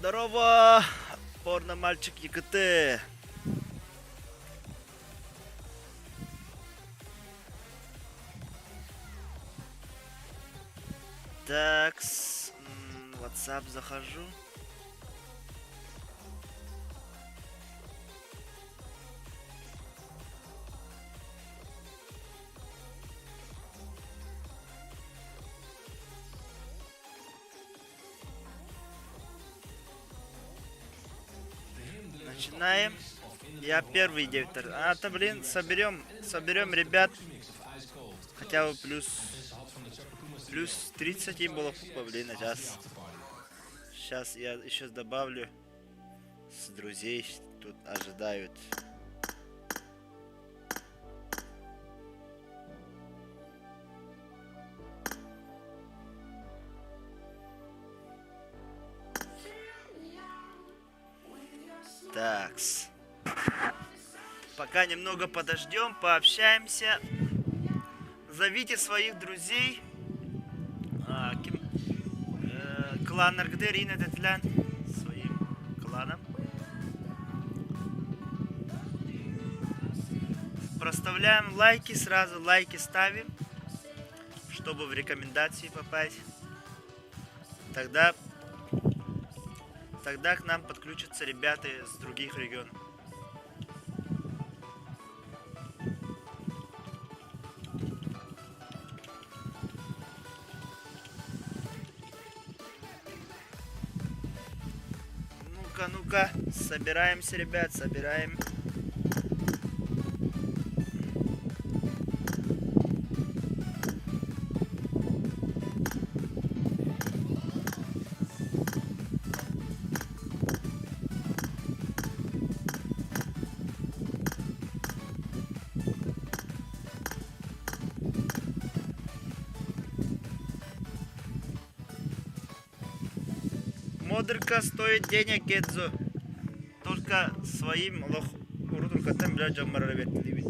Здорово, порно-мальчик ЕКТ. Так, WhatsApp захожу. Начинаем. Я первый диктор. Блин, соберем ребят. Хотя бы плюс 30 им было, блин, сейчас. Сейчас я еще добавлю. С друзей тут ожидают. Такс. Пока немного подождем, пообщаемся. Зовите своих друзей. Клан Аргдерин этот лян своим кланом. Проставляем лайки, сразу лайки ставим, чтобы в рекомендации попасть. Тогда к нам подключатся ребята из других регионов. Ну-ка, собираемся, ребят, собираем. Модерка стоит денег, Гедзо. Только своим лох урудуркатан бля жаммараветли.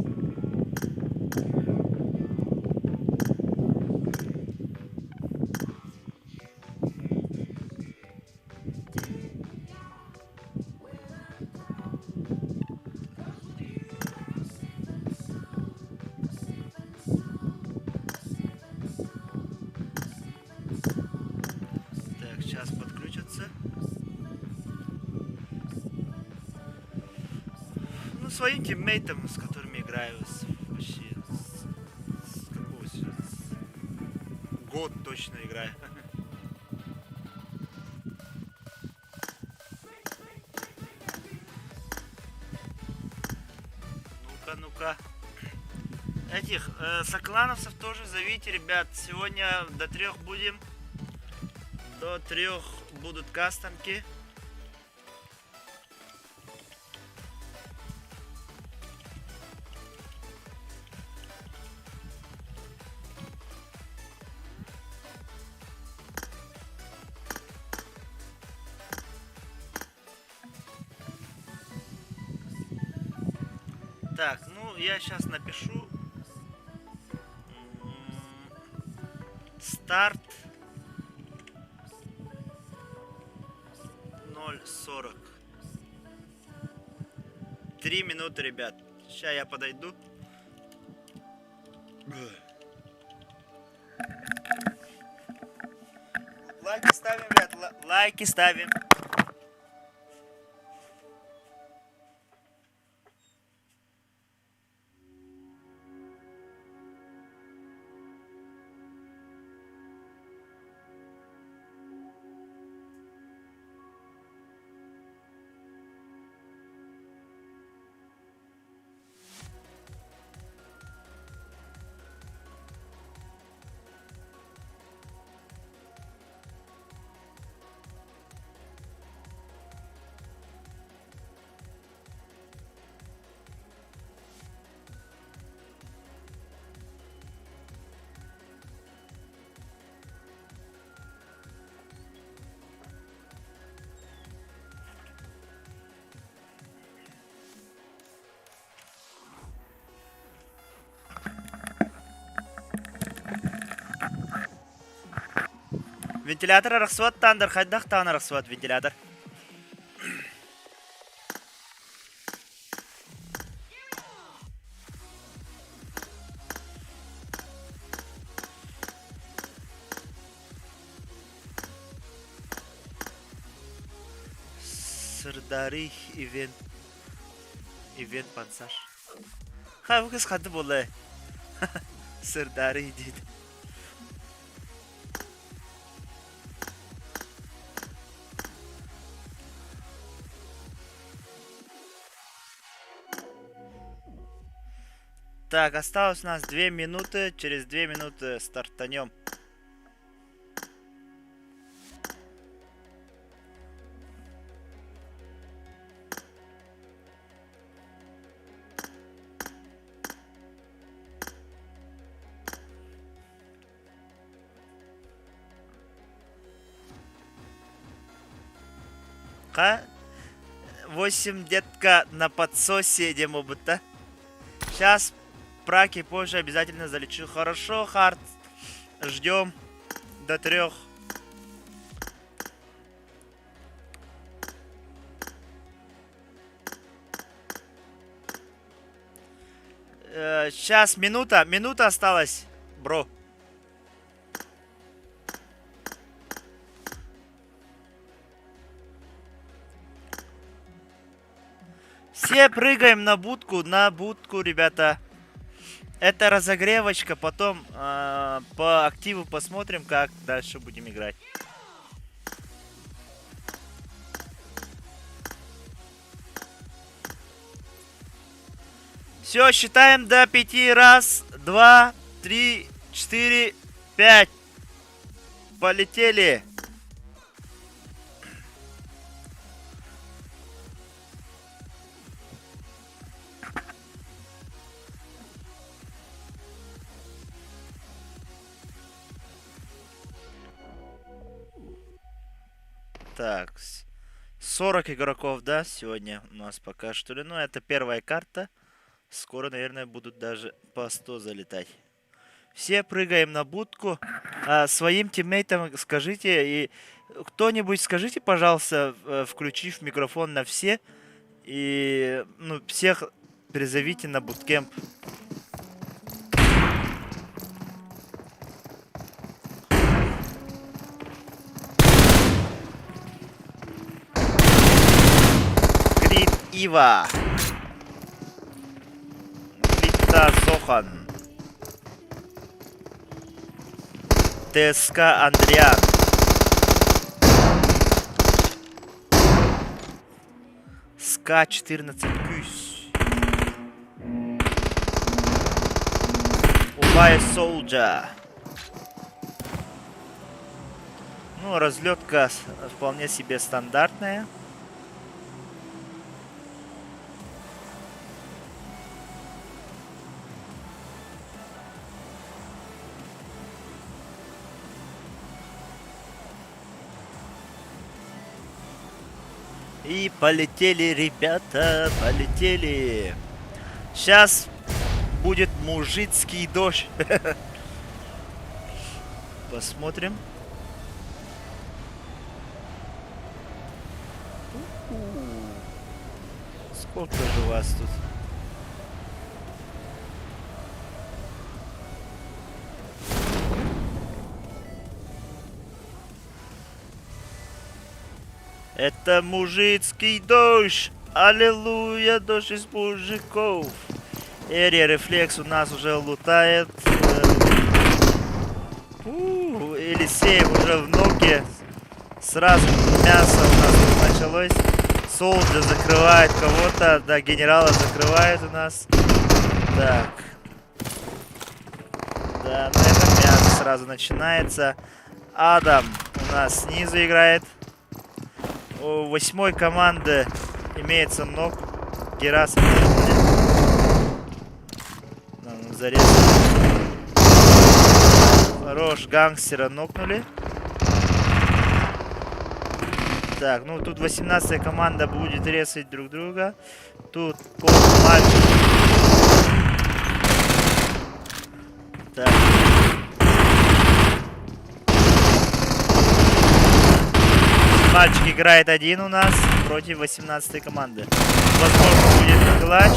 Так, сейчас подключатся. Своим тиммейтам, с которыми играю вообще с какого сейчас? Год точно играю. Ну-ка. Этих соклановцев тоже зовите, ребят. Сегодня до 3 будем. До 3 будут кастомки. Так, ну я сейчас напишу старт 0:40. 3 минуты, ребят. Сейчас я подойду. Лайки ставим, ребят, лайки ставим. Вентилятор рахсват тандыр хайдах тана рахсват вентилятор. Sırdarı event pansar. Ha bu kız kadı bolla. Sırdarı dedi. Так, осталось у нас 2 минуты. Через 2 минуты стартанем. Ка? 8 детка на подсосе, демобыта. Сейчас праки позже обязательно залечу. Хорошо, Харт. Ждем до 3. Сейчас минута осталась, бро. Все прыгаем на будку, ребята. Это разогревочка, потом по активу посмотрим, как дальше будем играть. Все, считаем до 5. Раз, 2, 3, 4, 5. Полетели. Так, 40 игроков, да, сегодня у нас пока что ли. Ну, это первая карта. Скоро, наверное, будут даже по 100 залетать. Все прыгаем на будку. Своим тиммейтам скажите, и кто-нибудь скажите, пожалуйста, включив микрофон на все. И, ну, всех призовите на буткемп. Ива. Лита Сохан. ТСК Андриан. СК 14 Кюс. Убай Солджа. Ну, разлетка вполне себе стандартная. И полетели, ребята, полетели. Сейчас будет мужицкий дождь. Посмотрим. Сколько же вас тут? Это мужицкий дождь. Аллилуйя, дождь из мужиков. Эрия Рефлекс у нас уже лутает. Елисей уже в ноге. Сразу мясо у нас тут началось. Солджа закрывает кого-то. Да, генерала закрывает у нас. Так. Да, на этом мясо сразу начинается. Адам у нас снизу играет. У 8-й команды имеется ног. Герасов. Зарез. Хорош, гангстера нокнули. Так, ну тут 18-я команда будет резать друг друга. Тут мальчик. Так. Мальчик играет один у нас против 18-й команды. Возможно, будет клатч.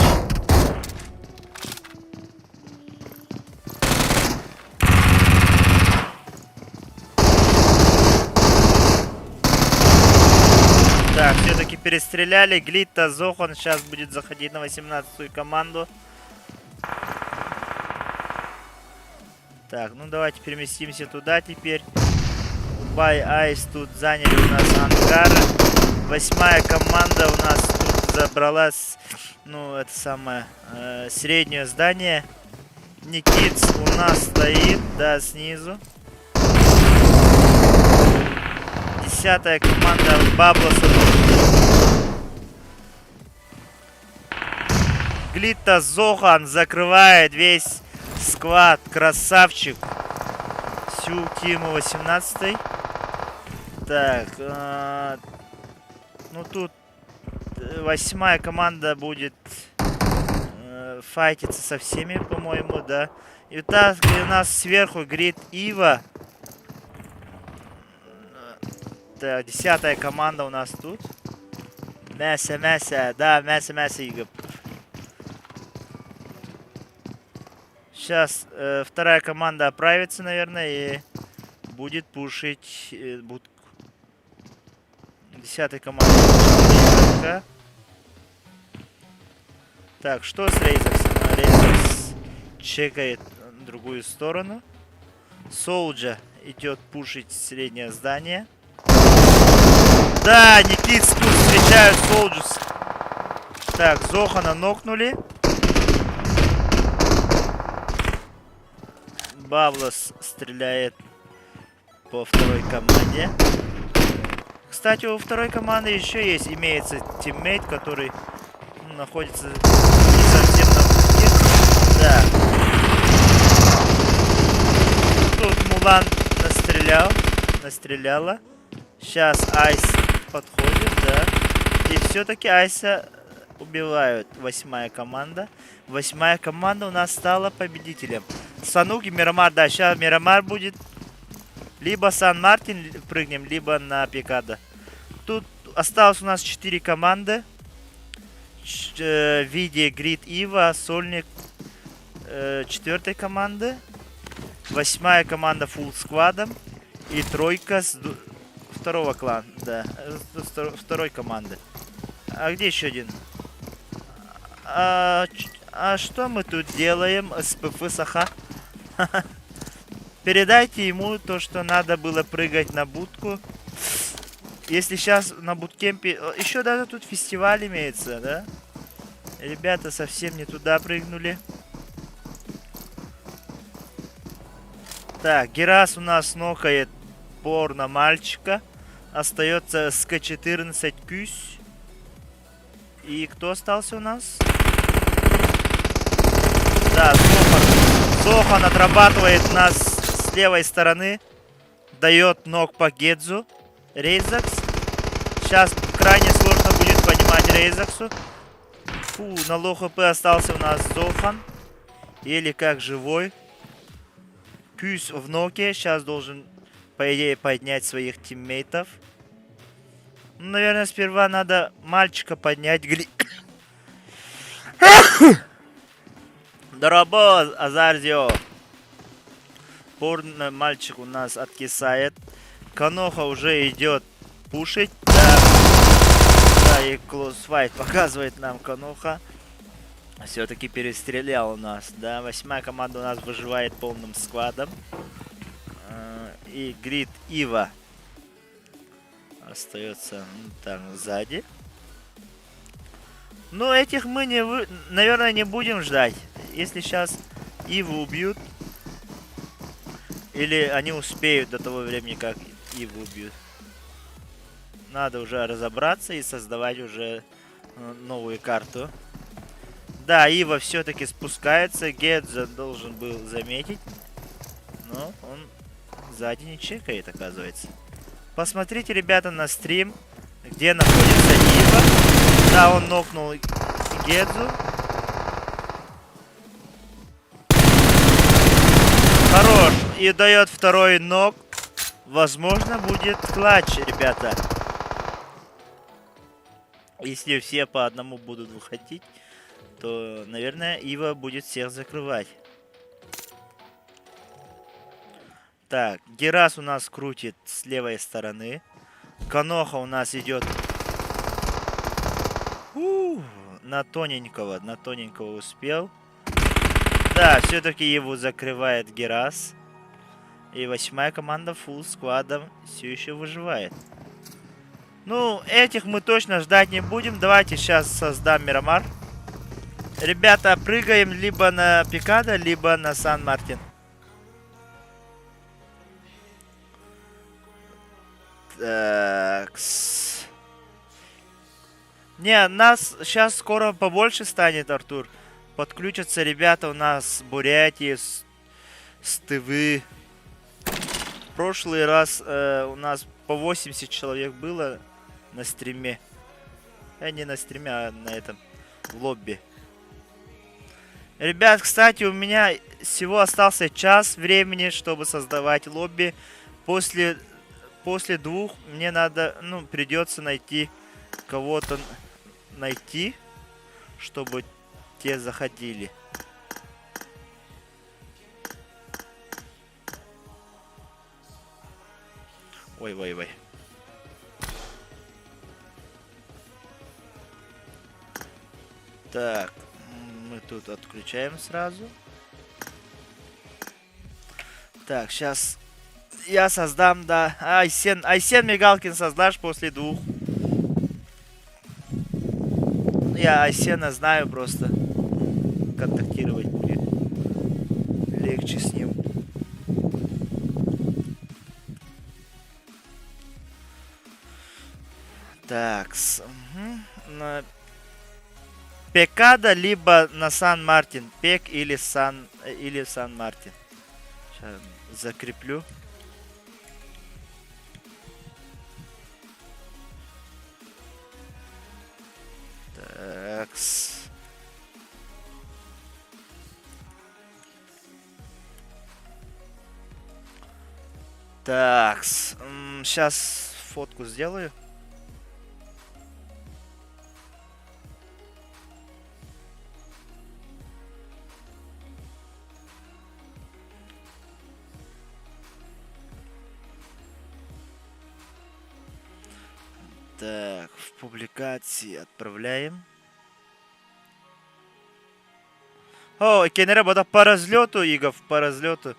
Так, Так, все-таки перестреляли. Глитта, Зохан сейчас будет заходить на 18-ю команду. Так, ну давайте переместимся туда теперь. Бай Айс тут заняли у нас ангар. 8-я команда у нас тут забралась, ну, это самое, среднее здание. Никитс у нас стоит, да, снизу. 10-я команда Баблоса. Глитта Зохан закрывает весь сквад. Красавчик. Всю тиму 18-й. Так. Ну тут 8-я команда будет файтиться со всеми, по-моему, да. И так у нас сверху Грит Ива. Так, 10-я команда у нас тут. Мясо, да, мясо, Игорь. Сейчас вторая команда оправится, наверное, и будет пушить будку. 10-я команда. Так, что с Рейзаксом? Рейзакс чекает другую сторону. Солджа идет пушить среднее здание. Да, Никитс тут встречают Солджус. Так, Зохана нокнули. Баблос стреляет по второй команде. Кстати, у второй команды еще есть, имеется тиммейт, который находится не совсем на пути. Да. Тут Мулан настреляла. Сейчас Айс подходит, да. И все-таки Айса убивают. 8-я команда. 8-я команда у нас стала победителем. Санук и Мирамар, да, сейчас Мирамар будет. Либо Сан-Мартин прыгнем, либо на Пикадо. Тут осталось у нас 4 команды. В виде Грит Ива, Сольник 4-й команды. 8-я команда фулл сквадом. И тройка с второго клана, да, второй команды. А где еще один? А что мы тут делаем? СПФ Саха. Передайте ему то, что надо было прыгать на будку. Если сейчас на буткемпе... Еще даже тут фестиваль имеется, да? Ребята совсем не туда прыгнули. Так, Герас у нас нокает порно мальчика. Остается СК-14 Кюсь. И кто остался у нас? Да, Зохан отрабатывает нас с левой стороны. Дает ног по Гедзу. Рейзакс. Сейчас крайне сложно будет понимать Рейзаксу. Фу, на лоу хп остался у нас Зохан. Еле как живой. Кюс в ноке. Сейчас должен, по идее, поднять своих тиммейтов. Ну, наверное, сперва надо мальчика поднять. Дорого, Азарзио. Порно мальчик у нас откисает. Каноха уже идет пушить. Да, и клоусфайт показывает нам Каноха. Все-таки перестрелял у нас. Да, 8-я команда у нас выживает полным складом. И Грит Ива остается там сзади. Но этих мы наверное, не будем ждать. Если сейчас Иву убьют, или они успеют до того времени, как Иву убьют. Надо уже разобраться и создавать уже новую карту. Да, Ива все-таки спускается. Гедза должен был заметить. Но он сзади не чекает, оказывается. Посмотрите, ребята, на стрим, где находится Ива. Да, он нокнул Гедзу. Хорош. И дает второй нок. Возможно, будет клатч, ребята. Если все по одному будут выходить, то, наверное, Ива будет всех закрывать. Так, Герас у нас крутит с левой стороны. Каноха у нас идет На тоненького успел. Да, все-таки его закрывает Герас. И 8-я команда фулл сквадом все еще выживает. Ну, этих мы точно ждать не будем. Давайте сейчас создам Мирамар. Ребята, прыгаем либо на Пикадо, либо на Сан-Мартин. Такс. Не, нас сейчас скоро побольше станет, Артур. Подключатся ребята у нас с Бурятии, с Тывы. В прошлый раз у нас по 80 человек было на стриме. Не на стриме, а на этом, в лобби. Ребят, кстати, у меня всего остался час времени, чтобы создавать лобби. После 2 мне надо, ну, придется найти кого-то, чтобы те заходили. Ой. Так, мы тут отключаем сразу. Так, сейчас я создам, да. Айсен Мигалкин создашь после 2. Я Айсена знаю просто. Контактировать будет легче с ним. Так, на Пекадо, либо на Сан-Мартин. Пек или Сан-Мартин. Сейчас закреплю. Такс. Такс. Сейчас фотку сделаю. Так, в публикации отправляем. О, кенера буде по разлету, Игов, по разлету.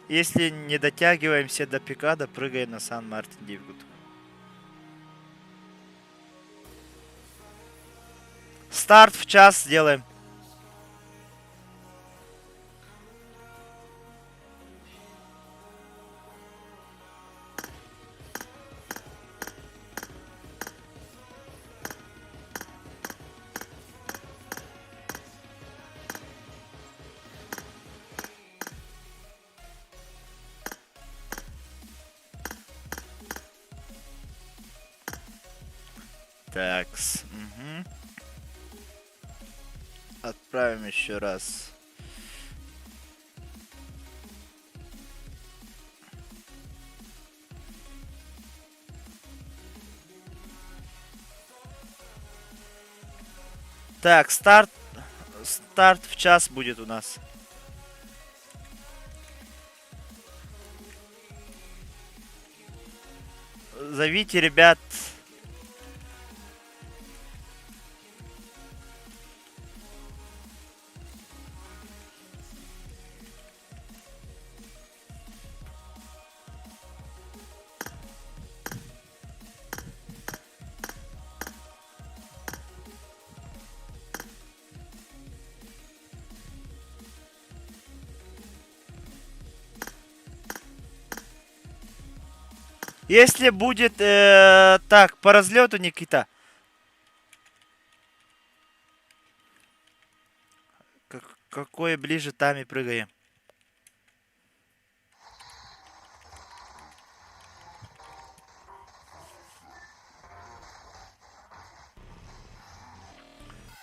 Если не дотягиваемся до Пикадо, прыгаем на Сан-Мартин Дивгуд. Старт в час сделаем. Такс. Угу. Отправим еще раз. Так, старт в час будет у нас. Зовите ребят. Если будет так, по разлету, Никита. Какое ближе, там и прыгаем.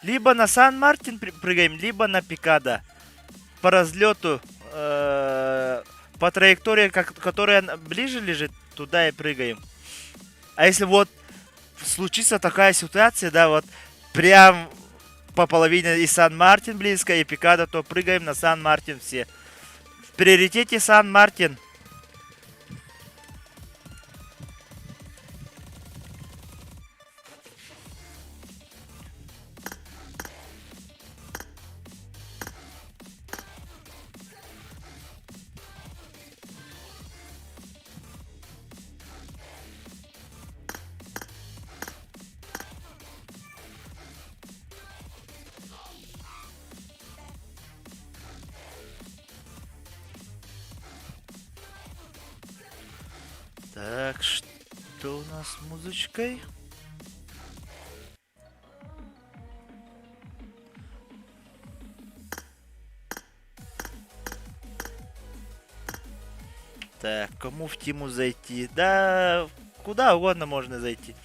Либо на Сан-Мартин прыгаем, либо на Пикадо. По разлету, по траектории, которая ближе лежит, туда и прыгаем. А если вот случится такая ситуация, да, вот прям по половине и Сан-Мартин близко, и Пикадо, то прыгаем на Сан-Мартин все. В приоритете Сан-Мартин. Так, что у нас с музычкой? Так, кому в тиму зайти? Да, куда угодно можно зайти.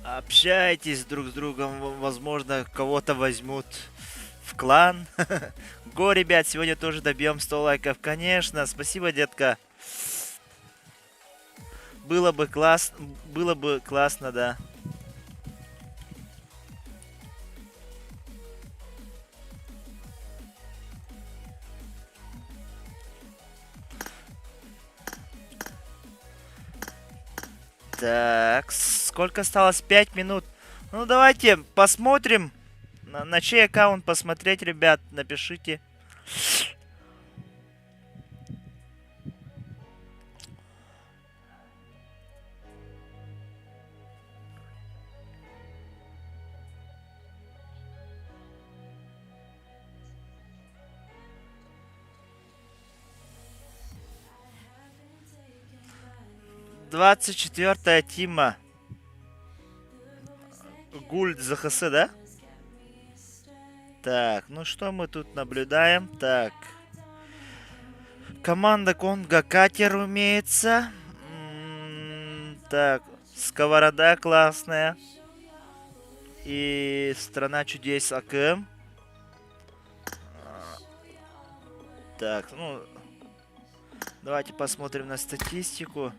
Общайтесь друг с другом, возможно, кого-то возьмут в клан. Го, ребят, сегодня тоже добьем 100 лайков. Конечно, спасибо, детка. Было бы классно, да. Так, сколько осталось? 5 минут. Ну, давайте посмотрим. На чей аккаунт посмотреть, ребят, напишите. Двадцать 24-я Тима. Гульд ЗХС, да? Так, ну что мы тут наблюдаем? Так. Команда Конга Катер умеется. Так, Сковорода классная. И Страна чудес АКМ. Так, ну... Давайте посмотрим на статистику.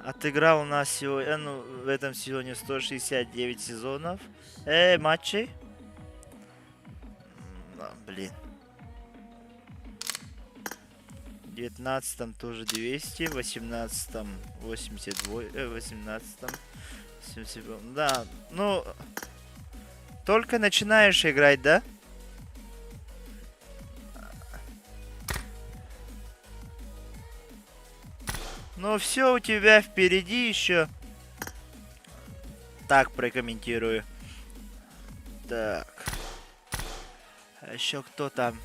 Отыграл у нас сегодня, ну, в этом сезоне 169 сезонов. Матчей. Блин. В 19-м тоже 200, в 18-м 82, 18-м 77. Да, ну, только начинаешь играть, да? Ну, все у тебя впереди еще. Так, прокомментирую. Так. А еще кто там?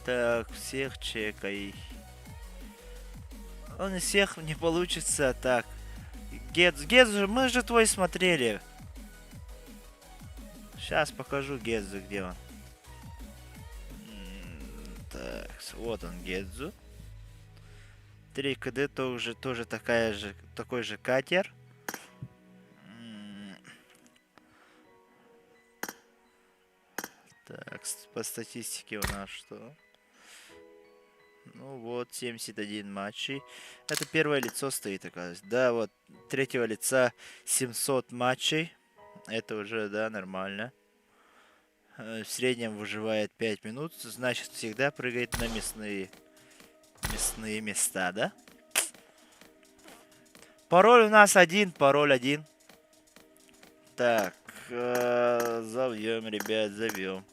Так, всех чекай. Он из всех не получится. Так. Гедзу, мы же твой смотрели. Сейчас покажу Гедзу, где он. Так, вот он, Гедзу. 3 КД тоже такой же катер. Так, по статистике у нас что? Ну вот, 71 матчей. Это первое лицо стоит, оказывается. Да, вот, третьего лица 700 матчей. Это уже, да, нормально. В среднем выживает 5 минут. Значит, всегда прыгает на мясные места, да? Пароль у нас пароль один. Так, зовем, ребят, зовем.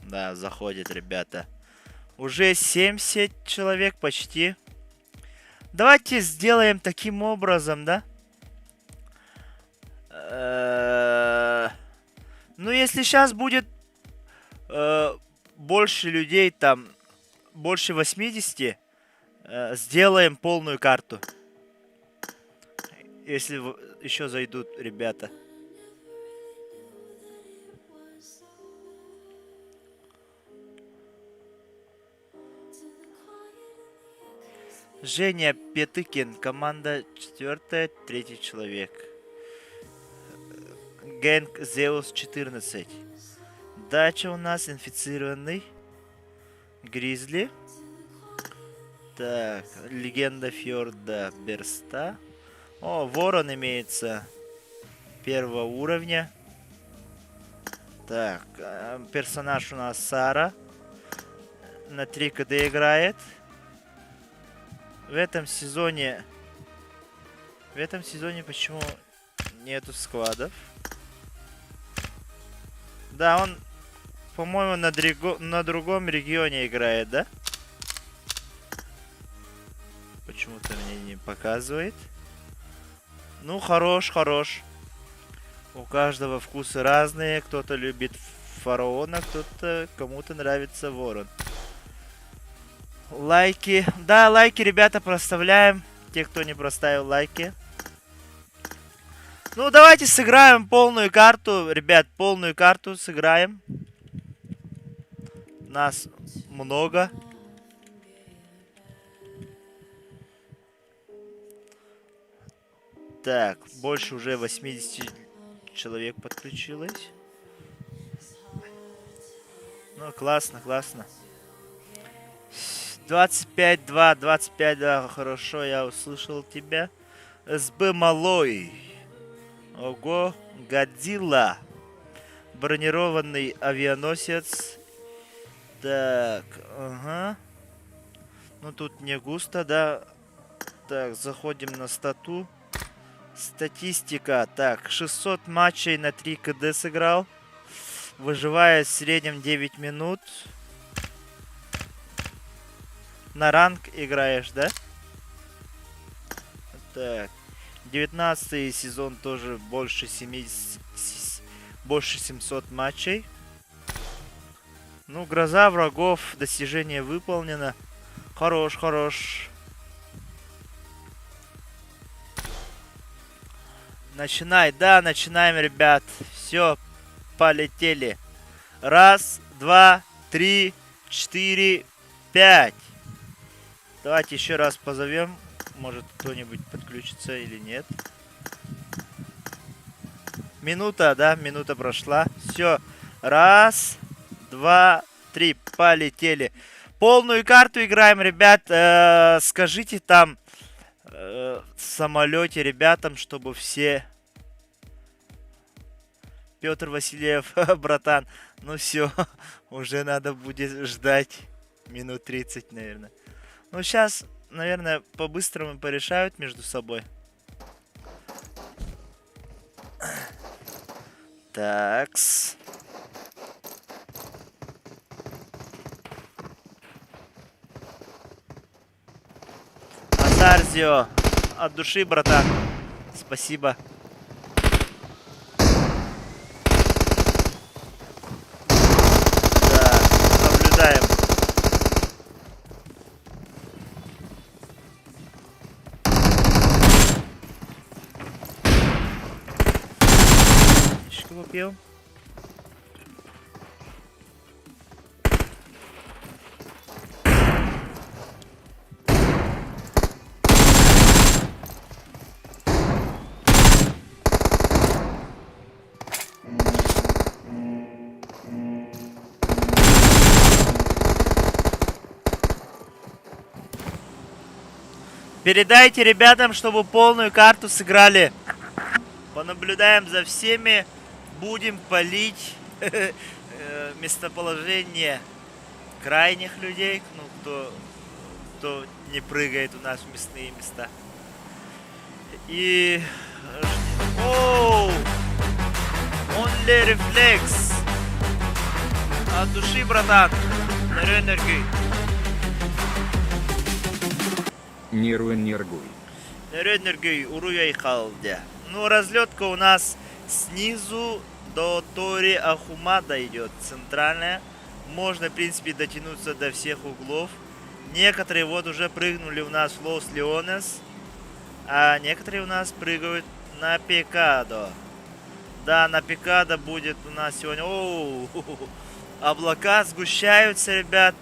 Да, заходит, ребята. Уже 70 человек почти. Давайте сделаем таким образом, да? Ну, если сейчас будет больше людей, там, больше 80, сделаем полную карту. Если еще зайдут ребята. Женя Петыкин, команда 4, 3 человек. Гэнг Зеус 14. Дача у нас инфицированный. Гризли. Так, легенда Фьорда Берста. О, ворон имеется первого уровня. Так, персонаж у нас Сара. На 3 КД играет. В этом сезоне почему нету складов? Да, он По-моему, на другом регионе играет, да? Почему-то мне не показывает. Ну, хорош, хорош. У каждого вкусы разные. Кто-то любит фараона, кто-то кому-то нравится ворон. Лайки. Да, лайки, ребята, проставляем. Те, кто не проставил лайки. Ну, давайте сыграем полную карту. Ребят, полную карту сыграем. Нас много. Так, больше уже 80 человек подключилось. Ну, классно, классно. 25-2, 25-2, хорошо, я услышал тебя. СБ Малой. Ого, Годзилла. Бронированный авианосец. Так, ага. Ну, тут не густо, да. Так, заходим на стату. Статистика. Так, 600 матчей на 3 КД сыграл. Выживая в среднем 9 минут. На ранг играешь, да? Так. 19-й сезон тоже больше 700 матчей. Ну, гроза врагов. Достижение выполнено. Хорош, хорош. Начинай, да, начинаем, ребят. Все, полетели. 1, 2, 3, 4, 5. Давайте еще раз позовем. Может, кто-нибудь подключится или нет. Минута, да, минута прошла. Все. 1, 2, 3, полетели. Полную карту играем, ребят. Скажите там в самолете ребятам, чтобы все... Петр Васильев, братан. Ну все, уже надо будет ждать минут 30, наверное. Ну сейчас, наверное, по-быстрому порешают между собой. Такс. Азарзио, от души, братан. Спасибо. Да, наблюдаем. Что купил? Передайте ребятам, чтобы полную карту сыграли. Понаблюдаем за всеми. Будем палить местоположение крайних людей. Ну, кто не прыгает у нас в мясные места. И... Оу! Only Reflex. От души, братан. Нервы энергии. Нервы энергуй. Нервы энергии. Уруяй халдя. Ну, разлетка у нас снизу до Тори Ахумада идет. Центральная. Можно, в принципе, дотянуться до всех углов. Некоторые вот уже прыгнули у нас в Лос Леонес. А некоторые у нас прыгают на Пикадо. Да, на Пикадо будет у нас сегодня... Оу, облака сгущаются, ребят.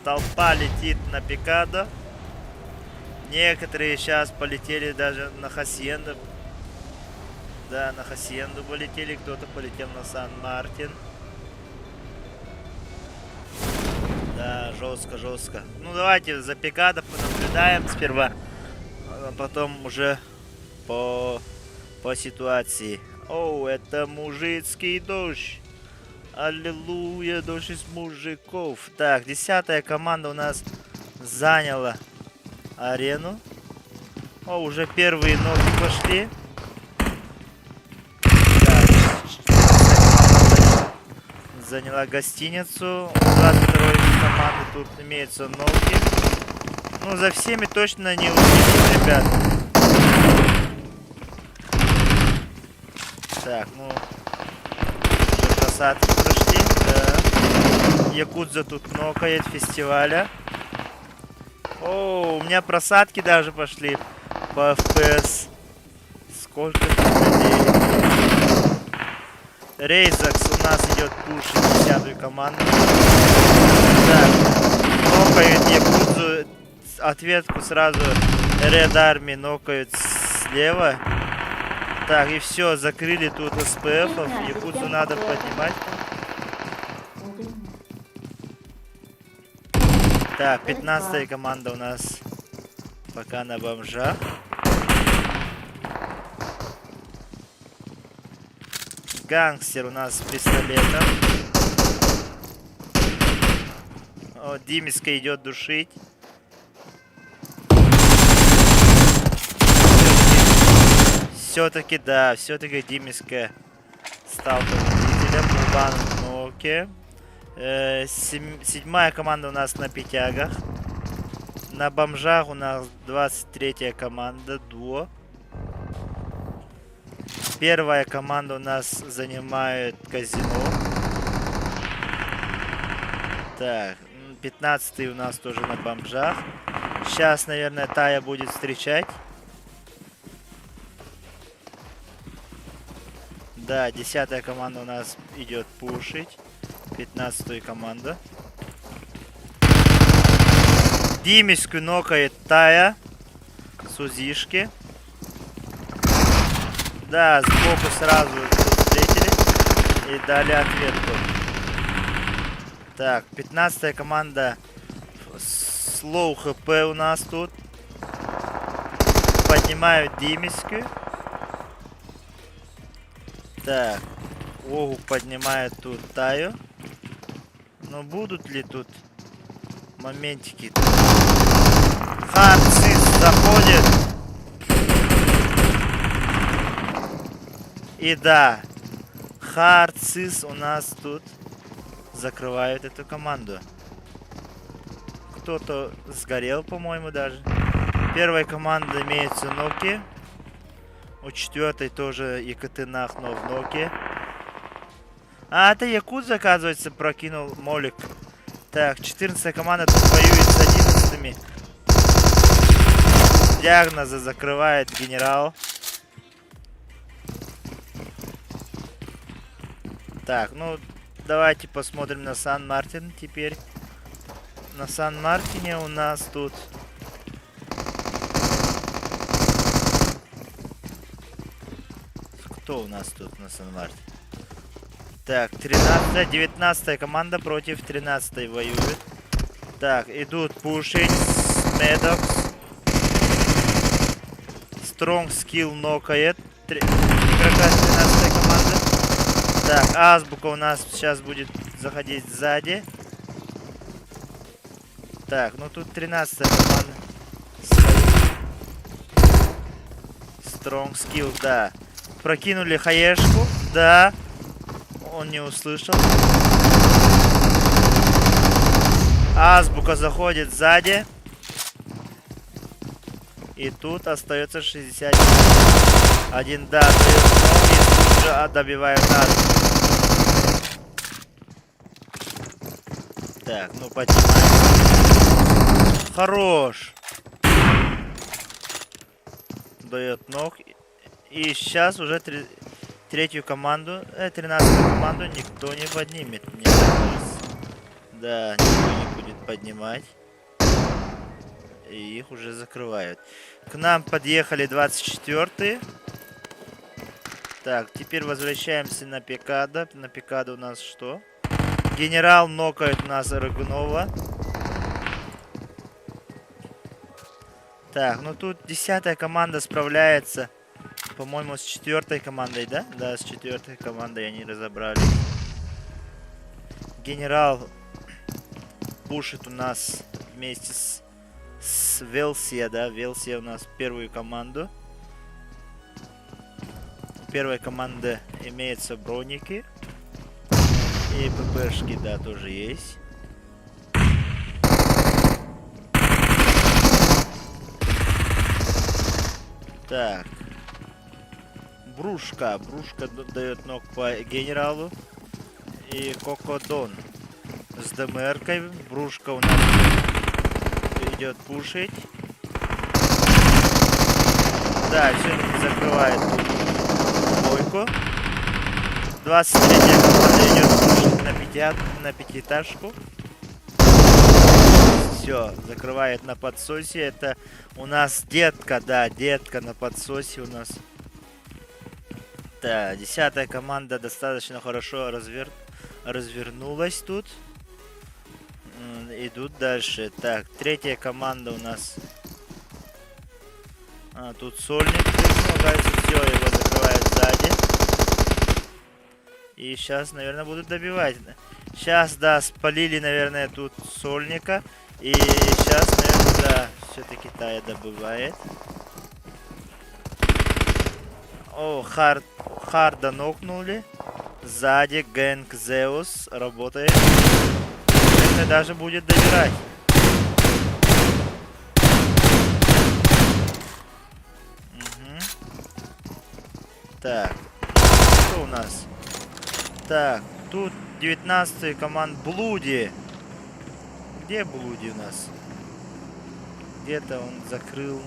Толпа летит на Пикадо. Некоторые сейчас полетели даже на Хасьенду. Да, на Хасьенду полетели. Кто-то полетел на Сан-Мартин. Да, жестко, жестко. Ну, давайте за Пикадо понаблюдаем сперва. А потом уже по ситуации. О, это мужицкий дождь. Аллилуйя, дождь из мужиков. Так, 10-я команда у нас заняла арену. О, уже первые ноги пошли. Так, заняла гостиницу. У 22-й команды тут имеются ноги. Ну, за всеми точно не уследим, ребят. Так, ну... Уже просадки прошли, да. Якудза тут нокает фестиваля. О, у меня просадки даже пошли по FPS. Сколько тут людей. Рейзакс у нас идет пушить 10-ю команду. Так, нокают Якудзу. Ответку сразу Red Army нокают слева. Так, и все, закрыли тут СПФов. Якудзу надо поднимать. Так, 15-я команда у нас пока на бомжах. Гангстер у нас с пистолетом. О, Димиска идет душить. Все-таки, да, все-таки Димиска стал победителем. Мулбан в ноке. 7-я команда у нас на пятягах. На бомжах у нас 23-я команда, дуо. Первая команда у нас занимает казино. Так, 15-й у нас тоже на бомжах. Сейчас, наверное, Тая будет встречать. Да, 10-я команда у нас идет пушить 15-ю команду. Димиску нокает Тая с УЗИшки. Да, сбоку сразу встретили и дали ответку. Так, 15-я команда слоу хп у нас тут. Поднимают Димиску. Так, Огу поднимает тут Таю. Но будут ли тут моментики? Хардсис заходит. И да, Хардсис у нас тут закрывает эту команду. Кто-то сгорел, по-моему, даже. Первая команда имеется ноки. У 4-й тоже Екатеринах, но в ноке. А, это Якудза, оказывается, прокинул молик. Так, 14-я команда тут воюет с 11-ми. Диагноза закрывает генерал. Так, ну, давайте посмотрим на Сан-Мартин теперь. На Сан-Мартине у нас тут... Кто у нас тут на Сан-Мартине? Так, 13-я, 19-я команда против 13-й воюет. Так, идут пушить. Медокс. Strong Skill нокает. Игрока 13-й команды. Так, Азбука у нас сейчас будет заходить сзади. Так, ну тут 13-я команда. Strong Skill, да. Прокинули хаешку, да. Он не услышал. Азбука заходит сзади. И тут остается 61. Да, и тут же добивает Азбуку. Так, ну поднимаем. Хорош. Дает ног. И сейчас уже третью команду, 13-ю команду никто не поднимет. Мне кажется. Да, никто не будет поднимать. И их уже закрывают. К нам подъехали 24-е. Так, теперь возвращаемся на Пикадо. На Пикадо у нас что? Генерал нокает у нас Рыгунова. Так, ну тут 10-я команда справляется. По-моему, с 4-й командой, да? Да, с 4-й командой они разобрали. Генерал пушит у нас вместе с Велсия, да? Велсия у нас первую команду. У первой команды имеются броники. И ППшки, да, тоже есть. Так. Брушка. Брушка дает ног по генералу. И Кокодон с ДМРкой. Брушка у нас идет пушить. Да, все-таки закрывает тут бойку. 23-я команда идет пушить на пятиэтажку. Все, закрывает на подсосе. Это у нас детка, да, детка на подсосе у нас. Да, 10-я команда достаточно хорошо развернулась тут. Идут дальше. Так, 3-я команда у нас. Тут сольник. Все, его закрывают сзади. И сейчас, наверное, будут добивать. Сейчас, да, спалили, наверное, тут сольника. И сейчас, наверное, да, все-таки Тая добывает. О, Харда нокнули. Сзади Гэнг Зеус работает. Это даже будет добирать. Так, что у нас? Так, тут 19-й команд Блуди. Где Блуди у нас? Где-то он закрыл.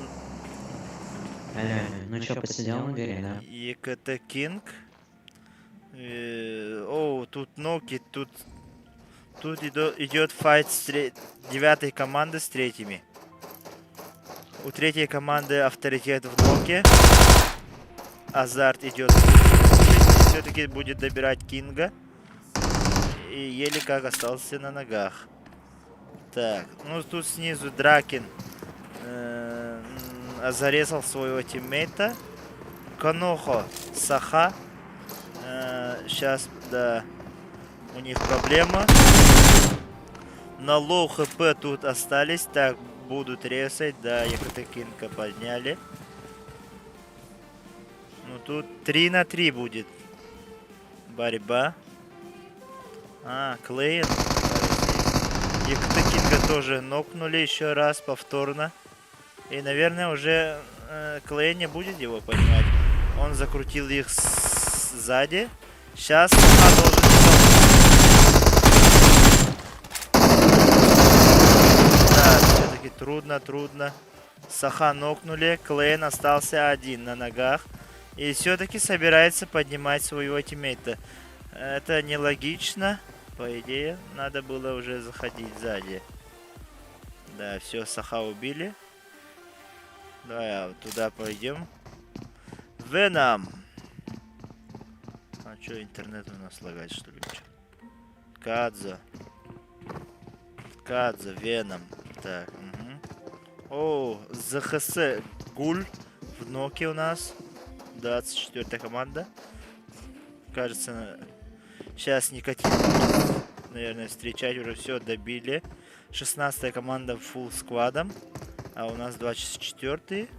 Алло, ну чё, посидел на горе, да? ЕКТ Кинг. О, тут ноки, тут идет файт с 9-й команды с 3-ми. У 3-й команды авторитет в ноке. Азарт идет. Все-таки будет добирать Кинга. И еле как остался на ногах. Так, ну тут снизу Дракин зарезал своего тиммейта. Конохо Саха. Сейчас, да, у них проблема. На лоу хп тут остались. Так, будут резать. Да, ЕКТ Кинга подняли. Ну тут 3 на 3 будет борьба. Клейн. ЕКТ Кинга тоже нокнули еще раз повторно. И, наверное, уже Клейн не будет его понимать. Он закрутил их сзади. Сейчас должен... Да, все-таки трудно. Саха нокнули. Клейн остался один на ногах. И все-таки собирается поднимать своего тиммейта. Это нелогично. По идее, надо было уже заходить сзади. Да, все, Саха убили. Давай туда пойдем. Веном. А что, интернет у нас лагает, что ли? Кадза, Веном. Так, О, ЗХС Гуль в ноке у нас. 24-я команда. Кажется, сейчас Никотин, наверное, встречать уже все добили. 16-я команда фулл сквадом. А у нас 24-й.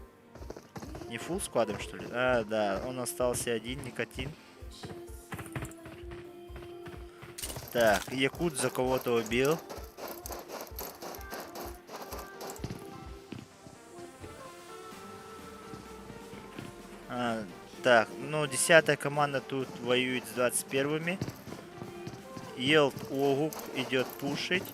Не фулл сквадом, что ли? Да, он остался один, Никотин. Так, Якут за кого-то убил. Так, ну 10-я команда тут воюет с 21-ми. Елт Огук идет пушить.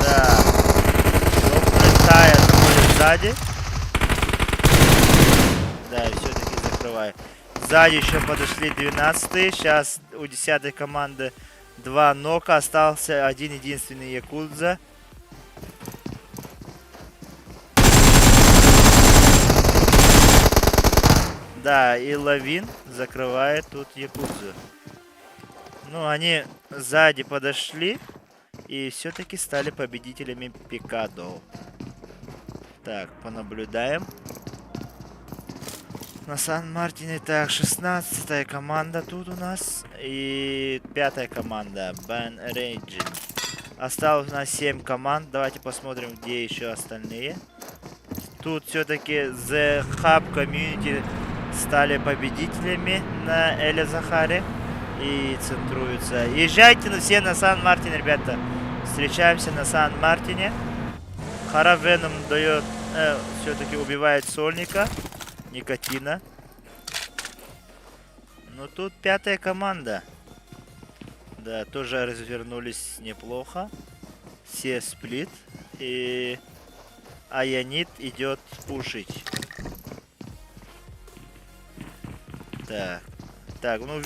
Да. Тая находит сзади. Да, все-таки закрываю. Сзади еще подошли 12-е. Сейчас у 10-й команды 2 нока. Остался один единственный Якудза. Да, и Лавин закрывает тут Якудзу. Ну, они сзади подошли и все-таки стали победителями Пикадо. Так, понаблюдаем. На Сан-Мартине. Так, 16-я команда тут у нас. И 5-я команда. Бан Рейджин. Осталось у нас 7 команд. Давайте посмотрим, где еще остальные. Тут все-таки The Hub Community стали победителями на Эле Захаре и центруются. Езжайте все на Сан-Мартин, ребята. Встречаемся на Сан-Мартине. Хара Веном дает, все-таки убивает сольника, никотина. Но тут пятая команда. Да, тоже развернулись неплохо. Все сплит. И Аянит идет пушить. Так. Так, ну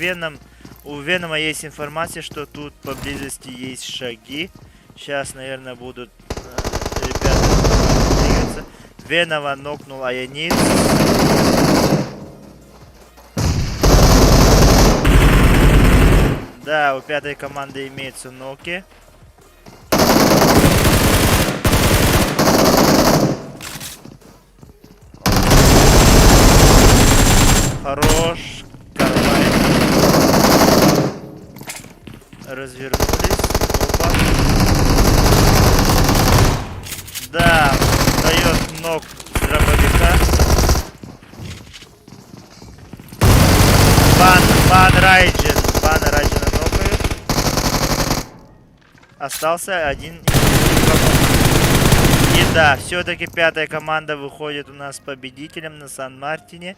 у Венома есть информация, что тут поблизости есть шаги. Сейчас, наверное, будут ребята двигаться. Венома нокнул Аянит. Да, у пятой команды имеются ноки. Хорош. Карвайн. Развернулись. Опа. Да, дает ног дробовика. Бан Райджена нокает. Остался один. И да, все-таки пятая команда выходит у нас победителем на Сан-Мартине.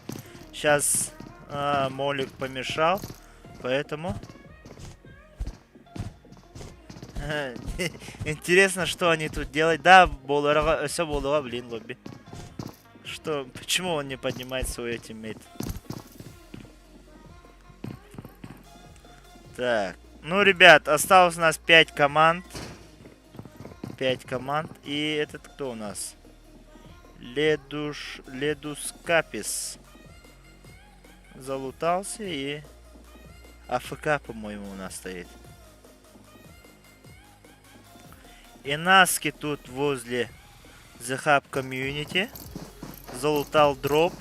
Сейчас Молик помешал, поэтому интересно, что они тут делают. Да, все было, блин, лобби. Что, почему он не поднимает свой тиммейт? Так, ну, ребят, осталось у нас 5 команд. 5 команд. И этот кто у нас? Ледус Капис. Залутался и АФК, по-моему, у нас стоит. И Наски тут возле The Hub Community. Залутал дроп.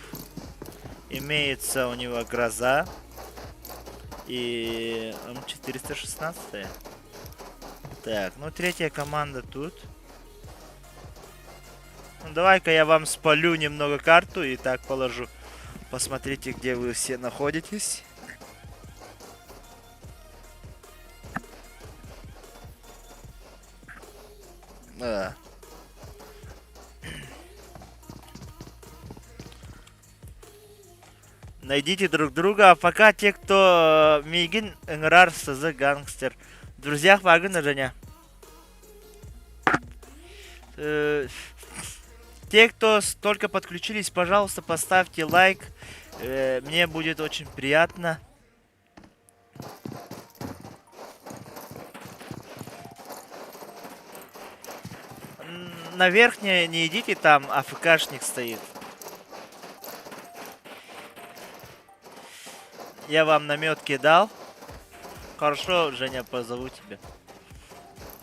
Имеется у него гроза. И М416. Так, ну третья команда тут. Ну, давай-ка я вам спалю немного карту и так положу. Посмотрите, где вы все находитесь. Да. Найдите друг друга, а пока те, кто Мигин, Энграр, СЗ, Гангстер. В друзьях Вагана, Женя. Те, кто только подключились, пожалуйста, поставьте лайк. Мне будет очень приятно. На верхнее не идите, там АФКшник стоит. Я вам наметки дал. Хорошо, Женя, позову тебя.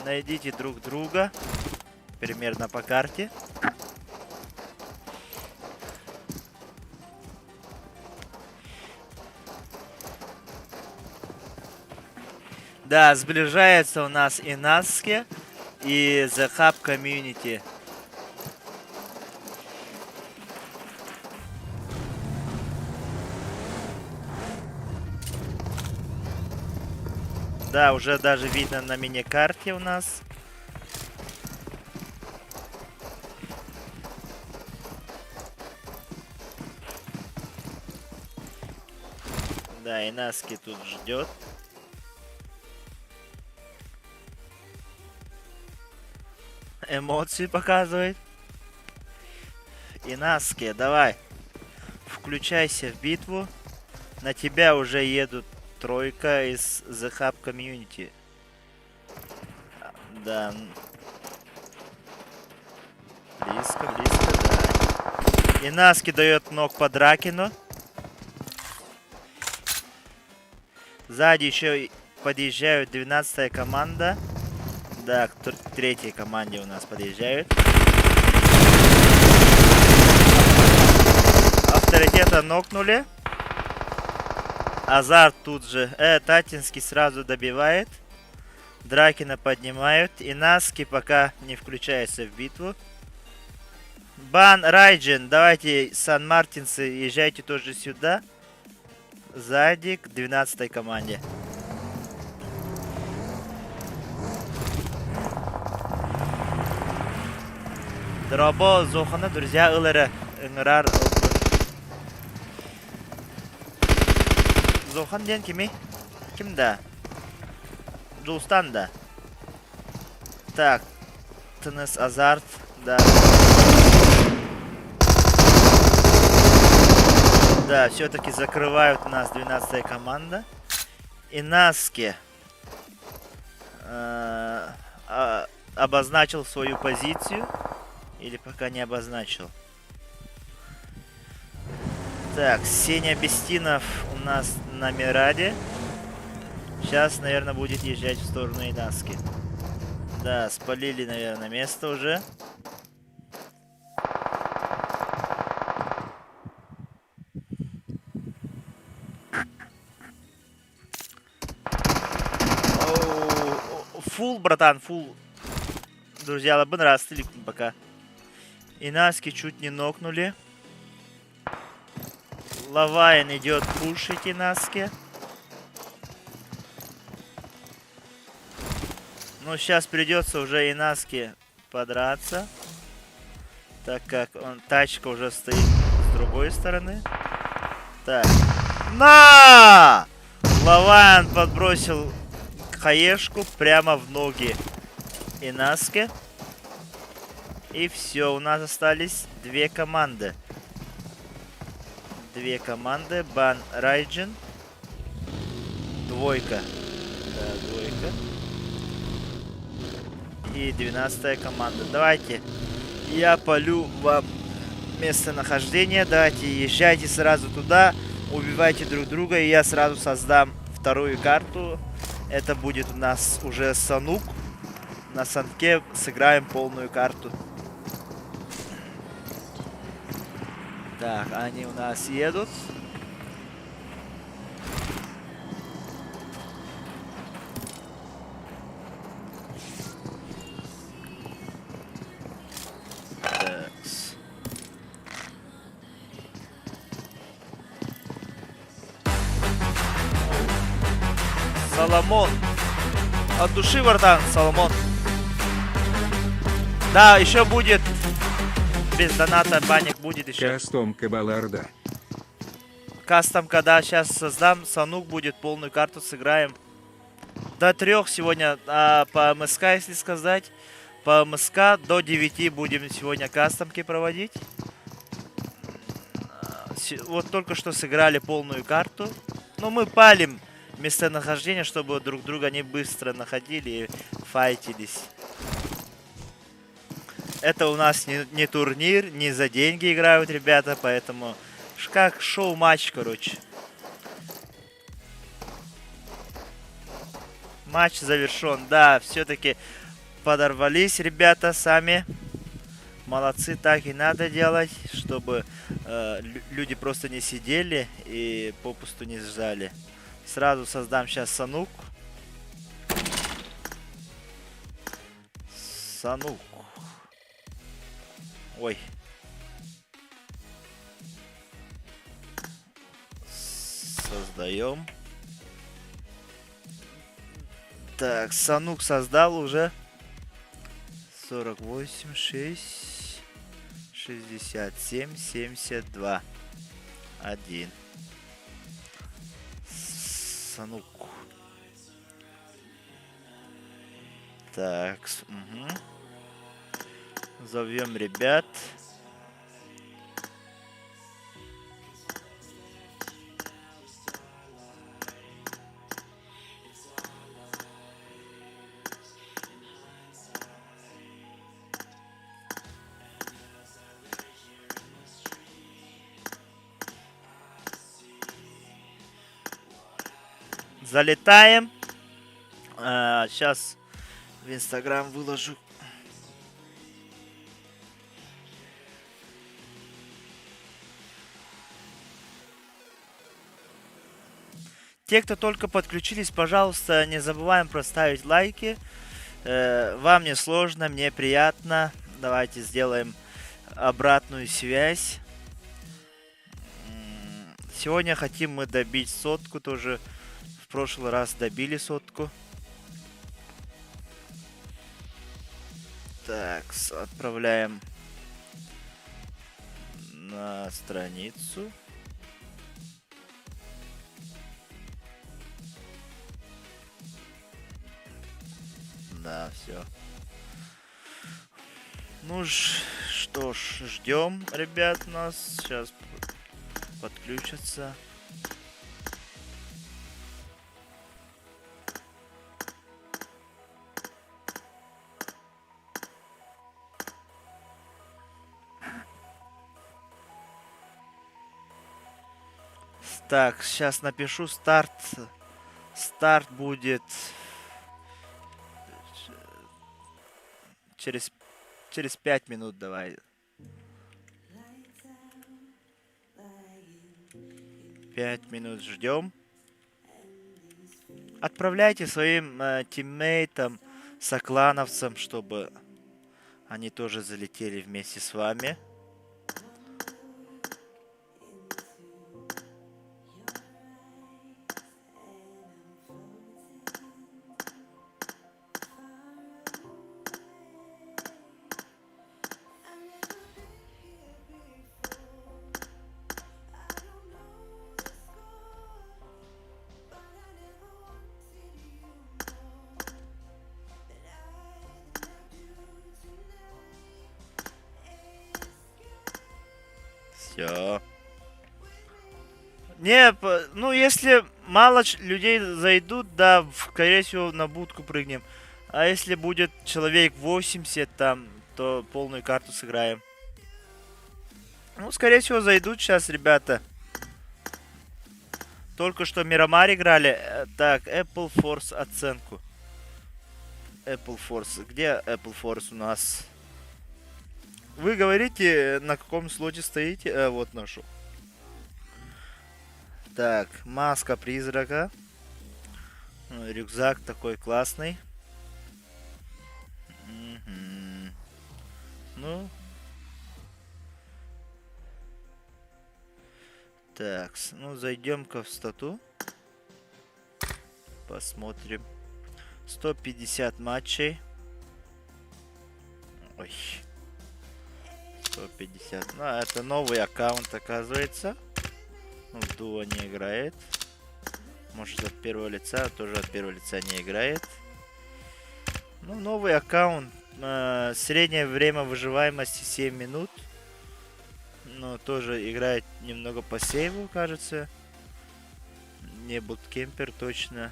Найдите друг друга. Примерно по карте. Да, сближается у нас и Наски, и The Hub Community. Да, уже даже видно на мини-карте у нас. Да, и Наски тут ждет. Эмоции показывает. И Наски, давай. Включайся в битву. На тебя уже едут тройка из The Hub Community. Да. Близко, да. И Наски дает ног по Дракину. Сзади еще подъезжают 12-я команда. Да, к третьей команде у нас подъезжают. Авторитета нокнули. Азарт тут же. Татинский сразу добивает. Дракина поднимают. И Наски пока не включается в битву. Бан Райджин, давайте, Сан-Мартинцы, езжайте тоже сюда. Сзади к 12-й команде. Дробо, Зохана, друзья, Илера, Инграр, Зохан ден кими? Кимда? Джулстанда. Так, Тенес Азарт, да. Да, все-таки закрывают нас 12-я команда. Инаски обозначил свою позицию. Или пока не обозначил. Так, Сеня Бестинов у нас на Мираде. Сейчас, наверное, будет езжать в сторону Инаски. Да, спалили, наверное, место уже. Фул, братан, фул. Друзья, лабын растили пока. Инаски чуть не нокнули. Лавайн идет пушить Инаски. Ну, сейчас придется уже Инаски подраться. Так как тачка уже стоит с другой стороны. Так. На! Лавайн подбросил хаешку прямо в ноги Инаске. И все, у нас остались две команды. Две команды. Бан Райджин. Двойка. Да, двойка. И 12-я команда. Давайте я полю вам местонахождение. Давайте езжайте сразу туда. Убивайте друг друга. И я сразу создам вторую карту. Это будет у нас уже Санук. На Санке сыграем полную карту. Так, они у нас едут. Такс. Соломон. От души, братан, Соломон. Да, еще будет. Без доната банник будет еще. Кастомка Балларда. Кастомка, да, сейчас создам. Санук будет, полную карту сыграем. До 3 сегодня по МСК, если сказать. По МСК до 9 будем сегодня кастомки проводить. Вот только что сыграли полную карту. Но мы палим местонахождение, чтобы друг друга не быстро находили и файтились. Это у нас не турнир, не за деньги играют ребята, поэтому как шоу-матч, короче. Матч завершен. Да, все-таки подорвались ребята сами. Молодцы, так и надо делать, чтобы люди просто не сидели и попусту не ждали. Сразу создам сейчас Санук. Санук. Ой. Создаем. Так, Санук создал уже. 48, 6, 67, 72. 1. Санук. Так, угу. Зовем ребят. Залетаем. Сейчас в Инстаграм выложу. Те, кто только подключились, пожалуйста, не забываем проставить лайки. Вам не сложно, мне приятно. Давайте сделаем обратную связь. Сегодня хотим мы добить сотку тоже. В прошлый раз добили сотку. Так, отправляем на страницу. Да, все. Ну что ж, ждем, ребят, нас сейчас подключатся. Так, сейчас напишу старт. Старт будет через 5 минут, давай. 5 минут ждем. Отправляйте своим тиммейтам, соклановцам, чтобы они тоже залетели вместе с вами. Все. Не, ну если мало людей зайдут, да, скорее всего на будку прыгнем. А если будет человек 80 там, то полную карту сыграем. Ну, скорее всего зайдут сейчас, ребята. Только что Мирамар играли. Так, Apple Force оценку. Apple Force. Где Apple Force у нас? Вы говорите, на каком слоте стоите? Вот нашел. Так, маска призрака. Рюкзак такой классный. Ну. Так, ну зайдем-ка в стату. Посмотрим. 150 матчей. Ой. 150. Ну, это новый аккаунт, оказывается. Ну, в дуо не играет. Может, от первого лица, тоже от первого лица не играет. Ну, новый аккаунт. Среднее время выживаемости 7 минут. Но тоже играет немного по сейву, кажется. Не буткемпер точно.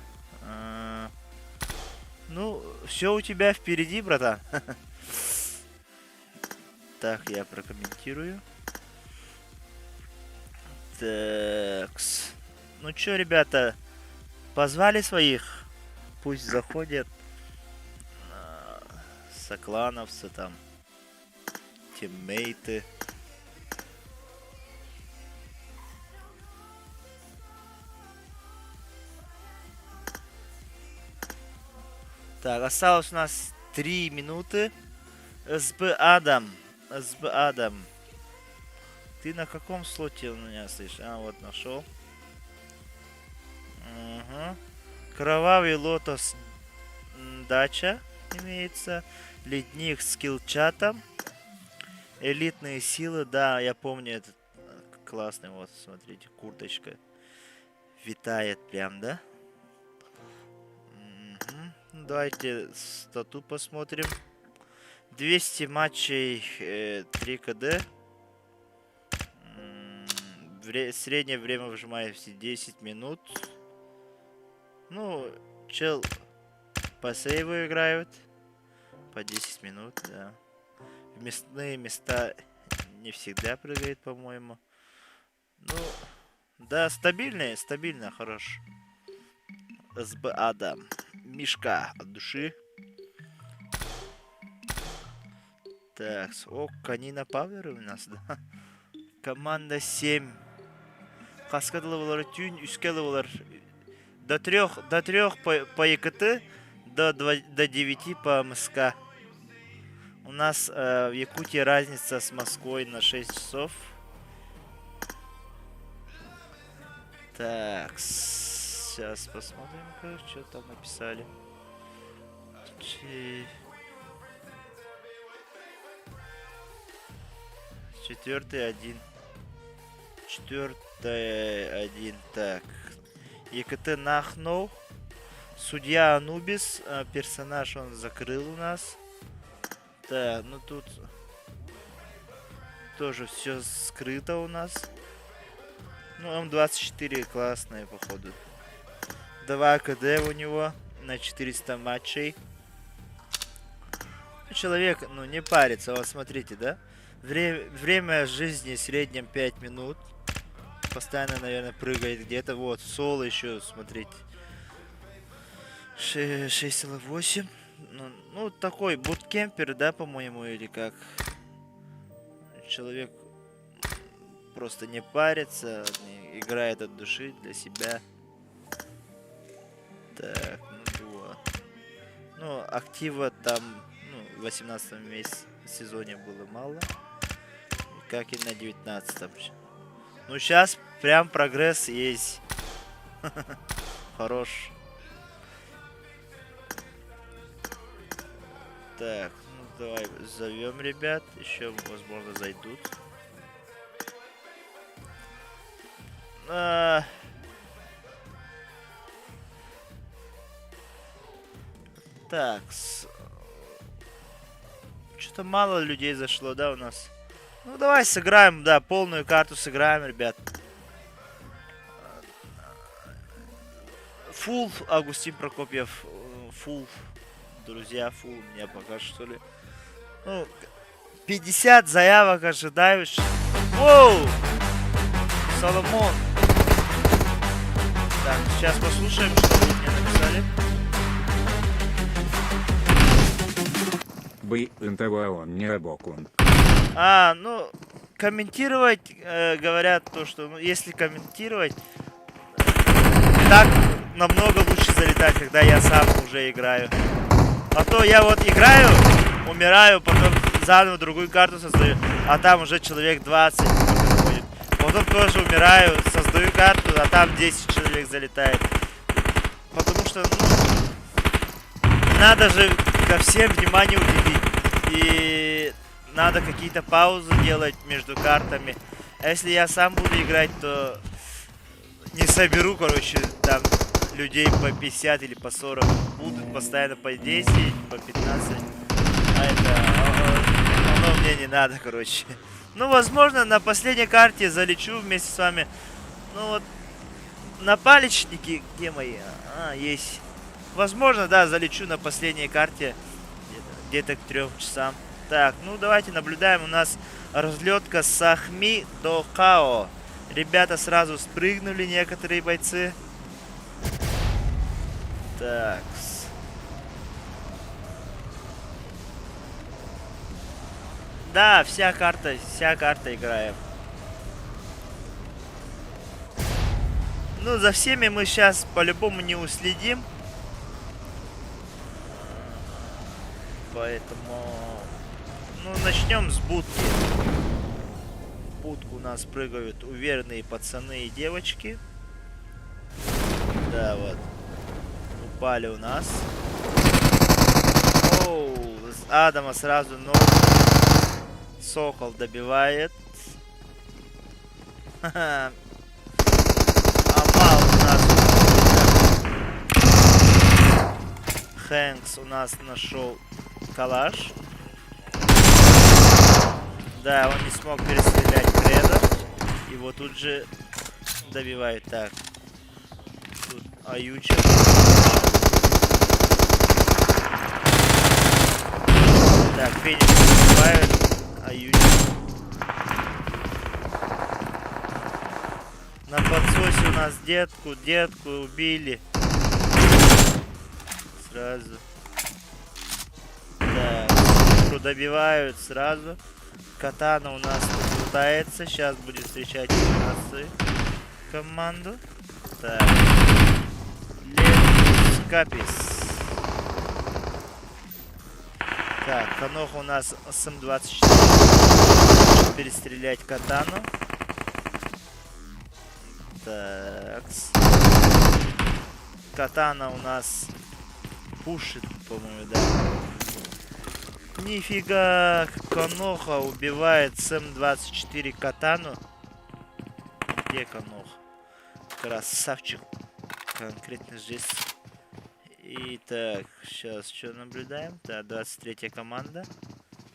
Ну, все у тебя впереди, братан. Так, я прокомментирую. Такс. Ну чё, ребята, позвали своих? Пусть заходят. Соклановцы там. Тиммейты. Так, осталось у нас 3 минуты. СБ Адам. СБ Адам. Ты на каком слоте у меня слышишь? А, вот нашел. Угу. Кровавый лотос дача имеется. Ледник с киллчатом. Элитные силы, да, я помню этот классный. Вот, смотрите, курточка витает прям, да? Угу. Давайте стату посмотрим. 200 матчей, 3 КД. Среднее время выжимаемости 10 минут. Ну, чел по сейву играют. По 10 минут, да. В местные места не всегда прыгает, по-моему. Ну, да, стабильно, хорош. СБ Адам. Мишка от души. Так, о, Канина Павер у нас, да. Команда 7. Каскадылы тюнь, үскелы до 3 по ЕКТ, до 9 по МСК. У нас в Якутии разница с Москвой на 6 часов. Так, сейчас посмотрим, что там написали. 4-1. 4-1. Так. ЕКТ Нахнул. Судья Анубис. Персонаж он закрыл у нас. Да, ну тут тоже все скрыто у нас. Ну, М24 классные, походу. 2 КД у него на 400 матчей. Человек, ну, не парится. Вот смотрите, да? Время жизни в среднем 5 минут. Постоянно, наверное, прыгает где-то. Вот, соло еще, смотрите. 6,8. Ну, такой буткемпер, да, по-моему, или как? Человек просто не парится, играет от души для себя. Так, ну вот. Ну, актива там, ну, в 18 сезоне было мало. Как и на 19-м. Ну, сейчас прям прогресс есть. Хорош. Так, ну давай зовем ребят. Еще, возможно, зайдут. Так. Что-то мало людей зашло, да, у нас? Ну, давай сыграем, да, полную карту сыграем, ребят. Фул, Августин Прокопьев. Фул. Друзья, фул меня пока что ли. Ну, 50 заявок ожидаешь. Воу! Соломон. Так, сейчас послушаем, что вы мне написали. Бы он не бокун. Ну, комментировать, говорят то, что, ну, если комментировать, так намного лучше залетать, когда я сам уже играю. А то я вот играю, умираю, потом заново другую карту создаю, а там уже человек 20 приходит. Потом тоже умираю, создаю карту, а там 10 человек залетает. Потому что, ну, надо же ко всем внимание уделить. И надо какие-то паузы делать между картами. А если я сам буду играть, то не соберу, короче, там людей по 50 или по 40. Будут постоянно по 10, по 15. А это оно мне не надо, короче. Ну, возможно, на последней карте залечу вместе с вами. Ну вот, на палечники, где мои? Есть. Возможно, да, залечу на последней карте. Где-то к 3 часам. Так, ну давайте наблюдаем. У нас разлетка с Сахми до Као. Ребята сразу спрыгнули, некоторые бойцы. Так. Да, вся карта играем. Ну, за всеми мы сейчас по-любому не уследим. Поэтому, ну, начнем с будки. В будку у нас прыгают уверенные пацаны и девочки. Да, вот. Упали у нас. Оу, с Адама сразу ног. Сокол добивает. Амал у нас. Хэнкс у нас нашел калаш. Да, он не смог перестрелять Кредо. Его тут же добивает. Так. Тут Аютчик. Так, Феникс добивает. Аютчик. На подсосе у нас детку убили. Сразу. Так, добивают сразу. Катана у нас пытается. Сейчас будет встречать нас команду. Так. Летус Капис. Так, Ханоха у нас с М24. Перестрелять катану. Так. Катана у нас пушит, по-моему, да. Нифига, Коноха убивает с М24 катану. Где Коноха? Красавчик. Конкретно здесь. И так, сейчас что наблюдаем? Да, 23-я команда.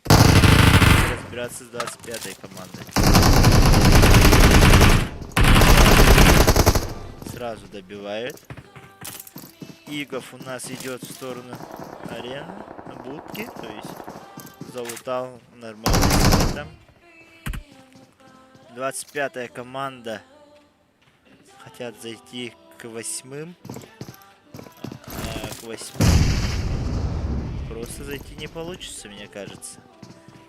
Разбираться с 25-й командой. Сразу добивают. Игов у нас идет в сторону арены, будки, то есть залутал нормально там. 25-я команда хотят зайти к 8-м. К 8-м. Просто зайти не получится, мне кажется.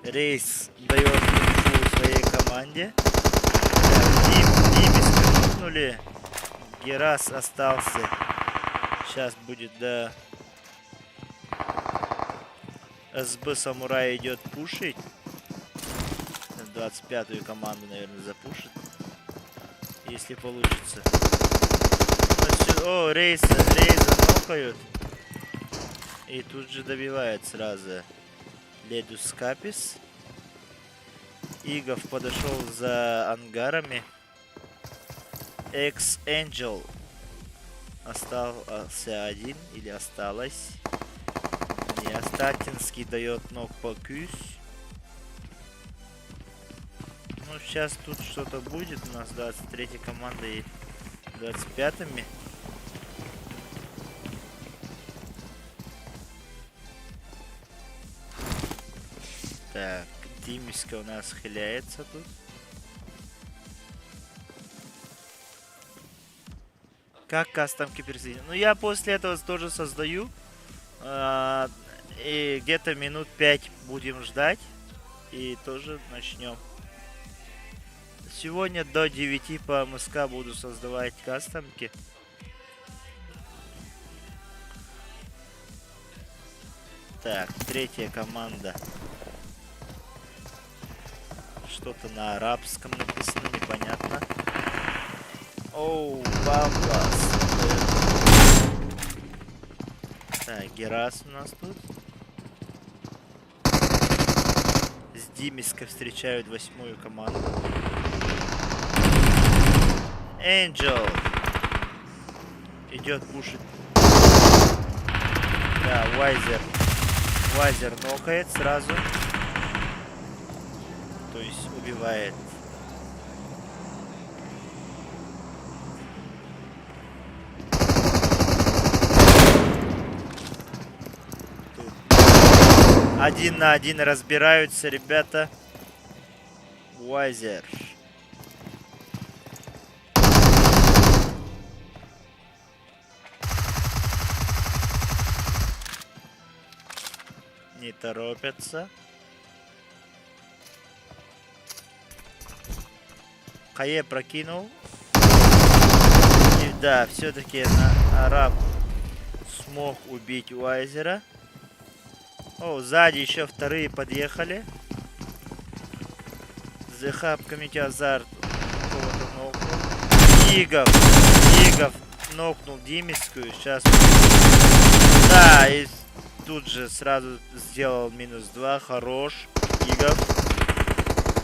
Рейс дает инфу своей команде. Димис кнопнули. Герас остался. Сейчас будет, да. СБ Самурай идет пушить. 25-ю команду, наверное, запушит. Если получится. О, Рейза нокают. И тут же добивает сразу Ледус Капис. Игов подошел за ангарами. Экс-Энджел остался один или осталась. Не, Статинский дает ног по кюсь. Ну, сейчас тут что-то будет. У нас 23-я команда и 25-ми. Так, Димиска у нас хиляется тут. Как кастомки пересоединить? Ну, я после этого тоже создаю. И где-то минут 5 будем ждать. И тоже начнем. Сегодня до 9 по МСК буду создавать кастомки. Так, 3-я команда. Что-то на арабском написано, непонятно. Оу, Бамблас. Так, Герас у нас тут. С Димиска встречают 8-ю команду. Энджел идет пушить. Да, Вайзер нокает сразу. То есть убивает. Тут 1 на 1 разбираются ребята. Вайзер. Не торопятся. Хае прокинул. И да, все-таки араб смог убить Вайзера. О, сзади еще вторые подъехали. Зехаб комитет азарт кого-то нокнул. Игов нокнул Димискую. Сейчас. Да, и тут же сразу сделал -2. Хорош. Игов.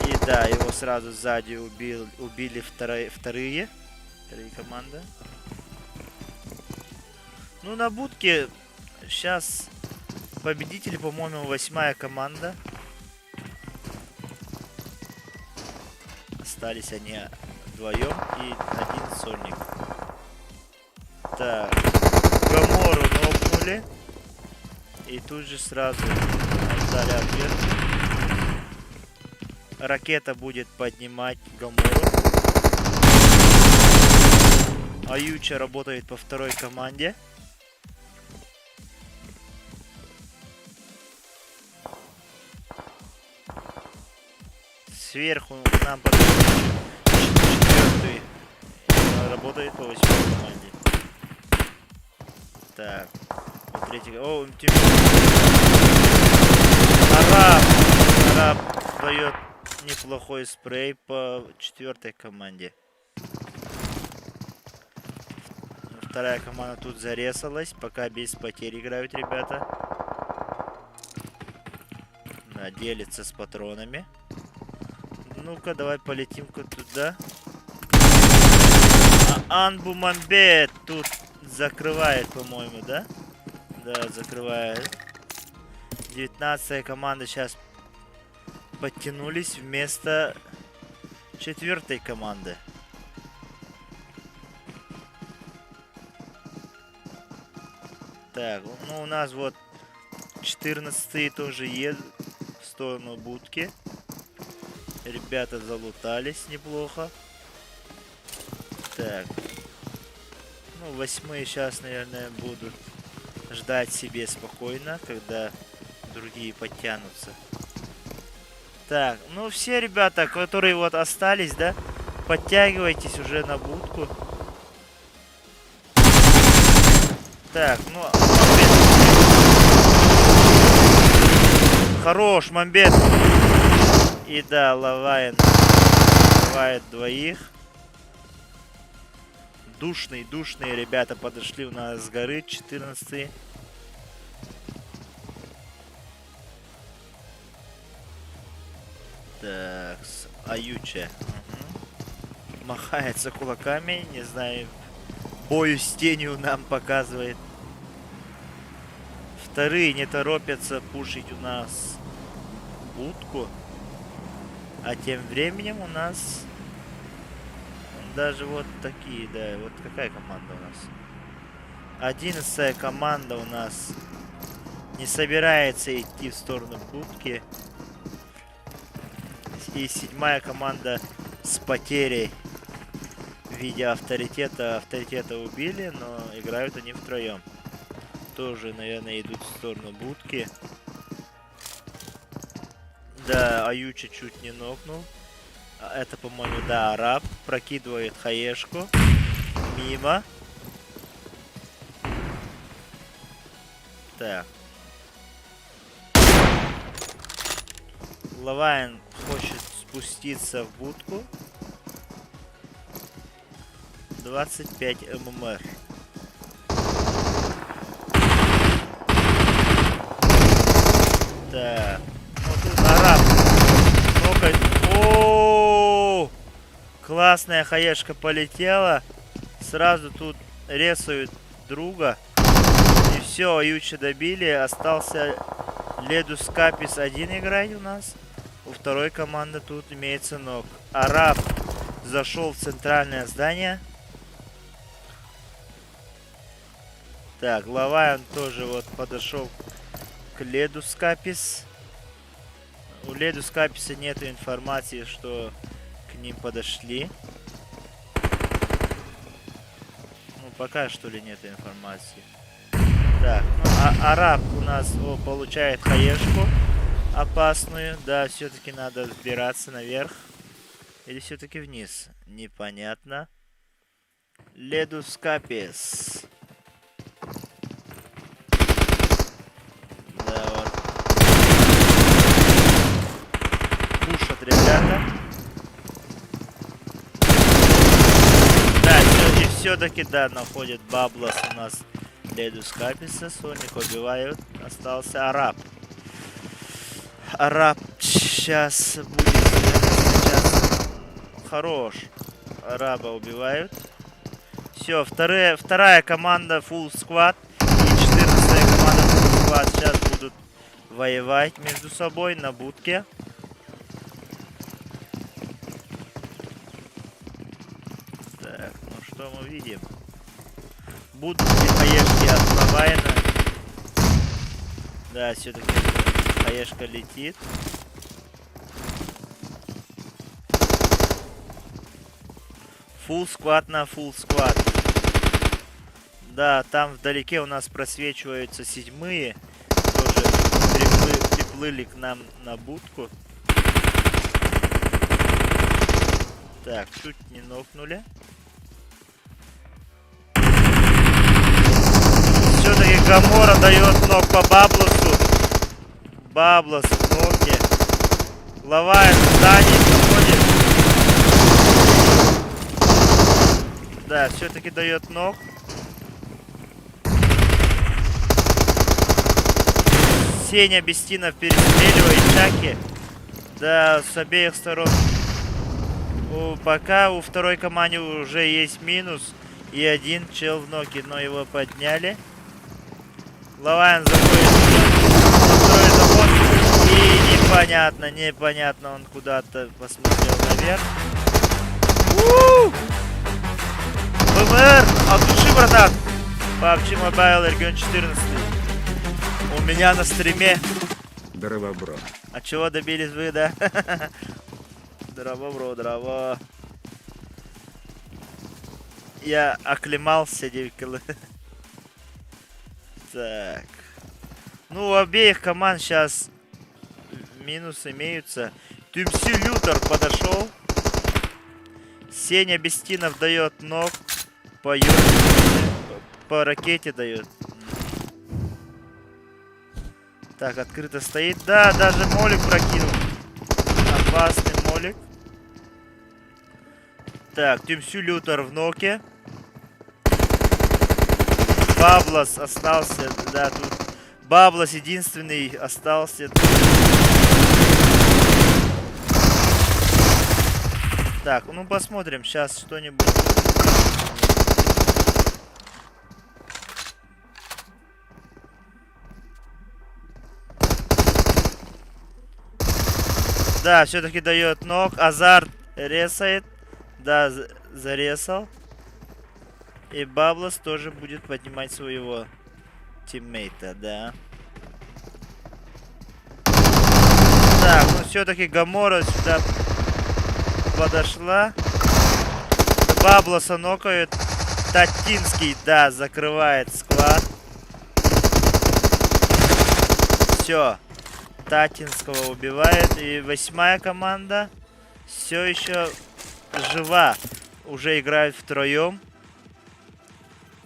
И да, его сразу сзади убили вторые команда. Ну, на будке сейчас победители, по-моему, 8-я команда. Остались они вдвоем и 1 сольник. Так, Гамору нокнули. И тут же сразу дали ответ. Ракета будет поднимать Гамору. Аютча работает по 2-й команде. Сверху нам подошел 4-й. Работает по 8-й команде. Так. Вот 3-й. О, Араб дает неплохой спрей по 4-й команде. Вторая команда тут зарезалась, пока без потерь играют ребята. Да, делится с патронами. Ну-ка, давай полетим-ка туда. Анбумамбет тут закрывает, по-моему, да? Да, закрывает. 19-я команда сейчас подтянулись вместо 4-й команды. Так, ну у нас вот 14-е тоже едут в сторону будки. Ребята залутались неплохо. Так. Ну, 8-е сейчас, наверное, будут ждать себе спокойно, когда другие подтянутся. Так, ну все ребята, которые вот остались, да, подтягивайтесь уже на будку. Так, ну, хорош, Мамбет. И да, Лавайн убивает двоих. Душные ребята подошли у нас с горы, 14-е. Так, Аютче. Угу. Махается кулаками, не знаю, бою с тенью нам показывает. Вторые не торопятся пушить у нас будку. А тем временем у нас даже вот такие, да, вот какая команда у нас? 11-я команда у нас не собирается идти в сторону будки. И 7-я команда с потерей в виде авторитета. Авторитета убили, но играют они втроем. Тоже, наверное, идут в сторону будки. Да, Аютчи чуть не нокнул. Это, по-моему, да, Араб. Прокидывает хаешку. Мимо. Так. Лавайн хочет спуститься в будку. 25 ММР. Так. Вот тут Араб. О, классная хаешка полетела. Сразу тут рисуют друга. И все, Аютчи добили. Остался Ледус Капис один играть у нас. У второй команды тут имеется ног. Араб зашел в центральное здание. Так, Лавайн тоже вот подошел к Ледус Капис. У Ледус Каписа нет информации, что к ним подошли. Ну, пока что ли нет информации. Так, ну, Араб у нас получает хаешку опасную. Да, все-таки надо взбираться наверх. Или все-таки вниз? Непонятно. Ледус Капис. Да, вот. Пушат ребята. Да, и все-таки, да, находит Баблос у нас Ледус Каписа. Соник убивают. Остался Араб. Араб сейчас будет. Сейчас. Хорош. Араба убивают. Все, вторая команда Full Squad и 14-я команда Full Squad сейчас будут воевать между собой на будке. Так, ну что мы видим? Будут ли хаешки от Лавайна? Да, все-таки хаешка летит. Full Squad на Full Squad. Да, там вдалеке у нас просвечиваются 7-е. Тоже приплыли к нам на будку. Так, чуть не нокнули. Все-таки Гамора дает ног по Баблосу. Баблос в ноге. Лавайн в здании заходит. Да, все-таки дает ног. Сеня Бестинов перестреливает Чаки. Да, с обеих сторон. Пока у второй команды уже есть минус. И один чел в ноге, но его подняли. Лавайн заходит на второй заход. И непонятно, он куда-то посмотрел наверх. БМР, от души, братан. PUBG Mobile, регион 14. У меня на стриме. Здорово, бро. А чего добились вы, да? Здорово, бро, здорово. Я оклемался, девкалы. Так. Ну, у обеих команд сейчас минусы имеются. Тюмси Лютер подошел. Сеня Бестинов дает ног. По ракете дает. Так, открыто стоит. Да, даже молик прокинул. Опасный молик. Так, Тюмсю Лютер в ноке. Баблос остался. Да, тут Баблос единственный остался. Так, ну посмотрим. Сейчас что-нибудь. Да, все-таки дает ног. Азарт ресает. Да, заресал. И Баблос тоже будет поднимать своего тиммейта, да. Так, ну все-таки Гамора сюда подошла. Баблоса нокают. Татинский, да, закрывает склад. Все. Татинского убивает. И 8-я команда все еще жива. Уже играют втроем.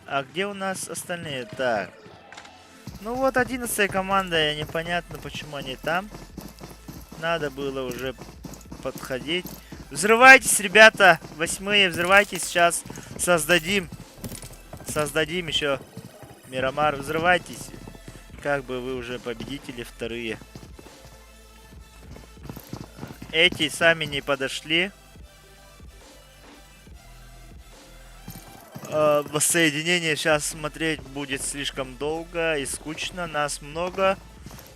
А где у нас остальные? Так. Ну вот 11-я команда. Непонятно, почему они там. Надо было уже подходить. Взрывайтесь, ребята. 8-е, взрывайтесь. Сейчас создадим. Создадим еще Мирамар. Взрывайтесь. Как бы вы уже победители вторые. Эти сами не подошли. Воссоединение сейчас смотреть будет слишком долго и скучно. Нас много.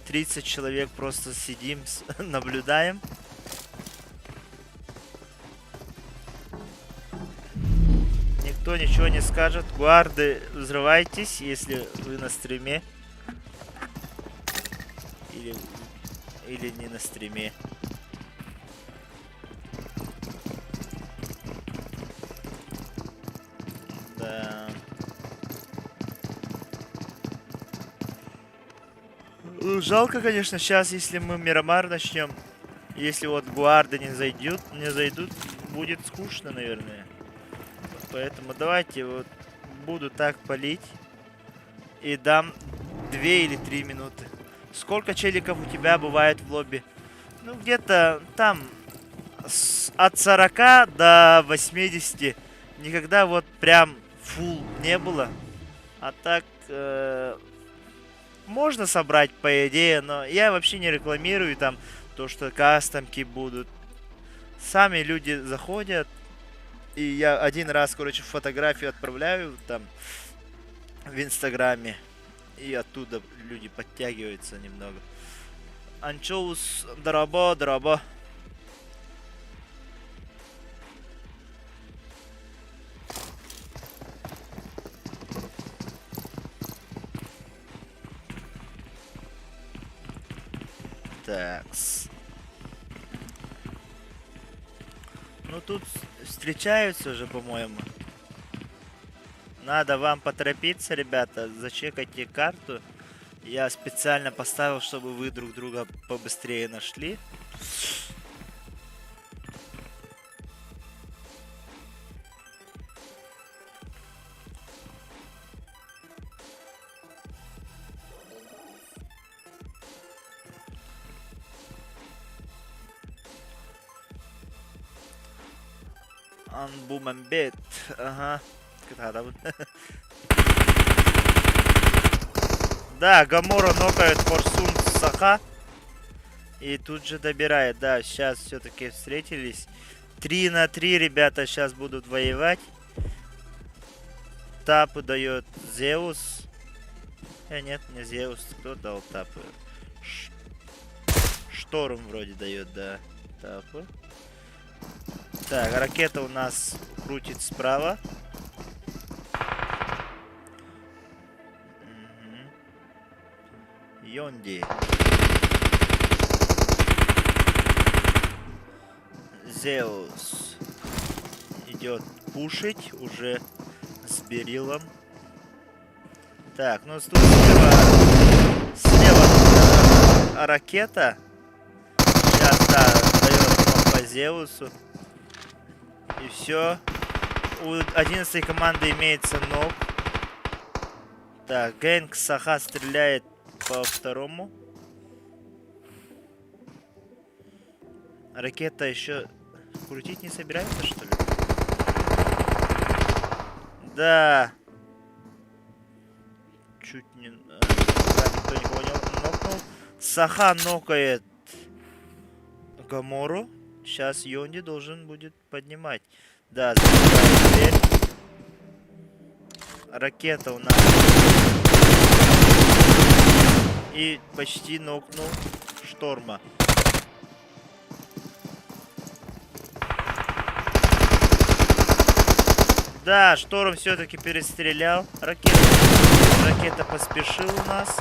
30 человек просто сидим, наблюдаем. Никто ничего не скажет. Гварды, взрывайтесь, если вы на стриме. Или не на стриме. Да. Жалко, конечно, сейчас, если мы Мирамар начнем. Если вот гварды не зайдут, будет скучно, наверное. Поэтому давайте вот буду так палить. И дам 2 или 3 минуты. Сколько челиков у тебя бывает в лобби? Ну, где-то там от 40 до 80. Никогда вот прям фул не было. А так можно собрать, по идее, но я вообще не рекламирую там то, что кастомки будут. Сами люди заходят. И я один раз, короче, фотографию отправляю там в Инстаграме. И оттуда люди подтягиваются немного. Анчоус, дробо. Такс. Ну тут встречаются уже, по-моему. Надо вам поторопиться, ребята. Зачекайте карту. Я специально поставил, чтобы вы друг друга побыстрее нашли. Анбумамбет. Ага. Когда вы? Да, Гамора нокает Форсун Саха. И тут же добирает. Да, сейчас все-таки встретились. 3 на 3, ребята, сейчас будут воевать. Тапы дает Зеус. Нет, не Зеус. Кто дал тапы? Шторм вроде дает, да. Тапы. Так, ракета у нас крутит справа. Йонди. Зеус идет пушить уже с Берилом. Так, ну тут слева ракета. Сейчас, да, дает по Зеусу. И все. У 11 команды имеется ног. Так, Гэнг Саха стреляет по второму. Ракета еще крутить не собирается, что ли? Да. Чуть не... Да, никто никого не нокнул. Саха нокает Гамору. Сейчас Йонди должен будет поднимать. Да, закрывает дверь. Ракета у нас. И почти нокнул Шторма. Да, Шторм все-таки перестрелял ракету. Ракета поспешил у нас.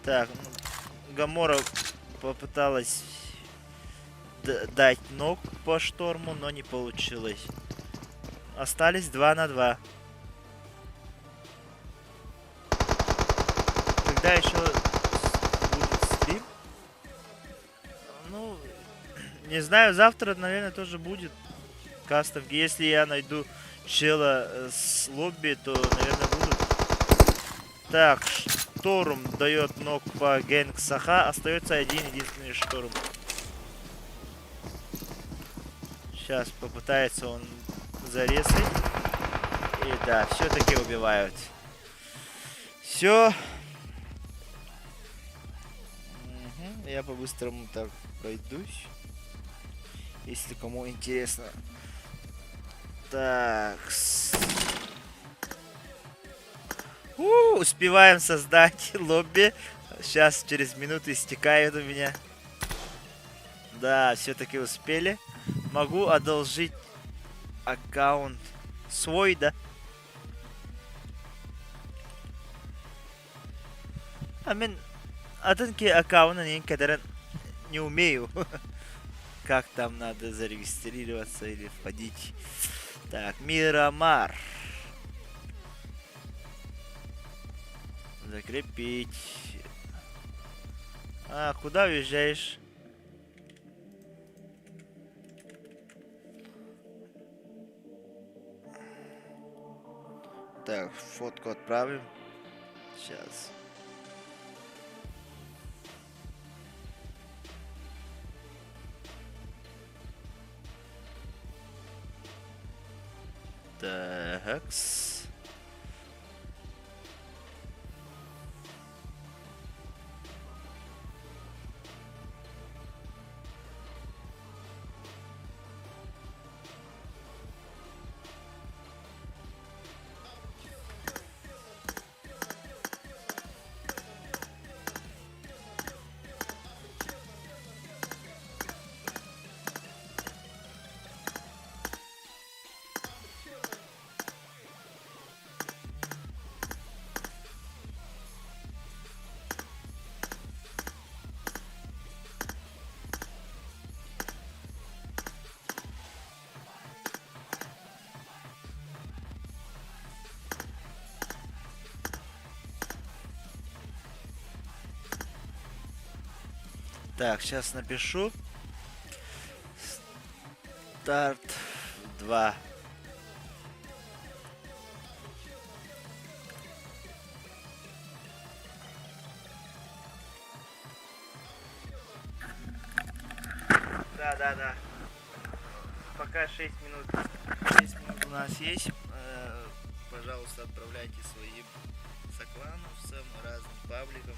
Так, Гамора попыталась дать ног по Шторму, но не получилось. Остались 2 на 2. Когда еще будет стрим? Ну, не знаю, завтра, наверное, тоже будет кастомки. Если я найду чела с лобби, то, наверное, будут. Так, Шторм дает ног по Гэнг Саха. Остается единственный Шторм. Сейчас попытается он зарезать. И да, все-таки убивают. Все. Я по-быстрому так пройдусь. Если кому интересно. Так. Успеваем создать лобби. Сейчас через минуту истекает у меня. Да, все-таки успели. Могу одолжить аккаунт свой, да? Такие аккаунты некоторые не умею. Как там надо зарегистрироваться или входить. Так, Мирамар. Закрепить. А, куда уезжаешь? Так, фотку отправим. Сейчас. Такс. Так, сейчас напишу. Старт 2. Да. пока 6 минут. 6 минут у нас есть. Пожалуйста, отправляйте своим соклановцам, разным пабликам.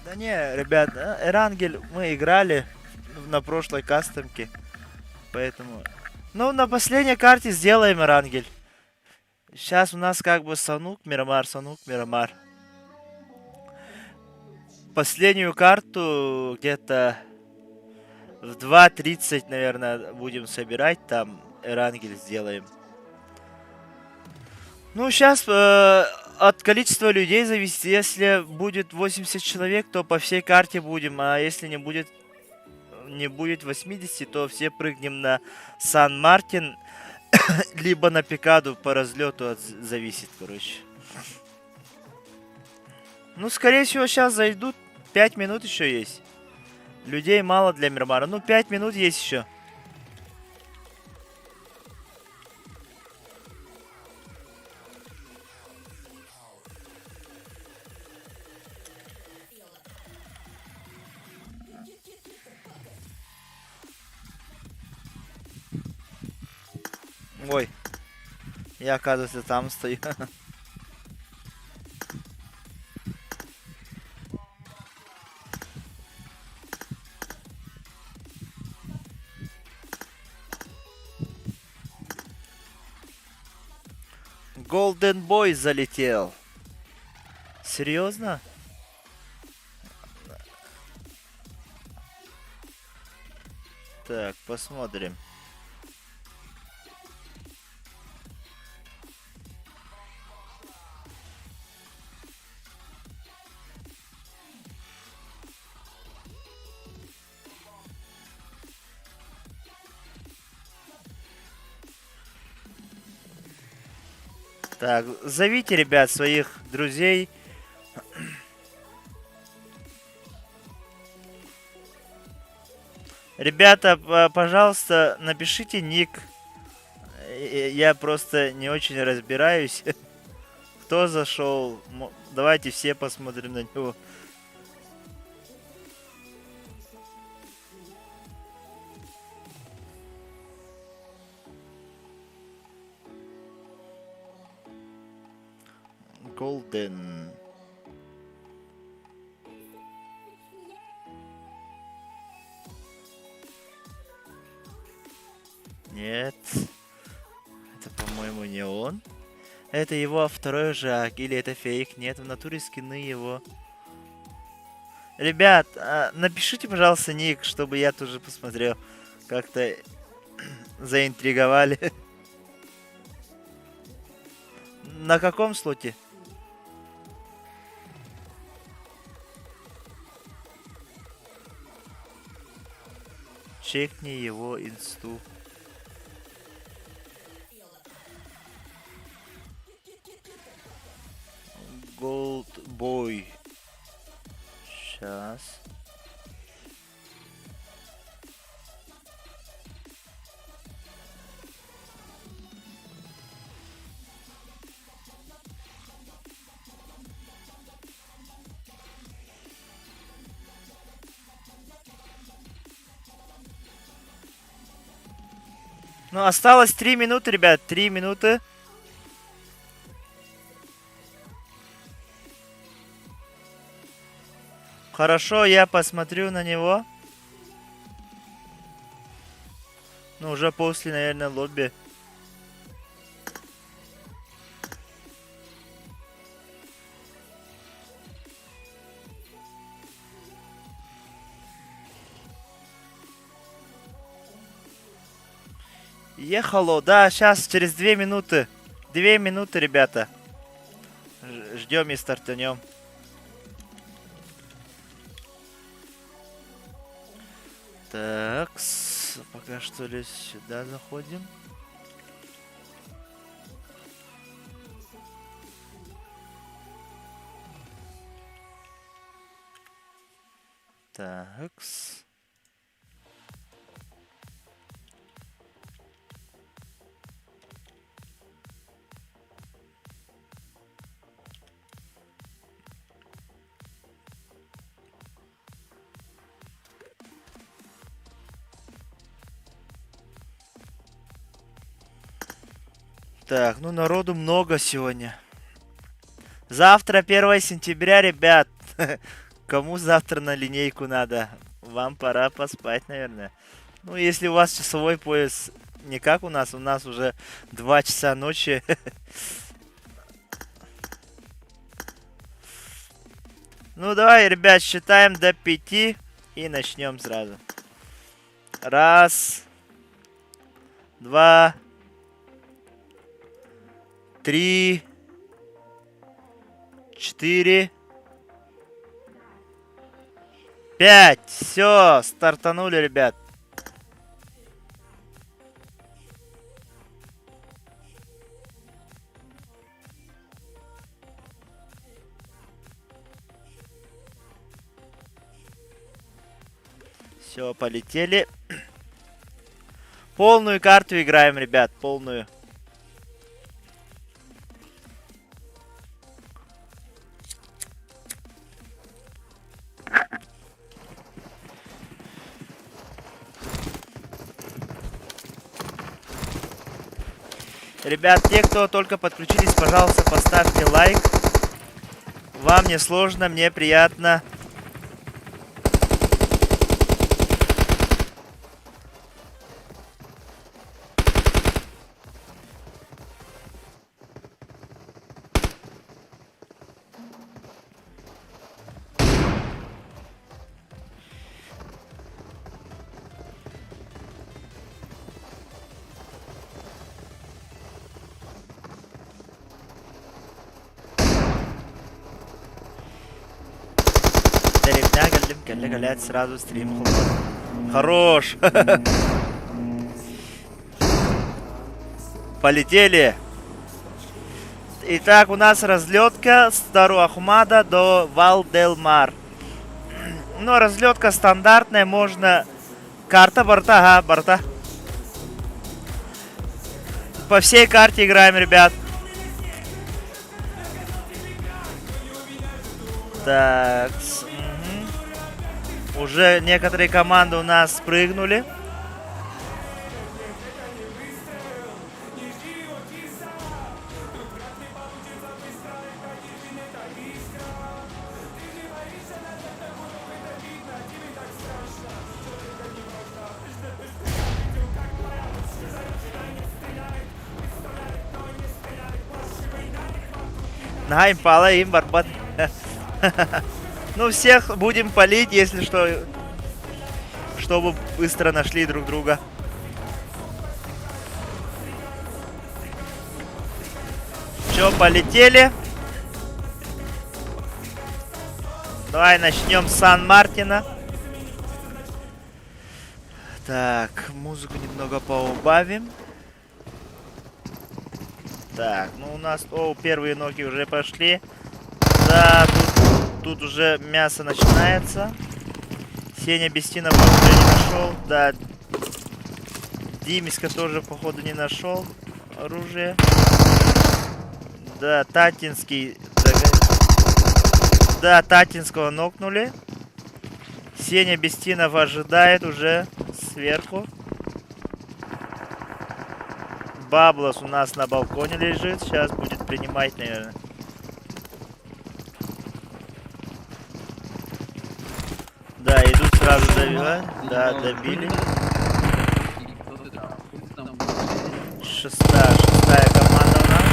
Да не, ребят, Эрангель мы играли на прошлой кастомке. Поэтому... Ну, на последней карте сделаем Эрангель. Сейчас у нас как бы Санук, Мирамар, Санук, Мирамар. Последнюю карту где-то в 2:30, наверное, будем собирать. Там Эрангель сделаем. Ну, сейчас от количества людей зависит. Если будет 80 человек, то по всей карте будем. А если не будет 80, то все прыгнем на Сан-Мартин. Либо на Пикаду по разлету зависит, короче. Ну, скорее всего, сейчас зайдут. 5 минут еще есть. Людей мало для Мирамара. Ну, 5 минут есть еще. Ой. Я, оказывается, там стою. Golden Boy залетел. Серьезно? Так, посмотрим. Так, зовите, ребят, своих друзей. Ребята, пожалуйста, напишите ник. Я просто не очень разбираюсь. Кто зашел? Давайте все посмотрим на него. Golden. Нет. Это, по-моему, не он. Это его второй жак. Или это фейк? Нет, в натуре скины его. Ребят, напишите, пожалуйста, ник, чтобы я тоже посмотрел. Как-то заинтриговали. На каком слоте? Чекни его инсту. Gold Boy. Сейчас. Ну, осталось 3 минуты, ребят. 3 минуты. Хорошо, я посмотрю на него. Ну, уже после, наверное, лобби. Ехало, да, сейчас, через 2 минуты. 2 минуты, ребята. Ждем и стартанем. Так, пока что ли сюда заходим. Такс. Так, ну народу много сегодня. Завтра 1 сентября, ребят. Кому завтра на линейку надо? Вам пора поспать, наверное. Ну, если у вас часовой пояс не как у нас уже 2 часа ночи. Ну, давай, ребят, считаем до 5 и начнем сразу. 1, 2, 3, 4, 5. Все, стартанули, ребят. Все, полетели. Полную карту играем, ребят, полную. Ребят, те, кто только подключились, пожалуйста, поставьте лайк. Вам не сложно, мне приятно. Деревня, галим, галят, сразу стрим. Хорош. Полетели. Итак, у нас разлетка с Дару Ахмада до Валделмар. Ну, разлетка стандартная, можно... Карта, борта, ага, борта. По всей карте играем, ребят. Так, уже некоторые команды у нас спрыгнули. На импала, им барбат. Ну, всех будем палить, если что, чтобы быстро нашли друг друга. Все, полетели. Давай начнем с Сан-Мартина. Так, музыку немного поубавим. Так, ну у нас... О, первые ноги уже пошли. Да, тут уже мясо начинается. Сеня Бестинов уже не нашел. Да, Димиска тоже, походу, не нашел оружие. Да, Татинский... Да, Татинского нокнули. Сеня Бестинов ожидает уже сверху. Баблос у нас на балконе лежит. Сейчас будет принимать, наверное. Да, идут сразу добивать. Да, добили. Шестая команда у нас.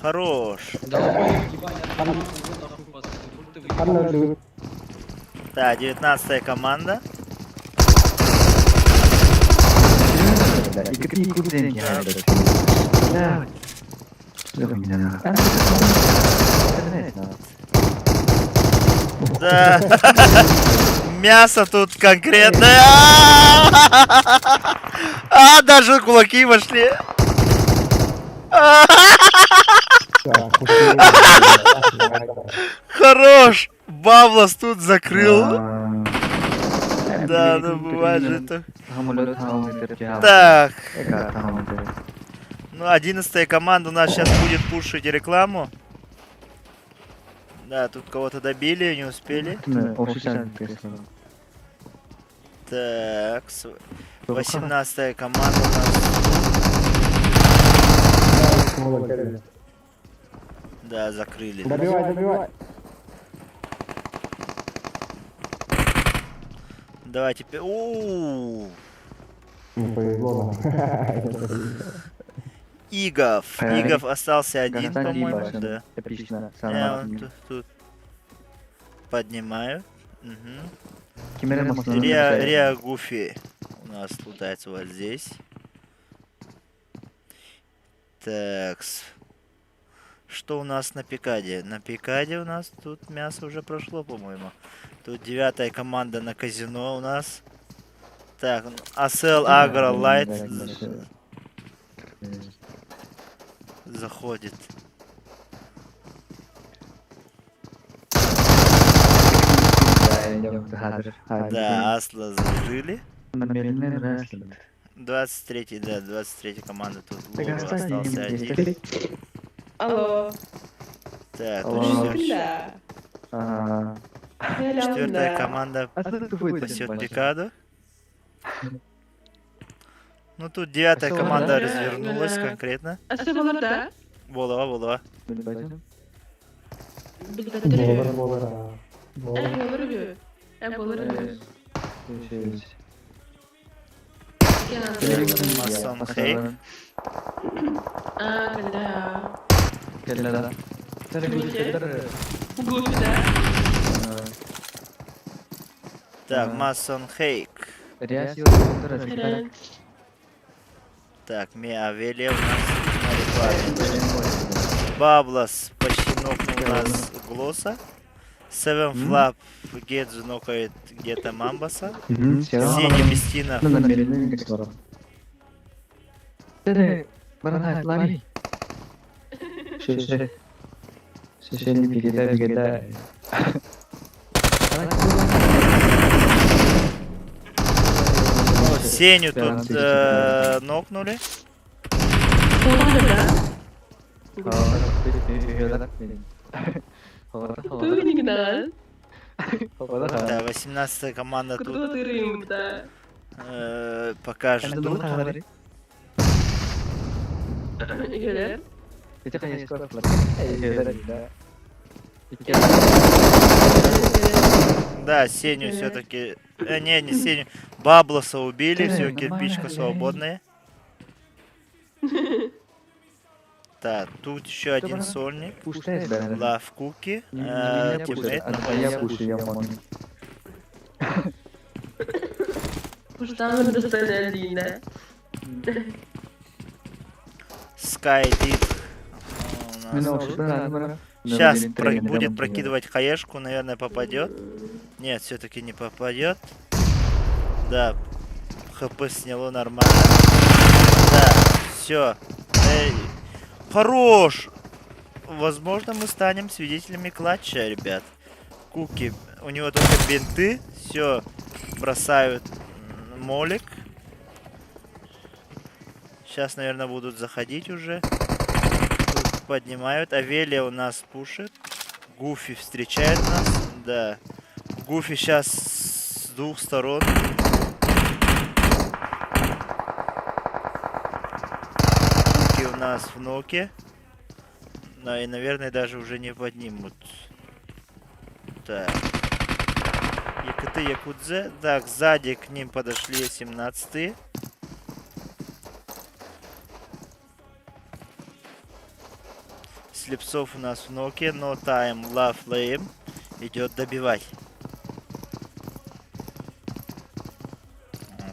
Хорош. Да, 19-я команда. Да. Мясо тут конкретное. А, даже кулаки вошли. Хорош. Баблос тут закрыл. Да, ну бывает же это. Так. Ну, 11-я команда у нас сейчас будет пушить рекламу. Да, тут кого-то добили, не успели. Так. 18 команда у нас. Да, закрыли. Добивай. Давай теперь. У-у-у. Не повезло Игов. Эй. Игов остался один, Константин по-моему. Башин. Да. Эпично. Я вон тут поднимаю. Угу. Риа Гуфи у нас лутается вот здесь. Такс. Что у нас на пикаде? На пикаде у нас тут мясо уже прошло, по-моему. Тут 9-я команда на казино у нас. Так, Асел Агро Лайт заходит. Да, Асла закрыли. 23-й, да, 23-я команда тут. Лора остался один. Алло. Так, Алло. тут Да. четвертая команда пасет пикаду. Ну тут 9-я команда развернулась конкретно. А что было, да? Волова. Масон Хейк. Когда? Так, Масон Хейк. Так, Миавелия у нас на рекламе. Баблас почти нокнул у нас Глосса. Севен Флап Гедзу нокает где-то Мамбаса. Сеня Местина. Сеню тут нокнули. Да, 18-я команда тут пока ждут. Да, Сеню все-таки... не Сеню. Баблоса убили, все, кирпичка свободная. Так, тут еще один сольник. Лав Куки. Тиммейт находится. Скайдит. Сейчас будет прокидывать хаешку, наверное, попадет. Нет, все-таки не попадет. Да, хп сняло нормально. Да, все. Хорош! Возможно, мы станем свидетелями клатча, ребят. Куки, у него только бинты. Все, бросают молик. Сейчас, наверное, будут заходить уже. Тут поднимают. Авелия у нас пушит. Гуфи встречает нас. Да. Гуфи сейчас с двух сторон. Куки у нас в ноке. Да, и, наверное, даже уже не поднимут. Так. ЕКТ, Якудзе. Так, сзади к ним подошли 17-е. Слепцов у нас в ноке. No time, love flame. Идет добивать.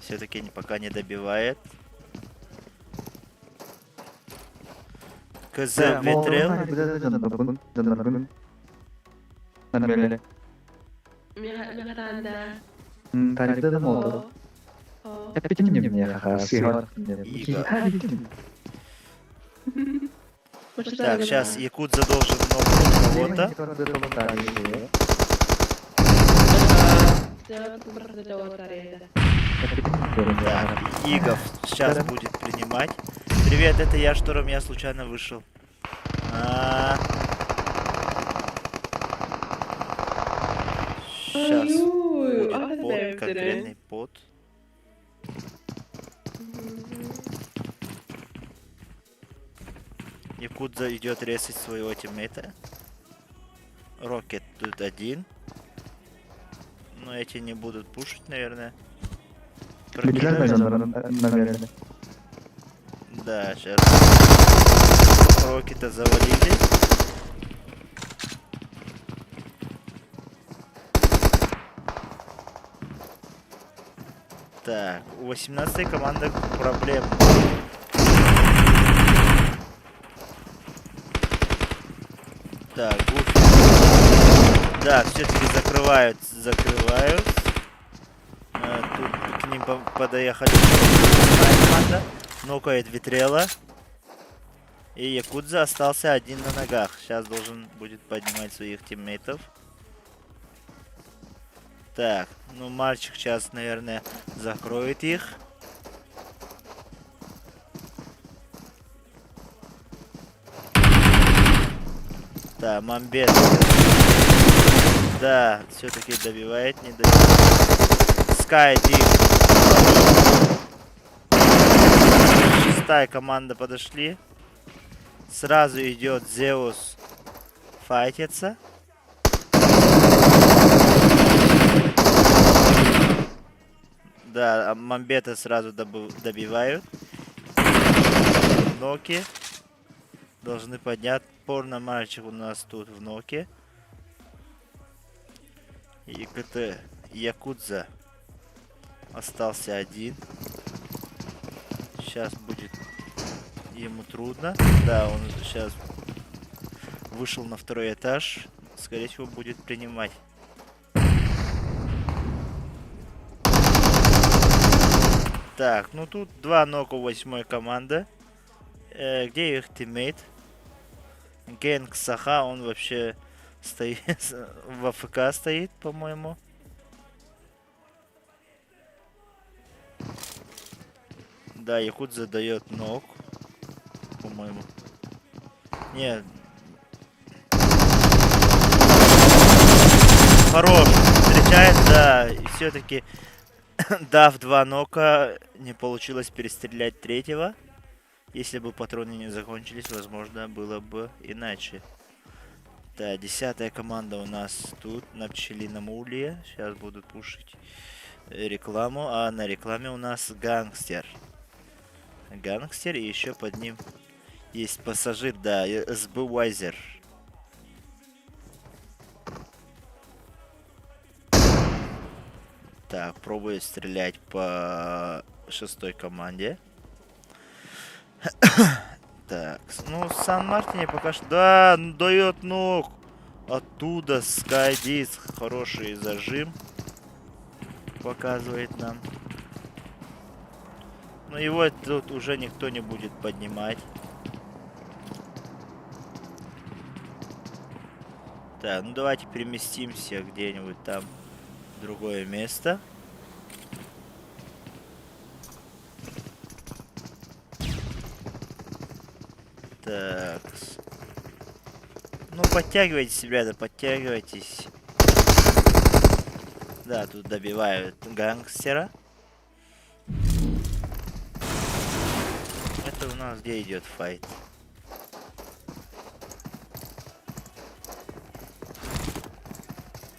Все-таки пока не добивает. КЗ Ветрел. Так, сейчас Якудза должен нокнуть кого-то. Так, Игов сейчас будет принимать. Привет, это я, Шторм, я случайно вышел. Сейчас будет под, конкретный под. Якудза идет резать своего тиммейта. Рокет тут один. Но эти не будут пушить, наверное. Бежать наверное. Да, сейчас. Рокета завалили. Так, у 18-й команды проблем. Так, Гуфи. Да, все-таки закрывают. Тут к ним подоехали команда. Нокает Витрела. И Якудза остался один на ногах. Сейчас должен будет поднимать своих тиммейтов. Так, ну мальчик сейчас, наверное, закроет их. Да, Мамбет. Да, все-таки добивает, не добивает. Скай Дик. Шестая команда подошли. Сразу идет Зеус файтиться. Да, Мамбета сразу добивают. Ноки. Должны поднять. Порно мальчик у нас тут в ноке. И КТ Якудза остался один. Сейчас будет ему трудно. Да, он сейчас вышел на второй этаж. Скорее всего, будет принимать. Так, ну тут два нока у 8-й команды. Где их тиммейт? Гэнг Саха, он вообще стоит в АФК стоит, по-моему. Да, Якудза дает ног, по-моему. Нет. Хорош. Встречает, да. И все-таки, дав 2 нока, не получилось перестрелять третьего. Если бы патроны не закончились, возможно, было бы иначе. Да, 10-я команда у нас тут, на пчелином улье. Сейчас будут пушить рекламу. А на рекламе у нас гангстер. Гангстер, и еще под ним есть пассажир, да, СБ-вайзер. Так, пробую стрелять по 6-й команде. Так, ну, Сан-Мартине пока что... Да, дает ног. Оттуда Скайдис. Хороший зажим. Показывает нам. Но его тут уже никто не будет поднимать. Так, ну давайте переместимся где-нибудь там в другое место. Так. Ну, подтягивайтесь, ребята, подтягивайтесь. Да, тут добивают гангстера. Это у нас где идет файт?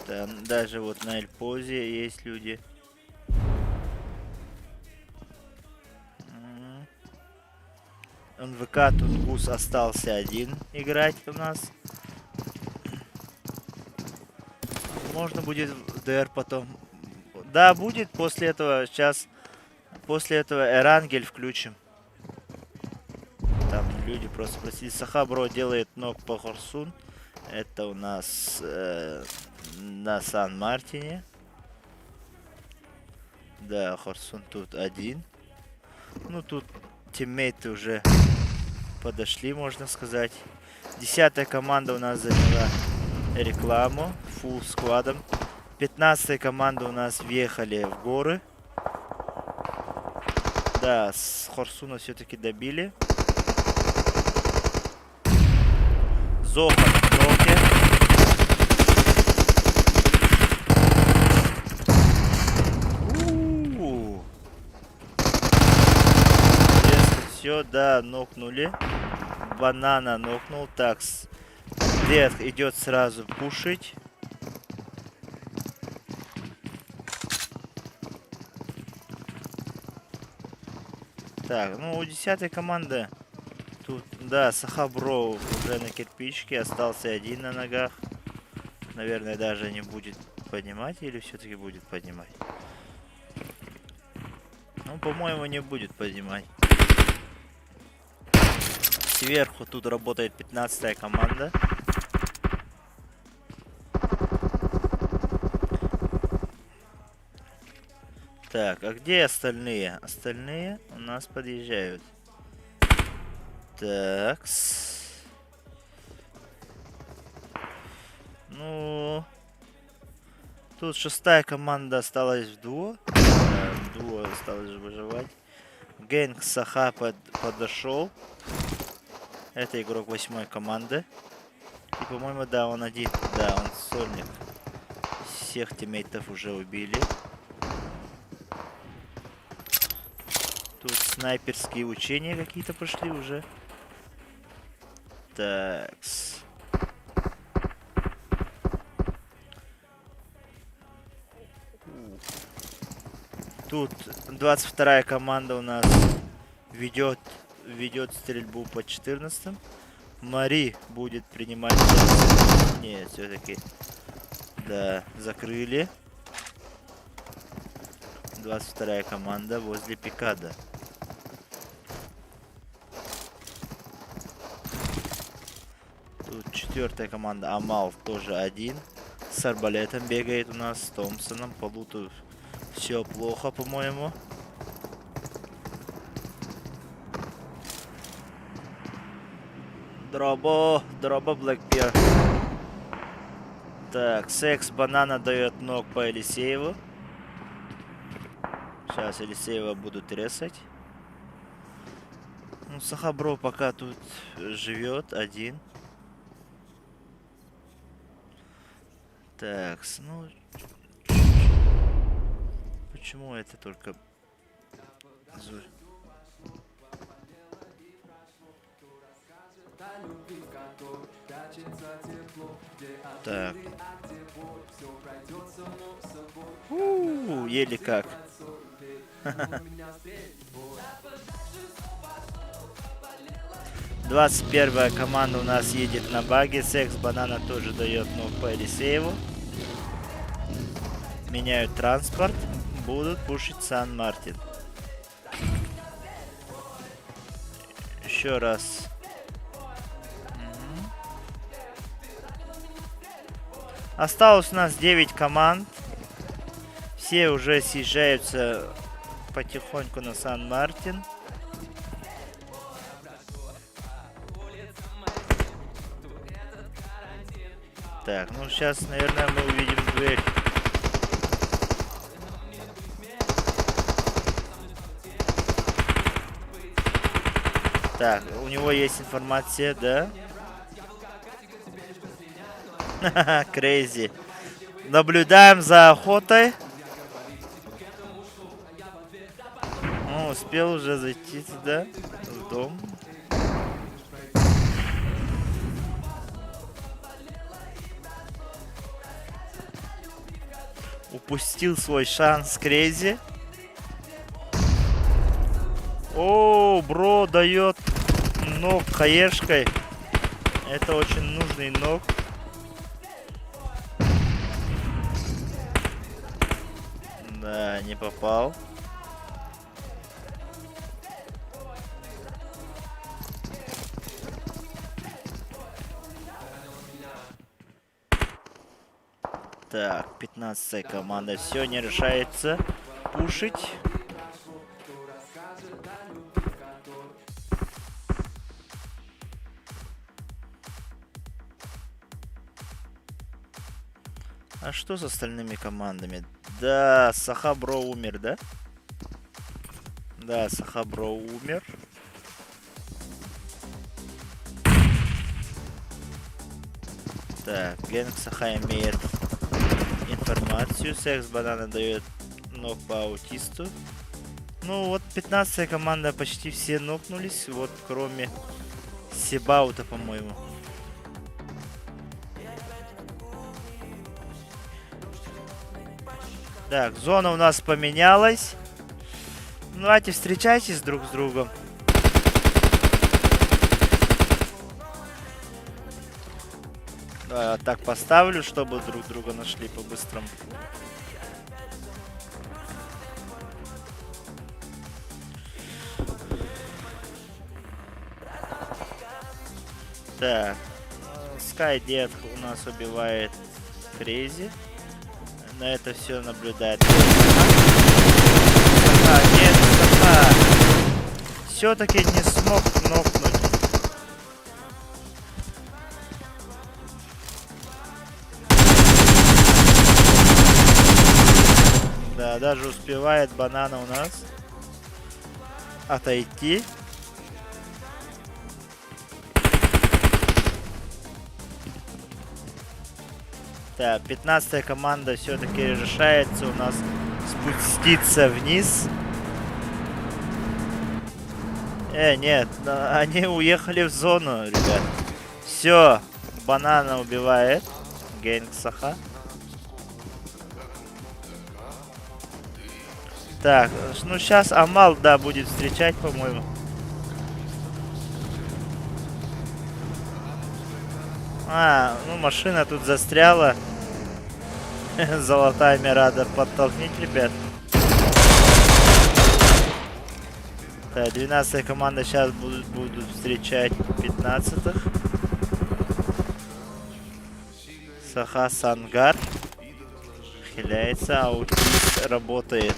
Там даже вот на Эльпозе есть люди. НВК Тунгус остался один играть у нас. Можно будет в ДР потом. Да, будет после этого. Сейчас после этого Эрангель включим. Там люди просто спросили. Сахабро делает ног по Хорсун. Это у нас на Сан-Мартине. Да, Хорсун тут один. Ну тут тиммейты уже подошли, можно сказать. 10-я команда у нас заняла рекламу фулл складом. 15-я команда у нас въехали в горы. Да, с Хорсуна все-таки добили. Зоха в ноке. Все, да, нокнули. банана нокнул. Так, Дед идет сразу пушить. Так, ну у 10-й команды тут, да, Сахабро уже на кирпичке, остался один на ногах. Наверное, даже не будет поднимать или все-таки будет поднимать? Ну, по-моему, не будет поднимать. Сверху тут работает 15-я команда. Так, а где остальные? Остальные у нас подъезжают. Такс. Ну, тут 6-я команда осталась в дуо. Да, в дуо осталось выживать. Гэнг Саха подошел. Это игрок 8-й команды. И, по-моему, да, он один. Да, он сольник. Всех тиммейтов уже убили. Тут снайперские учения какие-то пошли уже. Такс. Тут 22-я команда у нас ведет стрельбу по 14-м. Мари будет принимать... Нет, все-таки... Да, закрыли. 22-я команда возле Пикада. Тут 4-я команда Амал тоже один. С арбалетом бегает у нас, с Томпсоном. По луту все плохо, по-моему. Дробо Блэкбер. Так, Секс Банана дает ног по Елисееву. Сейчас Елисеева будут резать. Ну, Сахабро пока тут живет один. Так, ну... Почему это только... Так. Еле как. Двадцать первая команда у нас едет на баге. Секс Банана тоже дает ног по Елисееву. Меняют транспорт. Будут пушить Сан-Мартин. Еще раз. Осталось у нас 9 команд. Все уже съезжаются потихоньку на Сан-Мартин. Так, ну сейчас, наверное, мы увидим дуэль. Так, у него есть информация, да? Ха-ха, crazy. Наблюдаем за охотой. Он успел уже зайти туда, в дом. Упустил свой шанс, crazy. О, бро дает ног хаешкой. Это очень нужный ног. Да, не попал. Так, 15-я команда. Все, не решается пушить. А что с остальными командами? Да, Сахабро умер, да? Да, Сахабро умер. Так, Гэнг Саха имеет информацию. Секс Банана дает ног по аутисту. Ну вот 15-я команда почти все нокнулись. Вот кроме Сибаута, по-моему. Так, зона у нас поменялась. Ну, давайте встречайтесь друг с другом. Давай вот так поставлю, чтобы друг друга нашли по-быстрому. Так. Скайдед у нас убивает Крейзи. На это все наблюдает. Нет, все-таки не смог нокнуть. Да, даже успевает банана у нас отойти. Так, 15-я команда все-таки решается у нас спуститься вниз. Нет, они уехали в зону, ребят. Все, банана убивает. Гэнг Саха. Так, ну сейчас Амал, да, будет встречать, по-моему. Ну машина тут застряла. Золотая Мирада. Подтолкнить, ребят. Так, 12-я команда сейчас будут встречать 15-х. Саха Сангар. Хиляется, аутист работает.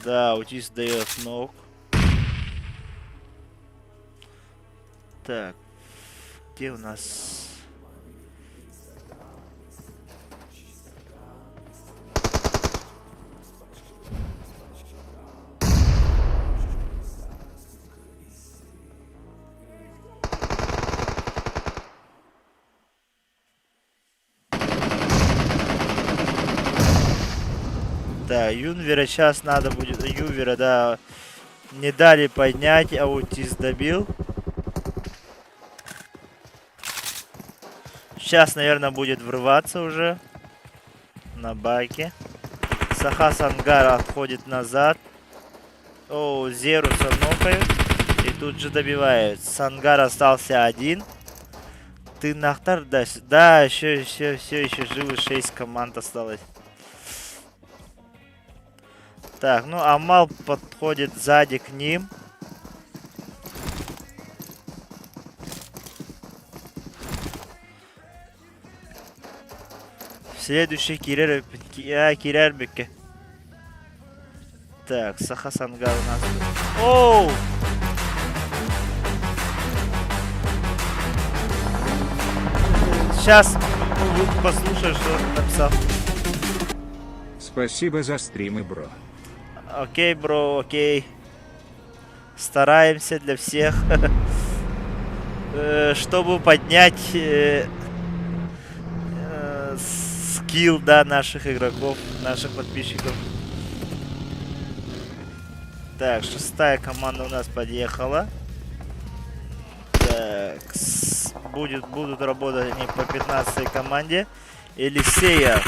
Да, аутист дает ног. Так, где у нас? Да, Юнвера сейчас надо будет. Ювера, да, не дали поднять, аутист добил. Сейчас, наверное, будет врываться уже на баке. Саха Сангар отходит назад. О, Зеруса нокают. И тут же добивают. Сангар остался один. Ты Нахтар, да, еще живы, 6 команд осталось. Так, ну Амал подходит сзади к ним. Следующий Кирербеке. Так, Саха Сангар у нас. Оу! Сейчас послушай, что он написал. Спасибо за стримы, бро. Окей, бро, окей. Стараемся для всех. Чтобы поднять скилл, да, наших игроков, наших подписчиков. Так, 6-я команда у нас подъехала. Так, будут работать они по 15-й команде. Елисея.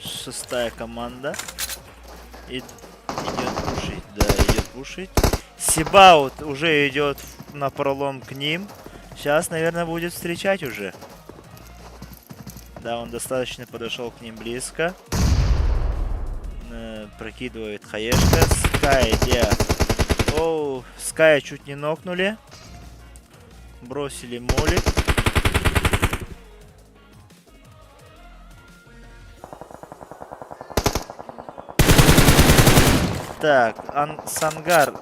6-я команда. Идет пушить, да, идет пушить. Сибаут уже идет на пролом к ним. Сейчас, наверное, будет встречать уже. Да, он достаточно подошел к ним близко. Прокидывает хаешка. Скай, где? Оу, Ская чуть не нокнули. Бросили молик. Так, Сангар.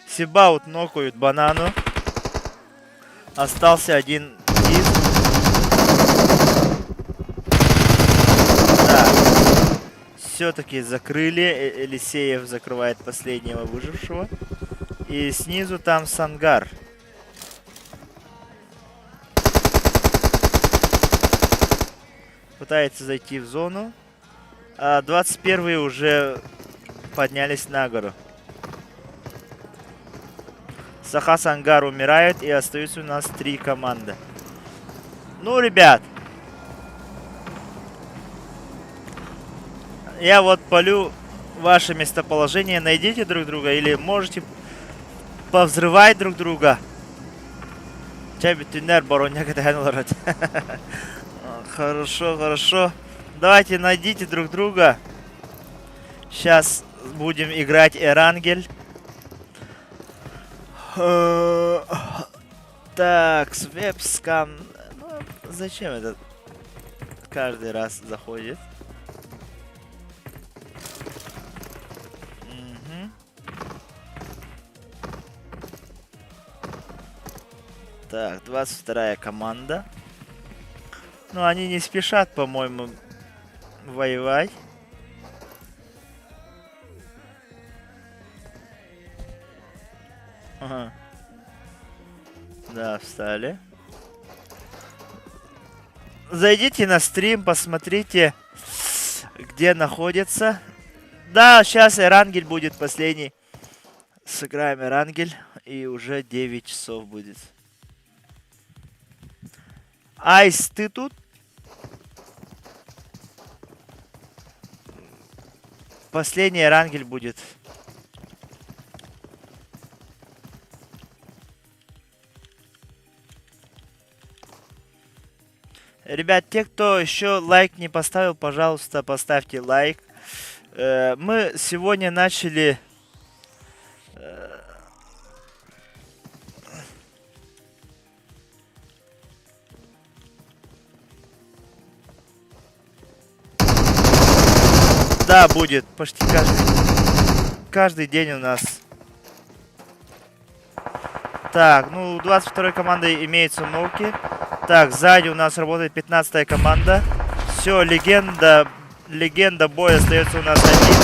Сибаут нокают банану. Остался один из. Так. Все-таки закрыли. Елисеев закрывает последнего выжившего. И снизу там Сангар. Пытается зайти в зону. А 21-е уже поднялись на гору. Саха, Сангар умирает, и остаются у нас 3 команды. Ну, ребят. Я вот полю ваше местоположение. Найдите друг друга или можете повзрывать друг друга. Хорошо, хорошо. Давайте найдите друг друга. Сейчас будем играть Эрангель. Так, вебскан. Ну, зачем это каждый раз заходит? Мгм. Так, 22-я команда. Ну, они не спешат, по-моему, воевать. Ага. Да, встали. Зайдите на стрим, посмотрите, где находится. Да, сейчас Эрангель будет последний. Сыграем Эрангель, и уже 9 часов будет. Айс, ты тут? Последний Эрангель будет. Ребят, те, кто еще лайк не поставил, пожалуйста, поставьте лайк. Мы сегодня начали... Да, будет почти каждый день у нас. Так, ну, у 22-й команды имеются ноуки. Так, сзади у нас работает 15-я команда. Все, легенда боя остается у нас один.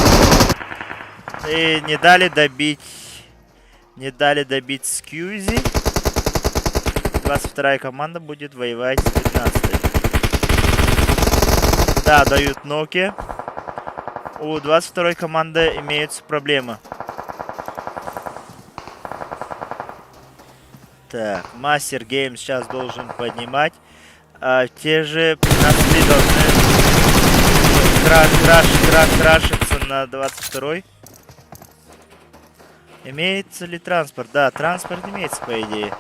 И не дали добить. Не дали добить Скьюзи. 22-я команда будет воевать с 15-й. Да, дают ноки. У 22-й команды имеются проблемы. Так, Мастер Гейм сейчас должен поднимать. Те же 15 должны крашиться на 22-й. Имеется ли транспорт? Да, транспорт имеется, по идее.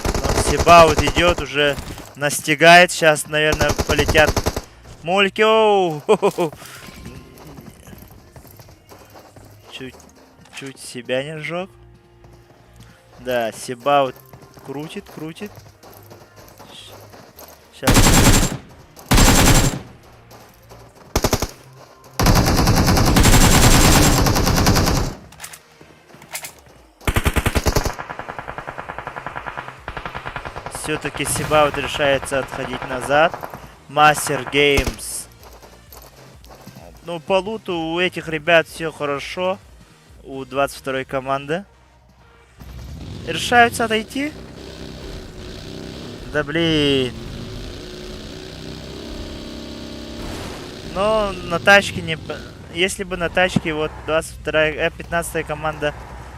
Но Себаут идет, уже настигает. Сейчас, наверное, полетят мульки. Оу! Чуть себя не сжег. Да, Себаут крутит. Сейчас. Все-таки Себаут решается отходить назад. Мастер Геймс. Ну, по луту у этих ребят все хорошо. У 22-й команды. Решаются отойти? Да блин. Но на тачке не... Если бы на тачке вот 22-я, 15-я команда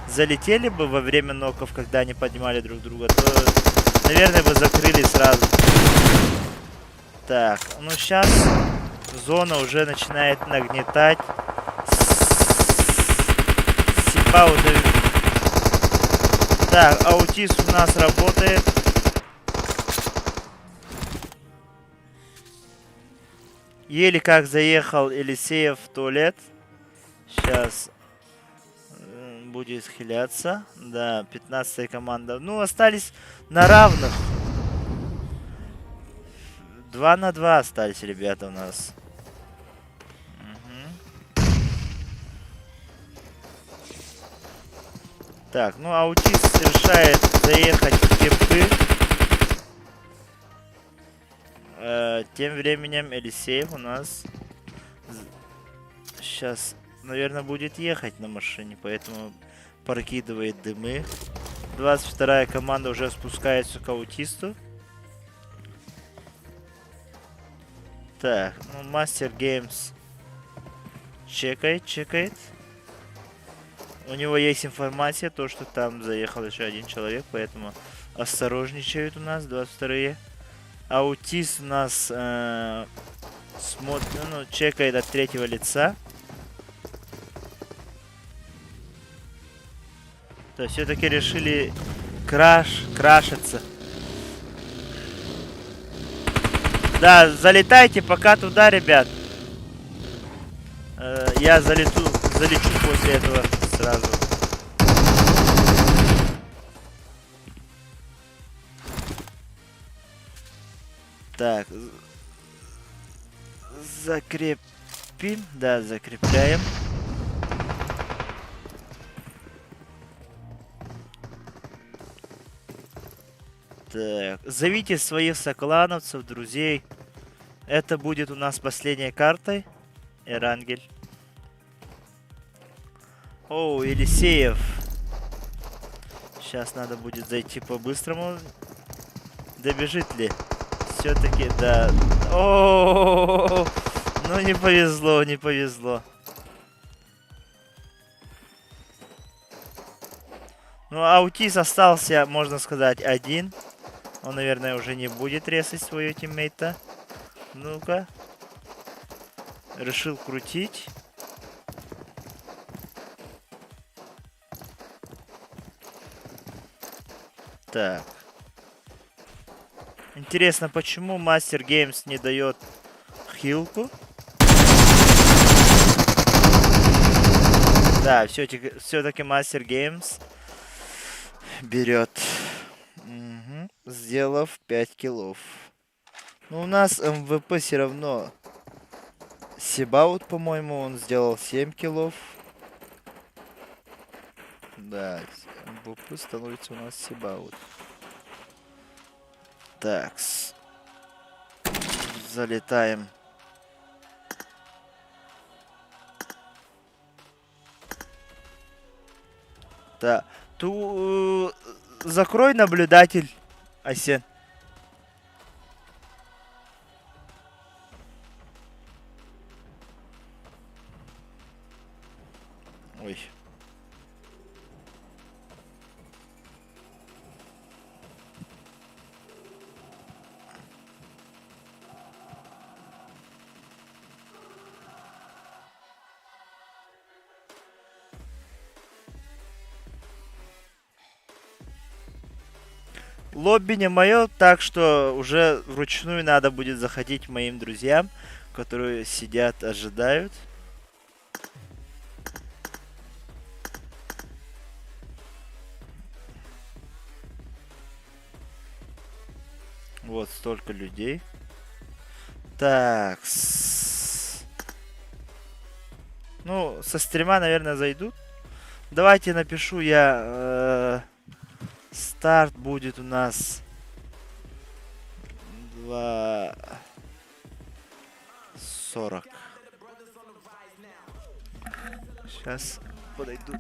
залетели бы во время ноков, когда они поднимали друг друга, то, наверное, бы закрыли сразу. Так, ну сейчас зона уже начинает нагнетать. Так, аутист у нас работает. Еле как заехал Елисеев в туалет. Сейчас будет хиляться. Да, 15-я команда. Ну, остались на равных. 2 на 2 остались ребята у нас. Так, ну аутист решает заехать в кемпы. Тем временем Елисеев у нас... сейчас, наверное, будет ехать на машине, поэтому прокидывает дымы. 22-я команда уже спускается к аутисту. Так, ну, Мастер Геймс чекает. У него есть информация, то, что там заехал еще один человек, поэтому осторожничают у нас 22-е. Аутист у нас чекает от третьего лица. То есть все-таки решили крашиться. Да, залетайте пока туда, ребят. Я залечу после этого сразу. Так. Закрепим. Да, закрепляем. Так. Зовите своих соклановцев, друзей. Это будет у нас последней картой. Эрангель. О, Елисеев. Сейчас надо будет зайти по-быстрому. Добежит ли? Все-таки, да. О, ну не повезло. Ну, аутист остался, можно сказать, один. Он, наверное, уже не будет резать своего тиммейта. Ну-ка. Решил крутить. Так. Интересно, почему Мастер Геймс не дает хилку? Да, все-таки Мастер Геймс берет. Угу. Сделав 5 киллов. Ну, у нас МВП все равно. Сибаут, по-моему, он сделал 7 киллов. Да, МВП становится у нас Сибаут. Такс. Залетаем. Да. Закрой наблюдатель, Асен. Ой. Лобби не мое, так что уже вручную надо будет заходить моим друзьям, которые сидят, ожидают. Вот столько людей. Так. Ну, со стрима, наверное, зайдут. Давайте напишу я... Старт будет у нас 2:40. Сейчас подойду.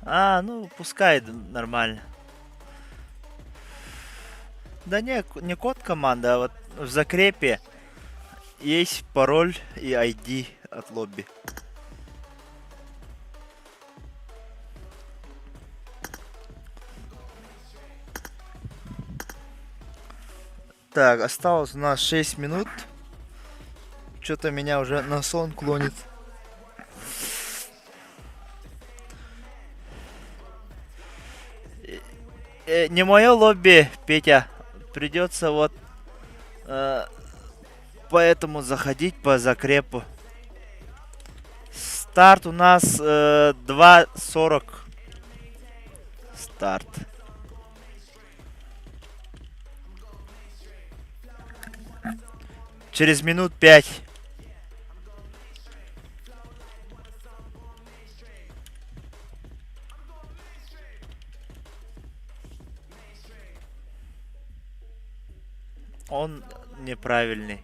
А, ну, пускай нормально. Да не код команды, а вот в закрепе есть пароль и ID от лобби. Так, осталось у нас 6 минут. Что-то меня уже на сон клонит. Не мое лобби, Петя. Придется вот поэтому заходить по закрепу. Старт у нас 2:40. Старт. Через минут 5. Он неправильный.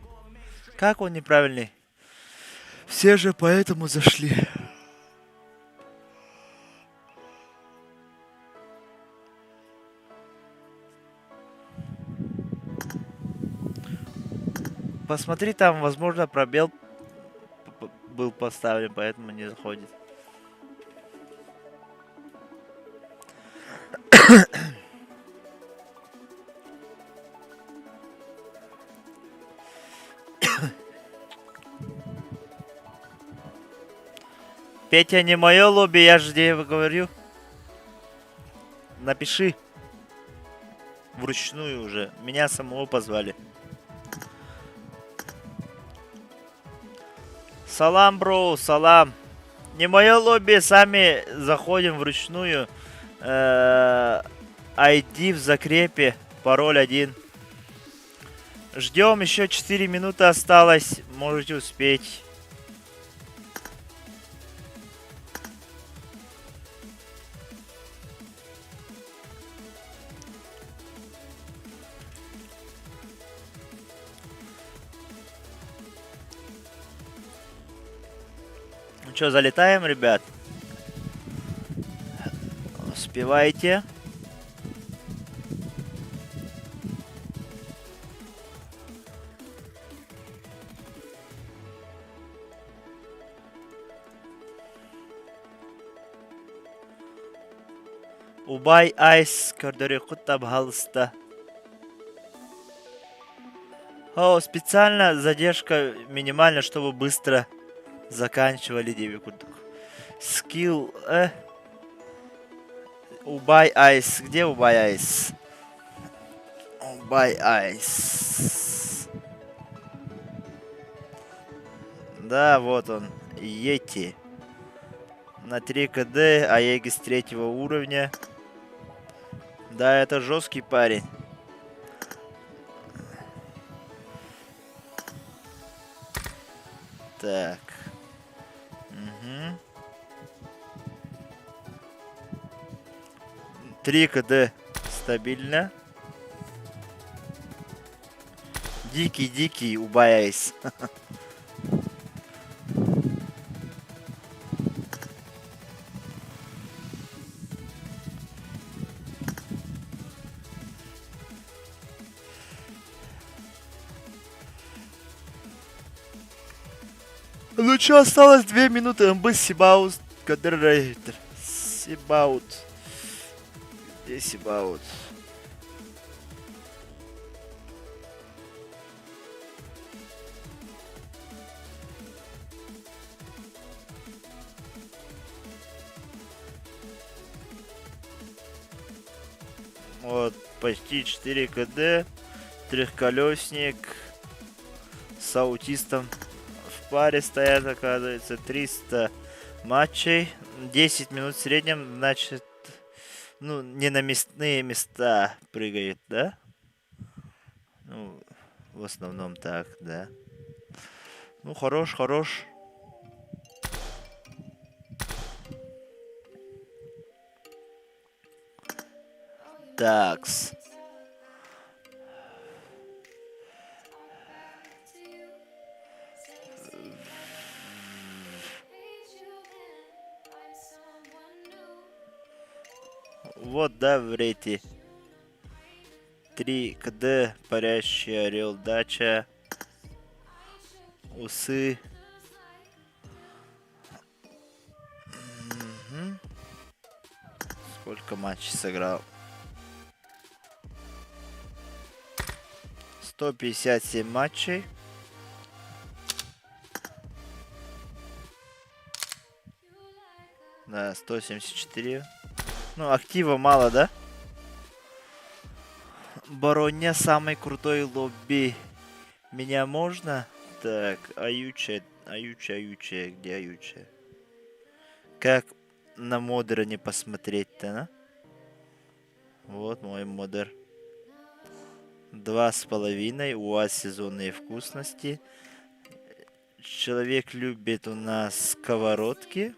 Как он неправильный? Все же поэтому зашли. Посмотри, там, возможно, пробел был поставлен, поэтому не заходит. Петя, не мое лобби, я же тебе говорю. Напиши. Вручную уже. Меня самого позвали. Салам, бро, салам. Не мое лобби, сами заходим вручную. ID в закрепе, пароль 1. Ждем, еще 4 минуты осталось. Можете успеть. Ну что, залетаем, ребят? Успевайте. Убай айс, көрдөрөкут табалыста. О, специально задержка минимальная, чтобы быстро заканчивали девикуток. Скилл, Убай айс. Где убай айс? Убай айс. Да, вот он. Йети. На 3 КД, Аегис 3 уровня. Да, это жесткий парень. Так. Угу. 3 КД стабильно. Дикий, убаясь. Ну чё, осталось 2 минуты, МБ Сибаут, Кадр Сибаут. Где Сибаут? Вот, почти 4 КД, трехколесник с аутистом. В паре стоят, оказывается, 300 матчей, 10 минут в среднем, значит, ну, не на местные места прыгает, да? Ну, в основном так, да. Ну, хорош. Такс. Вот, да, в рейте. 3 КД, парящий орел, дача. Усы. Мгм. Сколько матчей сыграл? 157 матчей. Да, 174. Ну, актива мало, да? Бароня самый крутой лобби. Меня можно? Так, Аютча, где Аютча? Как на модера не посмотреть-то, на? Вот мой модер. 2,5. У вас сезонные вкусности. Человек любит у нас сковородки.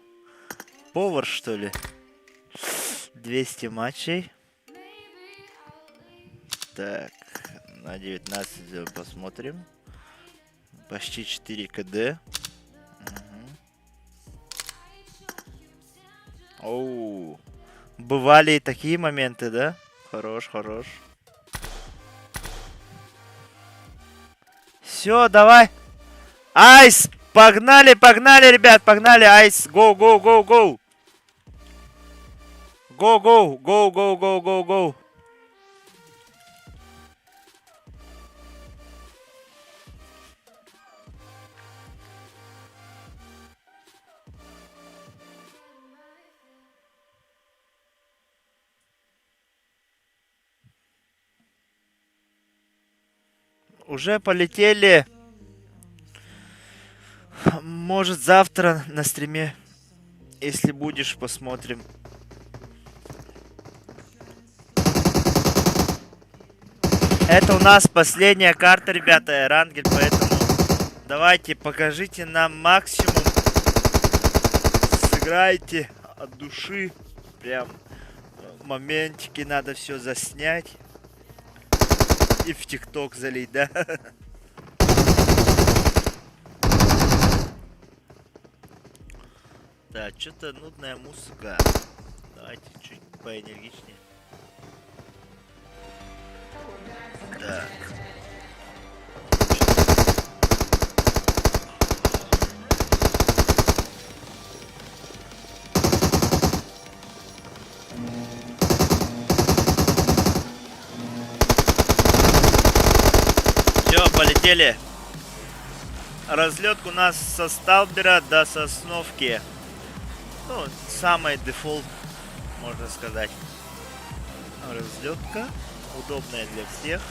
Повар, что ли? 200 матчей. Так, на 19 посмотрим. Почти 4 КД. Угу. Оу. Бывали и такие моменты, да? Хорош, хорош. Все, давай. Айс! Погнали, погнали, ребят, погнали, Айс! Go, go, go, go! Go, go, go, go, go, go, go! Уже полетели. Может, завтра на стриме, если будешь, посмотрим. Это у нас последняя карта, ребята, Эрангель, поэтому давайте покажите нам максимум. Сыграйте от души. Прям моментики надо все заснять. И в ТикТок залить, да? Да, что-то нудная музыка. Давайте чуть поэнергичнее. Так. Все, полетели. Разлет у нас со Сталбера до Сосновки. Ну, самый дефолт, можно сказать. Разлетка. Удобная для всех.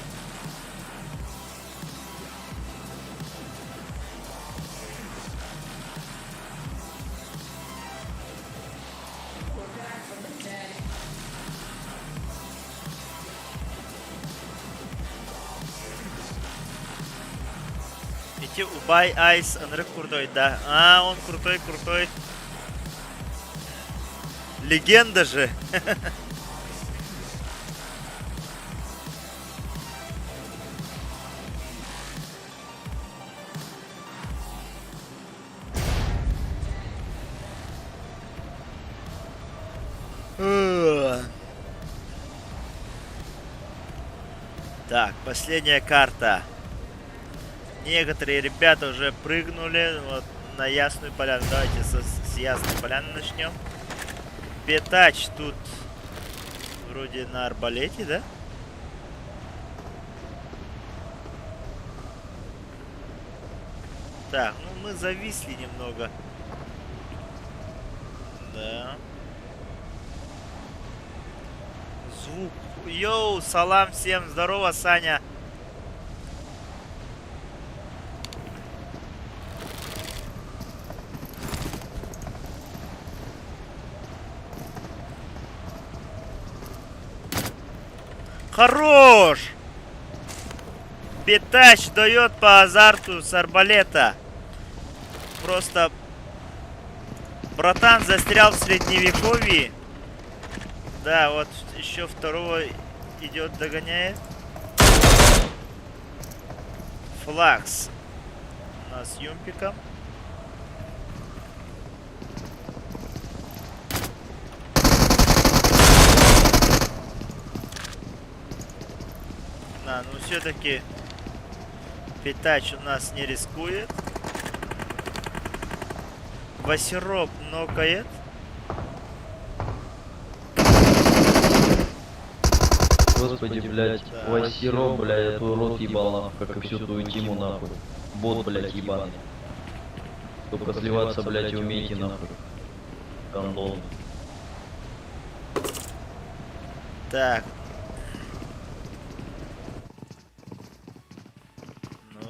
Идти убай Айс, Анрек крутой, да. А, он крутой, крутой. Легенда же. Так, последняя карта. Некоторые ребята уже прыгнули вот на Ясную Поляну. Давайте с Ясной Поляны начнем. Петач тут вроде на арбалете, да? Так, ну мы зависли немного. Да. Звук. Йоу, салам всем. Здорово, Саня. Хорош! Петач дает по азарту с арбалета. Просто братан застрял в средневековье. Да, вот еще второго идет, догоняет. Флакс. У нас юмпиком. все-таки Питач у нас не рискует. Васироп нокает. Господи, блядь, Да. Васиро, блядь, это рот ебал нахуй, как и всю твою тиму нахуй. Бот, блядь, ебаный. Только сливаться, блядь, умеете нахуй. Гандон. Так.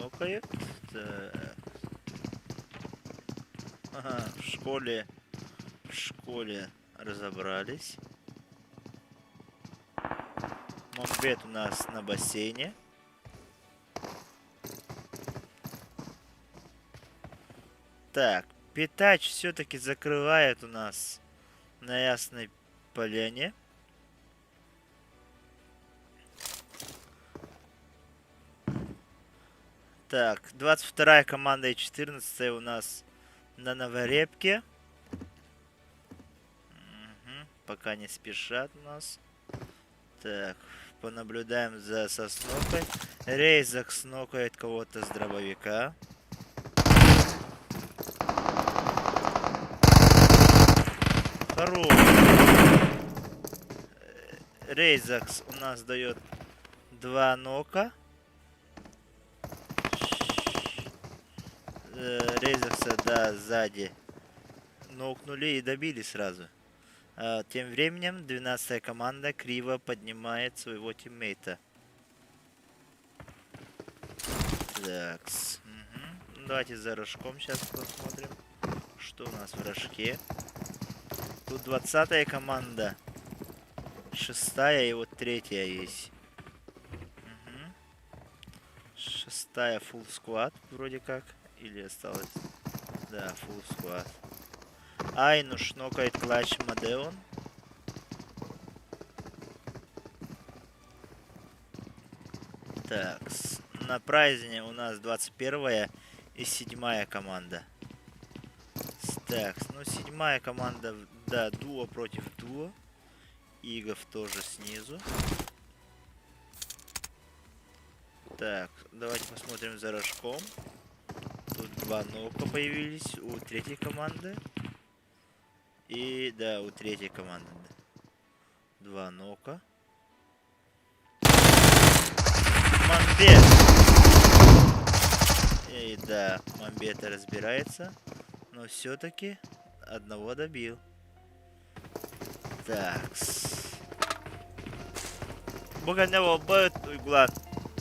Нокает. Так. Ага, в школе разобрались. Мокбет у нас на бассейне. Так, Питач все-таки закрывает у нас на Ясной Поляне. Так, 22-я команда и 14-я у нас на Новорепке. Мгм, пока не спешат у нас. Так, понаблюдаем за Соснокой. Рейзак снокает кого-то с дробовика. Хорош. Рейзакс у нас дает 2 нока. Рейзакса, да, сзади нокнули и добили сразу. Тем временем 12-я команда криво поднимает своего тиммейта. Такс. Мгм. Давайте за рожком сейчас посмотрим, что у нас в рожке. Тут 20-я команда, 6-я и вот 3-я есть. Мгм. 6-я full squad вроде как. Или осталось? Да, full squad. Айнуш нокает клатч Мадеон. Так, на прайзине у нас 21-я и 7-я команда. Так, ну 7-я команда, да, дуо против дуо. Игов тоже снизу. Так, давайте посмотрим за рожком. Тут 2 нока появились у 3-й команды. И да, у 3-й команды 2 нока. Мамбет! И да, Мамбета разбирается. Но все-таки одного добил. Такс. Бога не будет угла.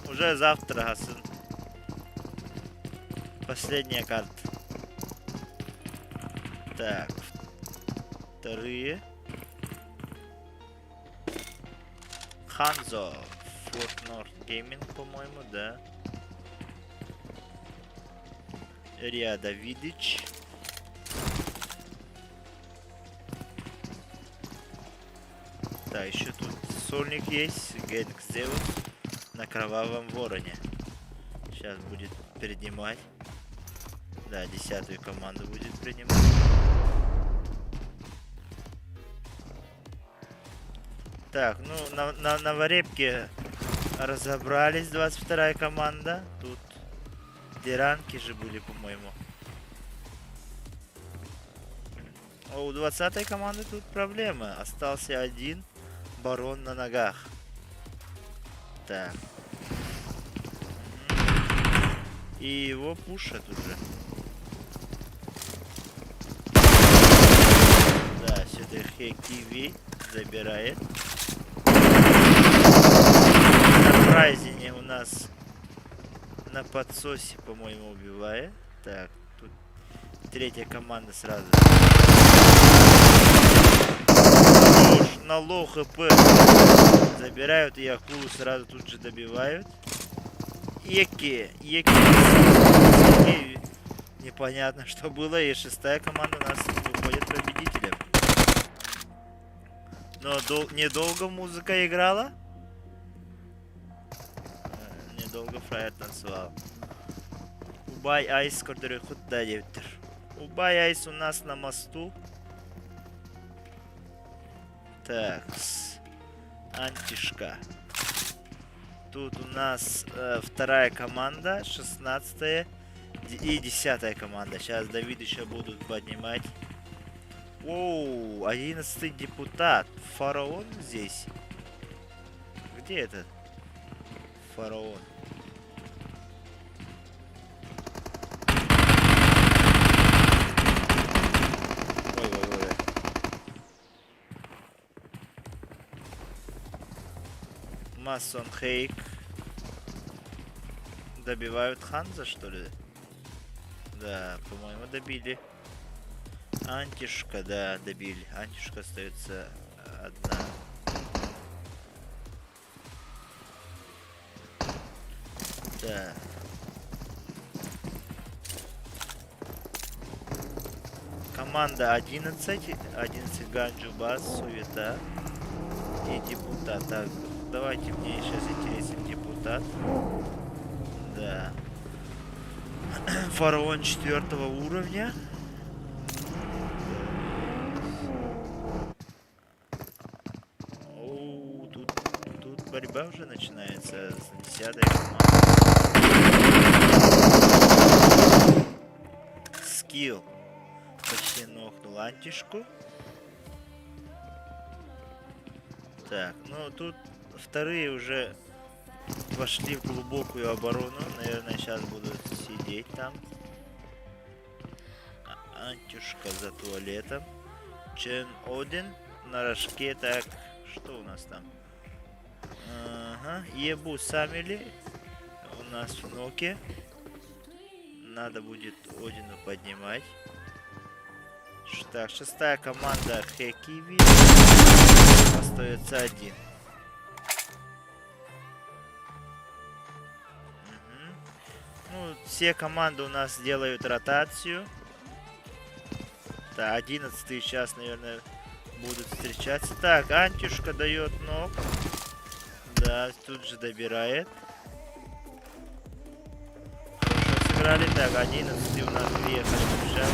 Уже завтра, Гасан. Последняя карта. Так. Вторые. Ханзо. Форт Норт Гейминг, по-моему, да. Илья Давидыч. Да, еще тут сольник есть. Гэнг Зеус на Кровавом Вороне. Сейчас будет принимать. Да, 10-ю команду будет принимать. Так, ну, на Новорепке разобрались 22-я команда. Тут деранки же были, по-моему. А у 20-й команды тут проблемы. Остался один барон на ногах. Так. И его пушат уже. Да, все-таки Киви забирает. На прайзине у нас на подсосе, по-моему, убивает. Так, тут 3-я команда сразу. На лоу хп забирают и акулу сразу тут же добивают. Еки непонятно, что было, и 6-я команда у нас выходит победителем. Но недолго музыка играла. Недолго фраер танцевал. Убай Айс, который худда девтер. Убай Айс у нас на мосту. Такс. Антишка. Тут у нас вторая команда, 16 и 10 команда. Сейчас Давид еще будут поднимать. Оу, 11 депутат. Фараон здесь. Где этот фараон? Ой-ой-ой. Масон Хейк. Добивают Ханза, что ли? Да, по-моему, добили. Антишка, да, добили. Антишка остается одна. Да. Команда 11. 11 Ганджубас, Суета и депутат. Так, давайте, мне сейчас интересен депутат. Да. Фараон 4 уровня. Оу, тут борьба уже начинается с 10-й командой. Скилл. Почти нокнул антишку. Так, ну тут вторые уже вошли в глубокую оборону. Наверное, сейчас будут сидеть там. Антюшка за туалетом. Чен Один на рожке. Так, что у нас там? Ага. Ебу Самили у нас в ноке. Надо будет Одину поднимать. Так, 6-я команда Хекиви. Остается один. Ну, все команды у нас делают ротацию. Да, 11-й сейчас, наверное, будут встречаться. Так, Антюшка дает ног. Да, тут же добирает. Хорошо сыграли. Так, 11-й у нас приехали в общак.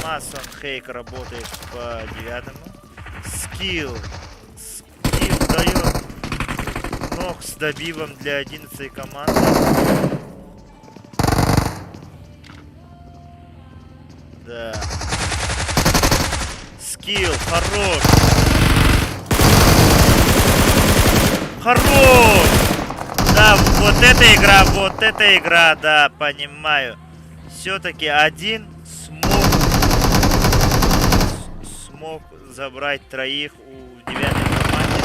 Масон Хейк работает по 9-му. Скилл дает ног с добивом для 11-й команды. Да. Скилл, хорош. Хорош! Да, вот эта игра, да, понимаю. Все-таки один смог забрать троих у 9-й команды.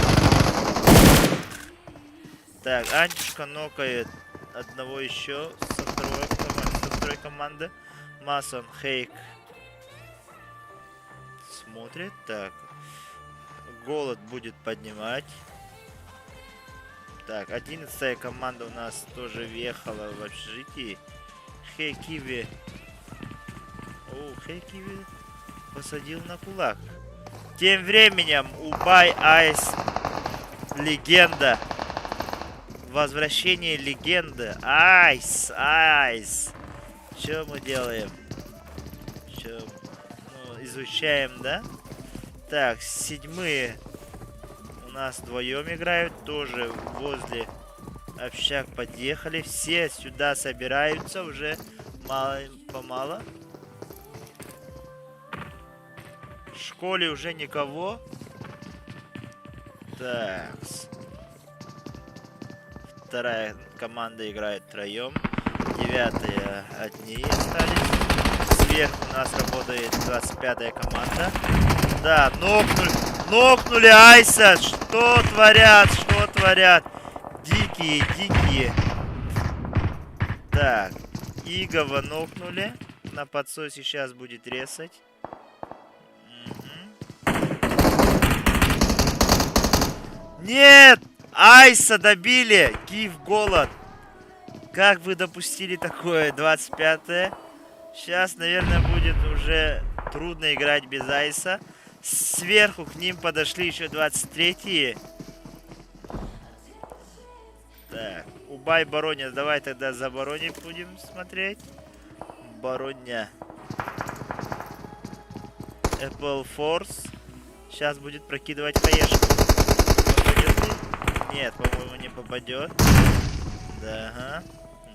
Так, Антишка нокает одного еще со второй команды. Масон Хейк смотрит. Так, голод будет поднимать. Так, 11-я команда у нас тоже въехала в общежитие. Хейкиви. О, Хейкиви посадил на кулак. Тем временем Убай Айс. Легенда. Возвращение легенды. Айс. Что мы делаем? Ну, изучаем, да? Так, 7-е у нас вдвоем играют. Тоже возле общак подъехали. Все сюда собираются уже мало-помалу. В школе уже никого. Так. Вторая команда играет втроем. 9-е одни остались. Сверху у нас работает 25-я команда. Да, нокнули Айса. Что творят? Дикие. Так, Игова нокнули. На подсосе сейчас будет резать. Нет! Айса добили! Киев голод! Как вы допустили такое? 25-е. Сейчас, наверное, будет уже трудно играть без Айса. Сверху к ним подошли еще 23-е. Так, Убай Бароня. Давай тогда за Бароней будем смотреть. Бароня. Apple Force. Сейчас будет прокидывать хаешку. Попадет ли? Нет, по-моему, не попадет. Да, ага.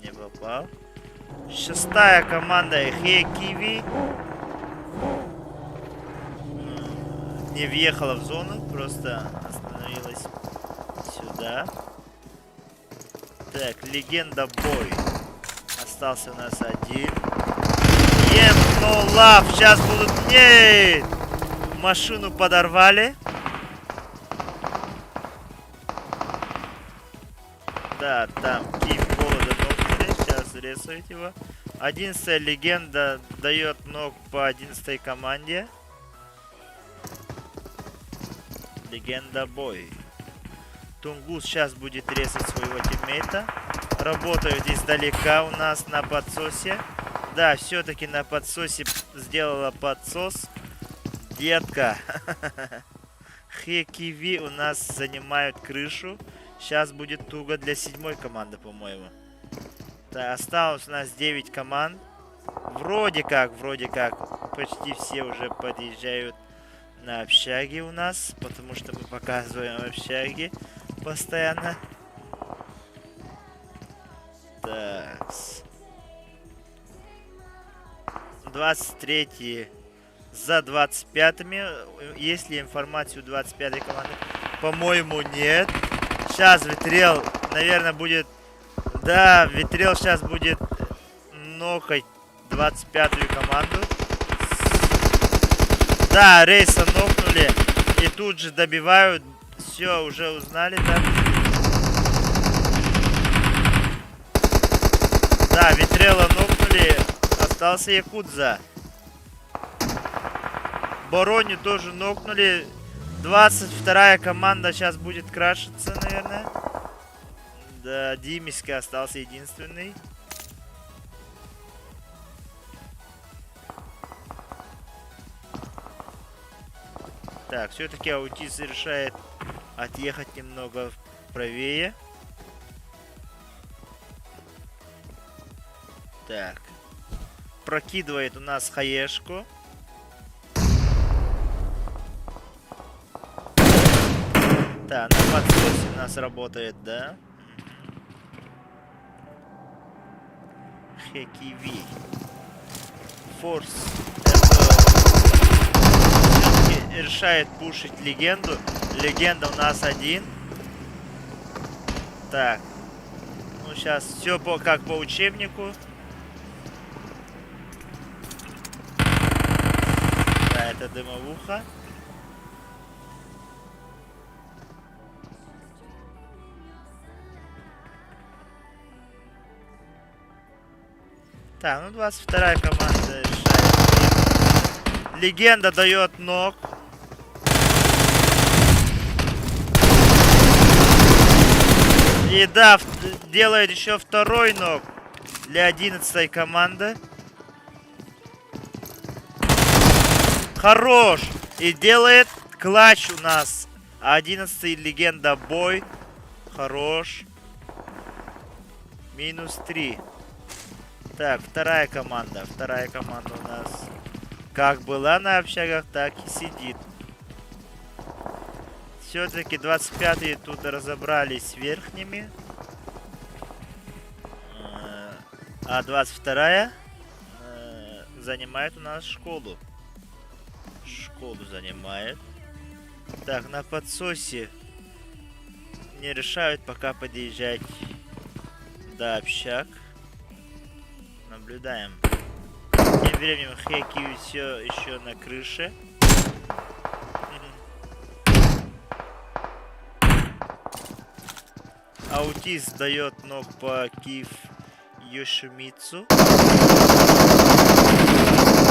Не попал. 6-я команда Хекиви. Не въехала в зону, просто остановилась сюда. Так, Легенда Бой. Остался у нас один. No Love. Сейчас будут... Нет! Машину подорвали. Да, там Киев голода нокнули. Сейчас рисует его. 11-я легенда дает ног по 11-й команде. Легенда Бой. Тунгус сейчас будет резать своего тиммейта. Работают издалека у нас на подсосе. Да, все-таки на подсосе сделала подсос. Детка. Хекиви у нас занимают крышу. Сейчас будет туго для 7-й команды, по-моему. Да, осталось у нас 9 команд. Вроде как, почти все уже подъезжают на общаги у нас. Потому что мы показываем общаги постоянно. Так. 23 за 25-ми. Есть ли информацию 25-й команды? По-моему, нет. Сейчас Витрел, наверное, будет... Да, Витрел сейчас будет нокать 25-ю команду. Да, Рейса нокнули. И тут же добивают. Все, уже узнали, да? Да, Витрела нокнули. Остался Якудза. Бороню тоже нокнули. 22-я команда сейчас будет крашиться, наверное. Да, Димиска остался единственный. Так, все-таки Аутист решает отъехать немного правее. Так. Прокидывает у нас хаешку. Да, на подсосе у нас работает, да? Хекиви. Форс. Это решает пушить легенду. Легенда у нас один. Так. Ну, сейчас все как по учебнику. Да, это дымовуха. Так, ну 22-я команда решает. Легенда дает ног. И да, делает еще второй ног для 11-й команды. Хорош! И делает клатч у нас. 11-й легенда Бой. Хорош. Минус 3. Так, вторая команда. Вторая команда у нас как была на общагах, так и сидит. Все-таки 25-е тут разобрались с верхними. А 22-я занимает у нас школу. Школу занимает. Так, на подсосе не решают пока подъезжать до общак. Наблюдаем. Тем временем Хеки все еще на крыше. Аутист дает ног по Киев Йошимицу.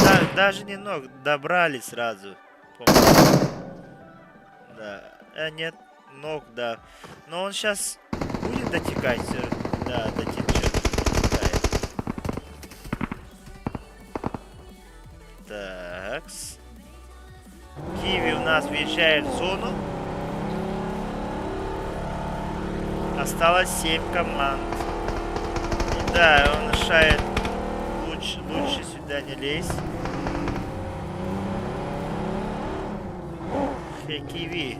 Да, даже не ног, добрали сразу. Да. Нет, ног, да. Но он сейчас будет дотекать. Да, дотечет. Такс. Киви у нас въезжает в зону. Осталось 7 команд. И да, он решает лучше сюда не лезть. Киви.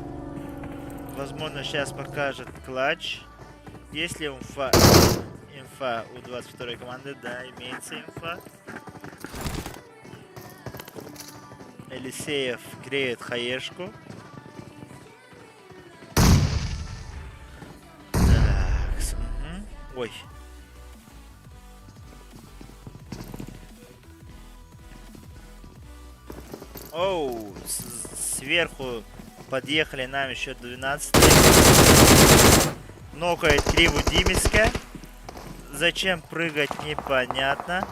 Возможно, сейчас покажет клатч. Есть ли инфа? Инфа у 22-й команды? Да, имеется инфа. Елисеев греет хаешку. Так, ой. Оу, сверху подъехали нам еще 12. Нокает Криву Димиска. Зачем прыгать, непонятно.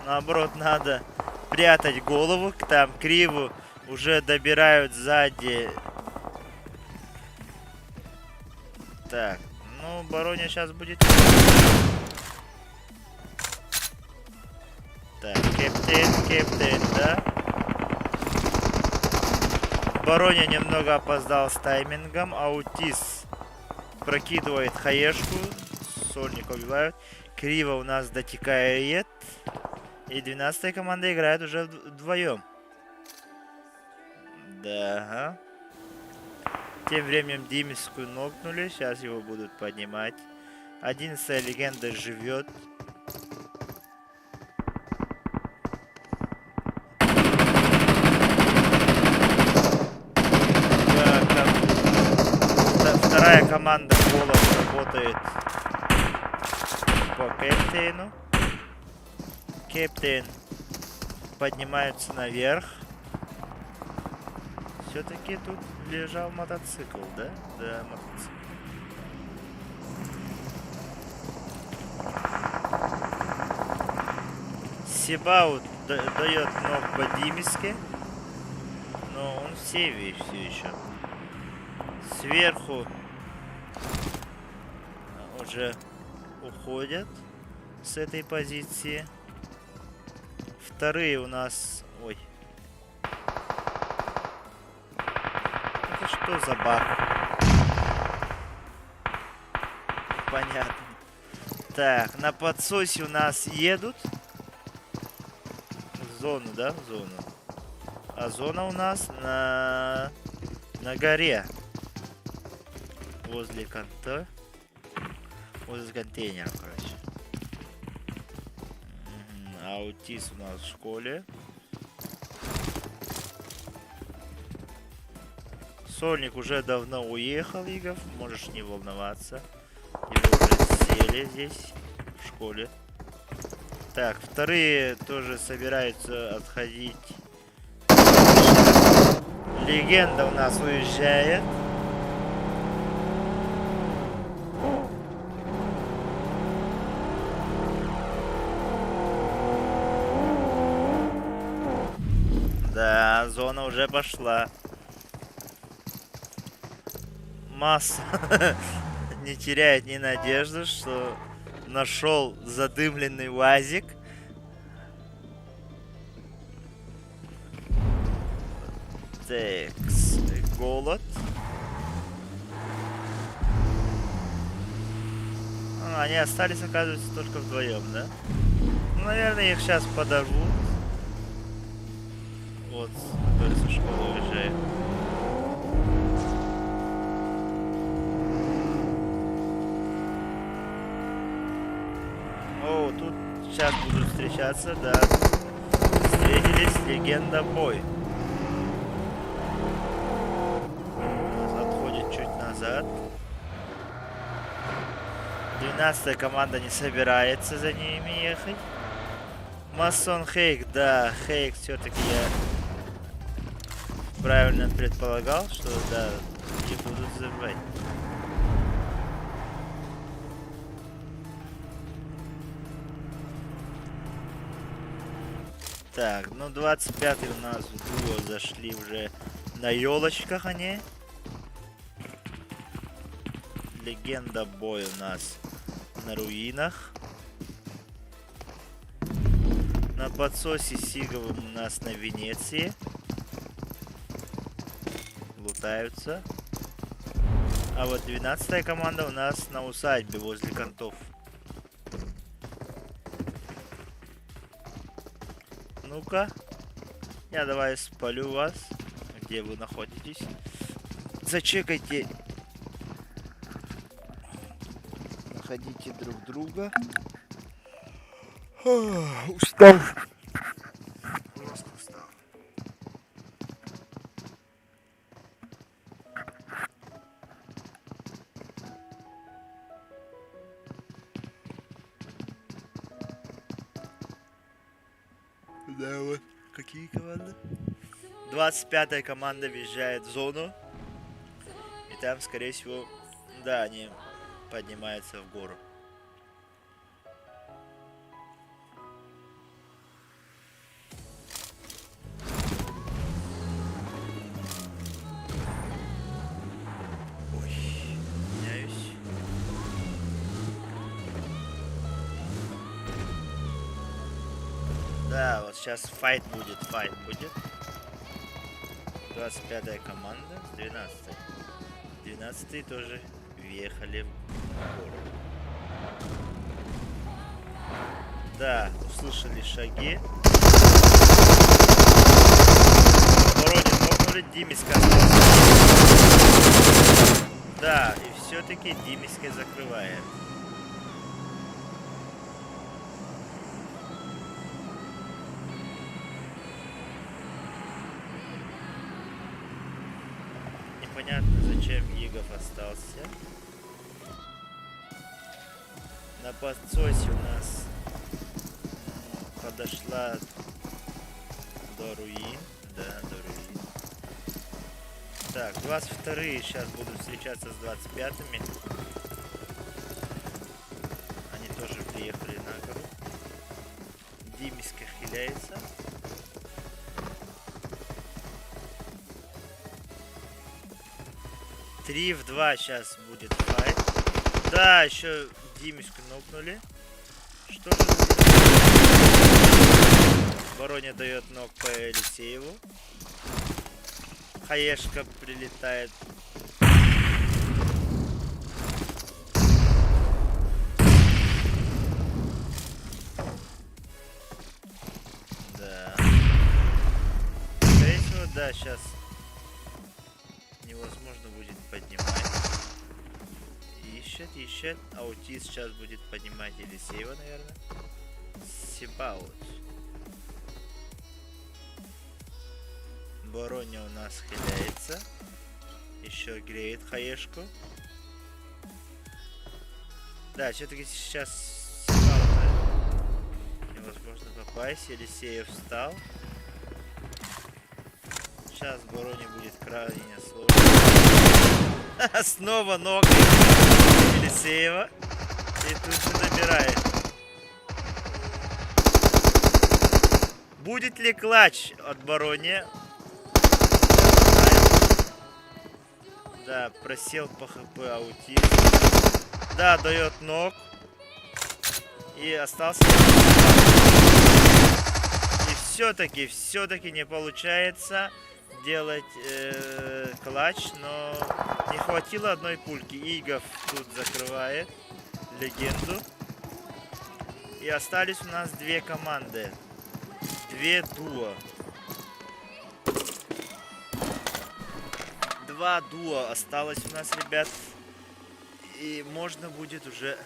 Наоборот, надо прятать голову. Там Криву уже добирают сзади. Так, ну, Бароня сейчас будет. Так, Кэптейн, да. Бароня немного опоздал с таймингом. Аутис прокидывает хаешку. Сольника убивают. Криво у нас дотекает. И 12-я команда играет уже вдвоем. Да. Тем временем Димиску нокнули. Сейчас его будут поднимать. 11-я легенда живет. Вторая команда Голос работает по Кэптейну. Кэптейн поднимается наверх. Все-таки тут лежал мотоцикл, да? Да, мотоцикл. Сибаут дает ног Бадимиске. Но он в сейве все еще. Сверху уже уходят с этой позиции. Вторые у нас... Ой. Это что за баг? Понятно. Так, на подсосе у нас едут. В зону, да? В зону. А зона у нас на горе. Возле возле контейнера, короче. Аутист у нас в школе. Сольник уже давно уехал, Игов. Можешь не волноваться. Его уже сели здесь, в школе. Так, вторые тоже собираются отходить. Легенда у нас уезжает. Да, зона уже пошла. Масса не теряет ни надежды, что нашел задымленный УАЗик. Текс, голод. Они остались, оказывается, только вдвоем, да? Ну, наверное, их сейчас подорвут. Вот, который со школы уезжает. О, тут сейчас будут встречаться, да. Встретились, легенда бой. Отходит чуть назад. 12-я команда не собирается за ними ехать. Масон Хейк, да, Хейк все-таки я правильно предполагал, что да, не будут забывать. Так, ну 25-й у нас в дуо зашли уже на елочках они. Легенда бой у нас на руинах. На подсосе Сиговым у нас на Венеции. Лутаются. А вот 12-я команда у нас на усадьбе возле контов. Ну-ка. Я давай спалю вас. Где вы находитесь? зачекайте. Находите друг друга. Устал. Просто устал. Да, вот. Какие команды? 25-я команда въезжает в зону. И там, скорее всего, да, они поднимаются в гору. Ой, меняюсь. Да, вот сейчас файт будет. 25-я команда с 12-й. 12-й тоже въехали в гору. Да, услышали шаги. Воронин нокнули, Димиска остался. Да, и все-таки Димиска закрывает. Непонятно, зачем Игов остался. На подсосе у нас подошла до руин. Да, до руин. Так, 22-е сейчас будут встречаться с 25-ми. Они тоже приехали на гору. Димиска хиляется. Три в 2 сейчас будет файт. Да, еще Димиску нокнули. Что же... Вороня дает ног по Елисееву. Хаешка прилетает. Да. Скорее всего, да, сейчас невозможно будет поднимать. Ищет. Аутист сейчас будет поднимать Елисеева, наверное. Сибаут. Бороня у нас хиляется. Еще греет хаешку. Да, все-таки сейчас Сибаута невозможно попасть. Елисеев встал. Сейчас Бороне будет крайне сложно. Снова ног Елисеева. И тут же набирает. Будет ли клатч от Борони? Да, просел по хп аутист. Да, дает ног. И остался. И все-таки не получается делать клатч, но не хватило одной пульки. Игов тут закрывает легенду. И остались у нас две команды. Две дуо. Два дуо осталось у нас, ребят. И можно будет уже...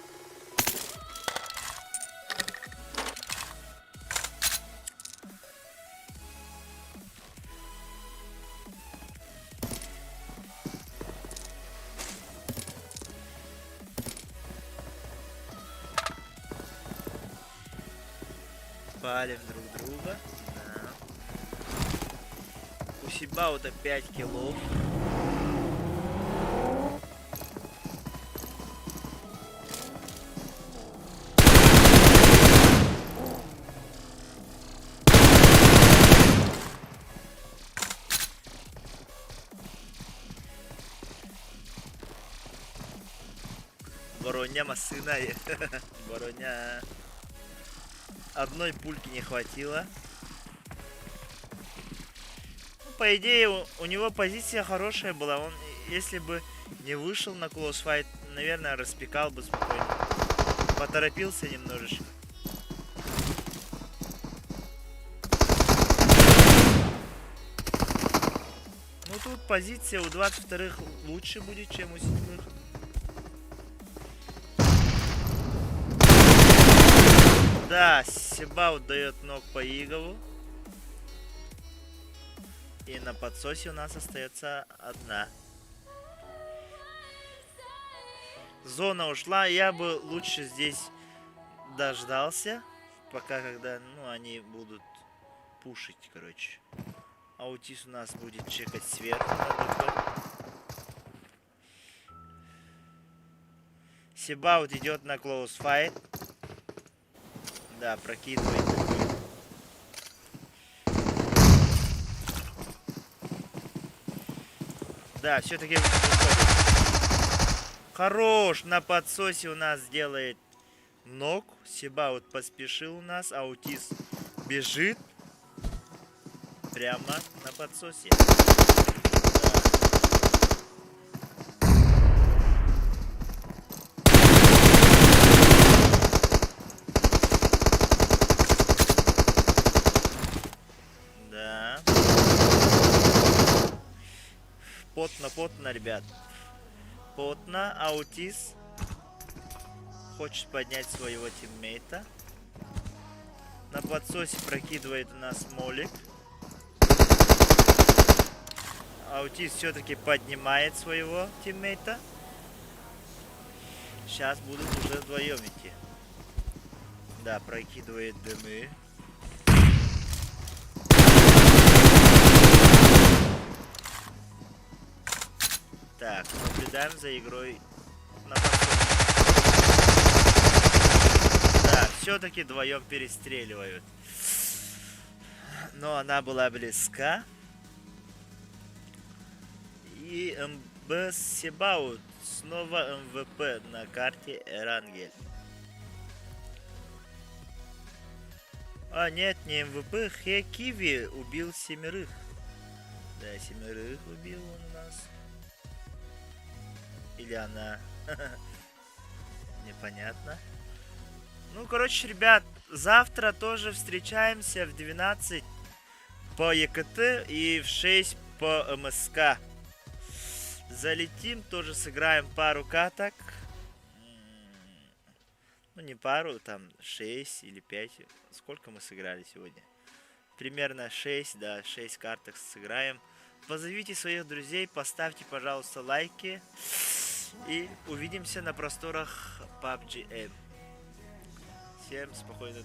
Палим друг друга. Да. У Сибаута 5 киллов. Вороня масына. Вороня. Одной пульки не хватило. Ну, по идее, у него позиция хорошая была. Он, если бы не вышел на клоссфайт, наверное, распекал бы спокойно. Поторопился немножечко. Ну тут позиция у 22-х лучше будет, чем у 7-х. Да, Себаут дает ног по Игову. И на подсосе у нас остается одна. Зона ушла, я бы лучше здесь дождался, пока когда, ну, они будут пушить, короче. Аутис у нас будет чекать сверху на ДП. Себаут идет на close fight. Да, прокидывает ДП. Да, все-таки хорош. На подсосе у нас делает ног. Себаут поспешил у нас. Аутис бежит. Прямо на подсосе. Да. Потно, ребят. Потно. Аутис хочет поднять своего тиммейта. На подсосе прокидывает у нас молик. Аутист все-таки поднимает своего тиммейта. Сейчас будут уже вдвоем идти. Да, прокидывает дымы. Так, наблюдаем за игрой на подсосе. Да, все-таки вдвоем перестреливают. Но она была близка. И МБ Себаут. Снова МВП на карте Эрангель. А, нет, не МВП. Хекиви убил 7. Да, 7 убил он у нас. Или она. Непонятно. Ну, короче, ребят, завтра тоже встречаемся в 12 по ЕКТ и в 6 по МСК. Залетим, тоже сыграем пару каток. Ну, не пару, там 6 или 5. Сколько мы сыграли сегодня? Примерно 6, да, 6 карток сыграем. Позовите своих друзей, поставьте, пожалуйста, лайки. И увидимся на просторах PUBG M. Всем спокойной ночи.